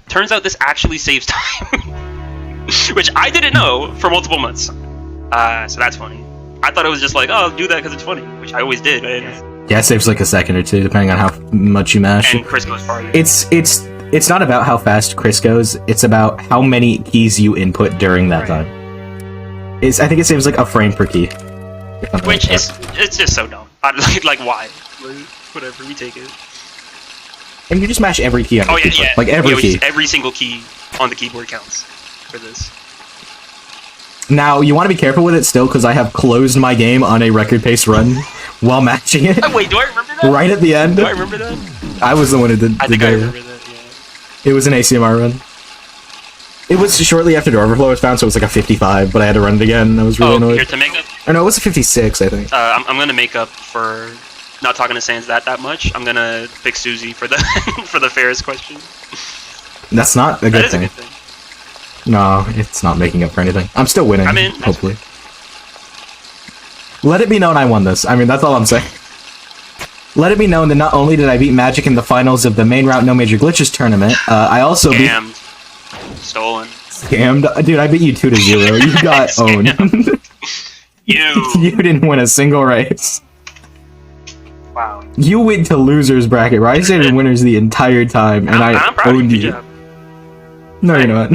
[SPEAKER 3] Turns out this actually saves time, which I didn't know for multiple months. So that's funny. I thought it was just like, oh, do that because it's funny, which I always did. And,
[SPEAKER 2] Yeah, it saves like a second or two, depending on how much you mash.
[SPEAKER 3] and Chris goes farther.
[SPEAKER 2] It's not about how fast Chris goes, it's about how many keys you input during that time. I think it saves like a frame per key.
[SPEAKER 3] Which is, it's just so dumb. Like why? Whatever, we take it.
[SPEAKER 2] And you just mash every key on the
[SPEAKER 3] Oh yeah,
[SPEAKER 2] keyboard.
[SPEAKER 3] yeah.
[SPEAKER 2] Like every key.
[SPEAKER 3] Every single key on the keyboard counts for this.
[SPEAKER 2] Now, you want to be careful with it still, because I have closed my game on a record pace run while matching it.
[SPEAKER 3] Wait, do I remember that?
[SPEAKER 2] Right at the end.
[SPEAKER 3] Do I remember that?
[SPEAKER 2] I was the one who did
[SPEAKER 3] I think I remember that, yeah.
[SPEAKER 2] It was an ACMR run. It was shortly after Door Overflow was found, so it was like a 55, but I had to run it again. I was really annoyed.
[SPEAKER 3] Here to make up?
[SPEAKER 2] Or no, it was a 56, I think.
[SPEAKER 3] I'm gonna make up for not talking to Sans that much. I'm gonna pick Susie for the for the fairest question.
[SPEAKER 2] That's not a
[SPEAKER 3] That
[SPEAKER 2] good
[SPEAKER 3] is a
[SPEAKER 2] thing.
[SPEAKER 3] good thing.
[SPEAKER 2] No, it's not making up for anything. I'm still winning,
[SPEAKER 3] I mean,
[SPEAKER 2] hopefully. Let it be known I won this. I mean, that's all I'm saying. Let it be known that not only did I beat Magic in the finals of the main route No Major Glitches tournament, I also
[SPEAKER 3] Scammed. Stolen.
[SPEAKER 2] scammed. Dude, I beat you 2-0. You got owned. You didn't win a single race.
[SPEAKER 3] Wow.
[SPEAKER 2] You went to losers bracket, where I stayed in winners the entire time, and
[SPEAKER 3] I'm
[SPEAKER 2] I
[SPEAKER 3] proud of
[SPEAKER 2] owned
[SPEAKER 3] you.
[SPEAKER 2] you.
[SPEAKER 3] Good job.
[SPEAKER 2] No, you're not.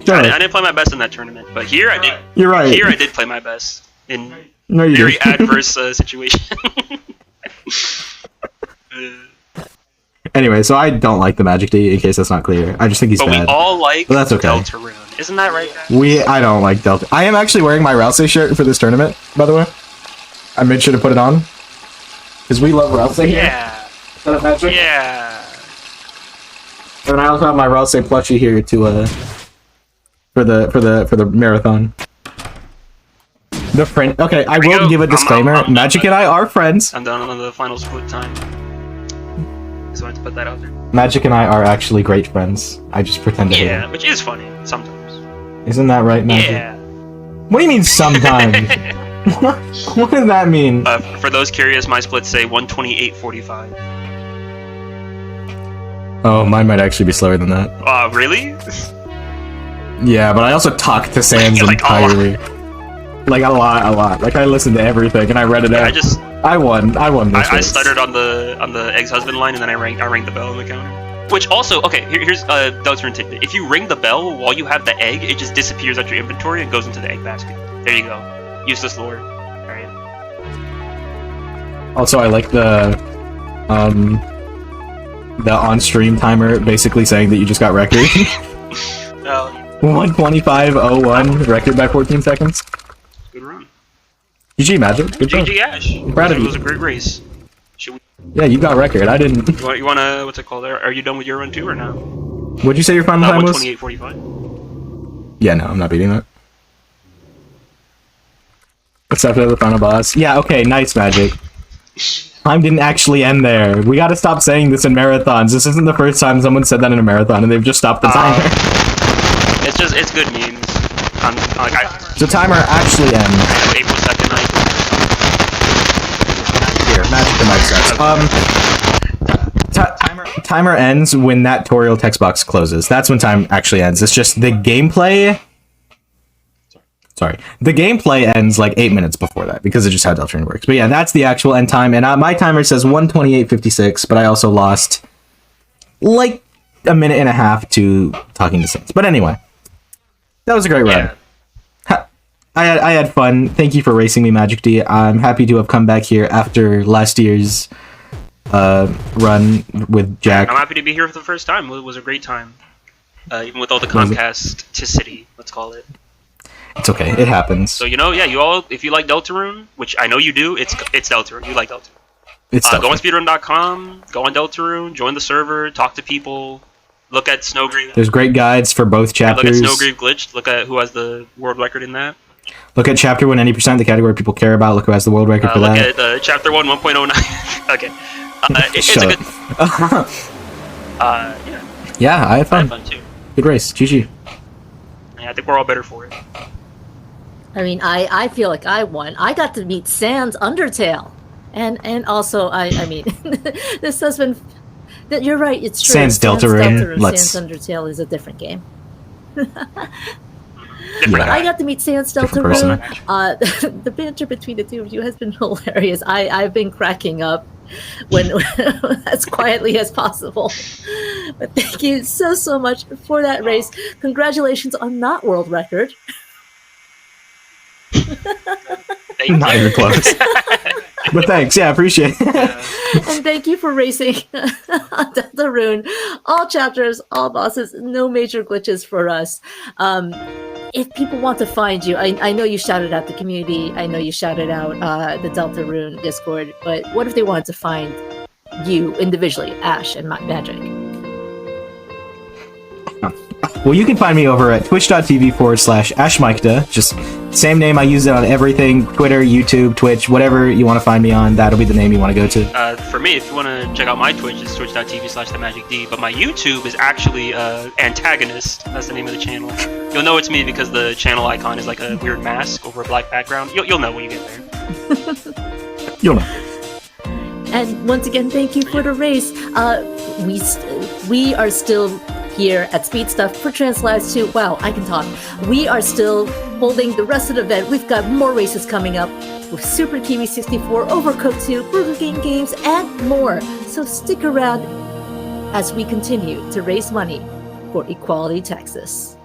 [SPEAKER 2] Shut
[SPEAKER 3] I
[SPEAKER 2] up.
[SPEAKER 3] didn't play my best in that tournament, but here I did.
[SPEAKER 2] You're right.
[SPEAKER 3] Here I did play my best in
[SPEAKER 2] No, you
[SPEAKER 3] very
[SPEAKER 2] didn't.
[SPEAKER 3] adverse situation.
[SPEAKER 2] Anyway, so I don't like the MagicD, in case that's not clear. I just think he's
[SPEAKER 3] But
[SPEAKER 2] bad.
[SPEAKER 3] we all like
[SPEAKER 2] But that's okay.
[SPEAKER 3] Deltarune. Isn't that right, guys?
[SPEAKER 2] I don't like Delta. I am actually wearing my Rousey shirt for this tournament, by the way. I made sure to put it on. Because we love Rousey here.
[SPEAKER 3] Yeah.
[SPEAKER 2] Is that magic?
[SPEAKER 3] Yeah.
[SPEAKER 2] And I also have my Rousey plushie here to for the marathon. The friend. Okay, I
[SPEAKER 3] we
[SPEAKER 2] will
[SPEAKER 3] go.
[SPEAKER 2] give a disclaimer.
[SPEAKER 3] I'm
[SPEAKER 2] Magic and I are friends.
[SPEAKER 3] I'm done on the final split time. So I had to put that out there.
[SPEAKER 2] Magic and I are actually great friends. I just pretend to hate
[SPEAKER 3] Yeah,
[SPEAKER 2] him.
[SPEAKER 3] which is funny sometimes.
[SPEAKER 2] Isn't that right, Magic?
[SPEAKER 3] Yeah.
[SPEAKER 2] What do you mean sometimes? What does that mean?
[SPEAKER 3] For those curious, my splits say 128.45.
[SPEAKER 2] Oh, mine might actually be slower than that.
[SPEAKER 3] Really?
[SPEAKER 2] Yeah, but I also talked to Sans
[SPEAKER 3] Like, a lot.
[SPEAKER 2] entirely. Like a lot. Like I listened to everything and I read it out. I won this
[SPEAKER 3] I
[SPEAKER 2] race.
[SPEAKER 3] stuttered on the ex-husband line, and then I rang the bell on the counter. Which also, okay, here's a Deltarune tidbit. If you ring the bell while you have the egg, it just disappears out your inventory and goes into the egg basket. There you go. Useless lore. Alright.
[SPEAKER 2] Also, I like the on-stream timer basically saying that you just got record. 125.01, record by 14 seconds.
[SPEAKER 3] Good run.
[SPEAKER 2] GG, Magic. Good job.
[SPEAKER 3] GG Ash.
[SPEAKER 2] I'm proud of
[SPEAKER 3] It
[SPEAKER 2] you.
[SPEAKER 3] was a great race. Should we,
[SPEAKER 2] Yeah, you got record. I didn't.
[SPEAKER 3] you wanna, what's it called? Are you done with your run too, or no?
[SPEAKER 2] What'd you say your final time was?
[SPEAKER 3] 128.45.
[SPEAKER 2] Yeah, no, I'm not beating that. Except for the final boss. Yeah, okay, nice, Magic. Time didn't actually end there. We gotta stop saying this in marathons. This isn't the first time someone said that in a marathon and they've just stopped the timer.
[SPEAKER 3] It's good memes.
[SPEAKER 2] So timer actually ends.
[SPEAKER 3] April 2nd night.
[SPEAKER 2] Here, Magic the mic sucks. Timer ends when that tutorial text box closes. That's when time actually ends. It's just the gameplay... Sorry. The gameplay ends like 8 minutes before that, because it's just how Deltarune works. But yeah, that's the actual end time, and my timer says 128.56, but I also lost like a minute and a half to talking to Saints. But anyway, that was a great run.
[SPEAKER 3] Yeah.
[SPEAKER 2] I had fun. Thank you for racing me, MagicD. I'm happy to have come back here after last year's run with Jack.
[SPEAKER 3] I'm happy to be here for the first time. It was a great time. Even with all the Comcast-ticity, let's call it.
[SPEAKER 2] It's okay. It happens.
[SPEAKER 3] So, yeah, you all, if you like Deltarune, which I know you do, it's Deltarune. You like Deltarune.
[SPEAKER 2] It's
[SPEAKER 3] Go on speedrun.com, go on Deltarune, join the server, talk to people, look at Snowgrave.
[SPEAKER 2] There's great guides for both
[SPEAKER 3] Look at
[SPEAKER 2] chapters.
[SPEAKER 3] Snowgrave Glitched, look at who has the world record in that.
[SPEAKER 2] Look at chapter 1, 80%, the category people care about. Look who has the world record for
[SPEAKER 3] Look
[SPEAKER 2] that.
[SPEAKER 3] at chapter 1, 1.09. Okay. It's
[SPEAKER 2] Shut
[SPEAKER 3] a
[SPEAKER 2] up.
[SPEAKER 3] good... yeah,
[SPEAKER 2] Yeah, I had
[SPEAKER 3] I
[SPEAKER 2] fun.
[SPEAKER 3] had fun too.
[SPEAKER 2] Good race. GG.
[SPEAKER 3] Yeah, I think we're all better for it.
[SPEAKER 1] I mean, I feel like I won. I got to meet Sans Undertale. And also, I mean, this has been. You're right. It's true.
[SPEAKER 2] Sans Deltarune.
[SPEAKER 1] Sans Undertale is a different game.
[SPEAKER 3] Different
[SPEAKER 1] I
[SPEAKER 3] guy.
[SPEAKER 1] got to meet Sans
[SPEAKER 2] Different person.
[SPEAKER 1] Deltarune. The banter between the two of you has been hilarious. I've been cracking up when as quietly as possible. But thank you so much for that race. Congratulations on that world record.
[SPEAKER 3] Thank
[SPEAKER 2] Not
[SPEAKER 3] you.
[SPEAKER 2] even close. But thanks. Yeah, appreciate it.
[SPEAKER 1] And thank you for racing Deltarune. All chapters, all bosses, no major glitches for us. If people want to find you, I know you shouted out the community, I know you shouted out the Deltarune Discord, but what if they wanted to find you individually, Ash and Magic?
[SPEAKER 2] Well, you can find me over at twitch.tv/ashmichda. Just same name. I use it on everything: Twitter, YouTube, Twitch, whatever you want to find me on. That'll be the name you want to go to.
[SPEAKER 3] For me, if you want to check out my Twitch, it's twitch.tv/TheMagicD. But my YouTube is actually Antagonist. That's the name of the channel. You'll know it's me because the channel icon is like a weird mask over a black background. You'll know when you get there.
[SPEAKER 2] You'll know.
[SPEAKER 1] And once again, thank you for the race. We are still here at Speed Stuff for Translives 2. Wow, I can talk. We are still holding the rest of the event. We've got more races coming up with Super Kiwi 64, Overcooked 2, Burger King Games, and more. So stick around as we continue to raise money for Equality Texas.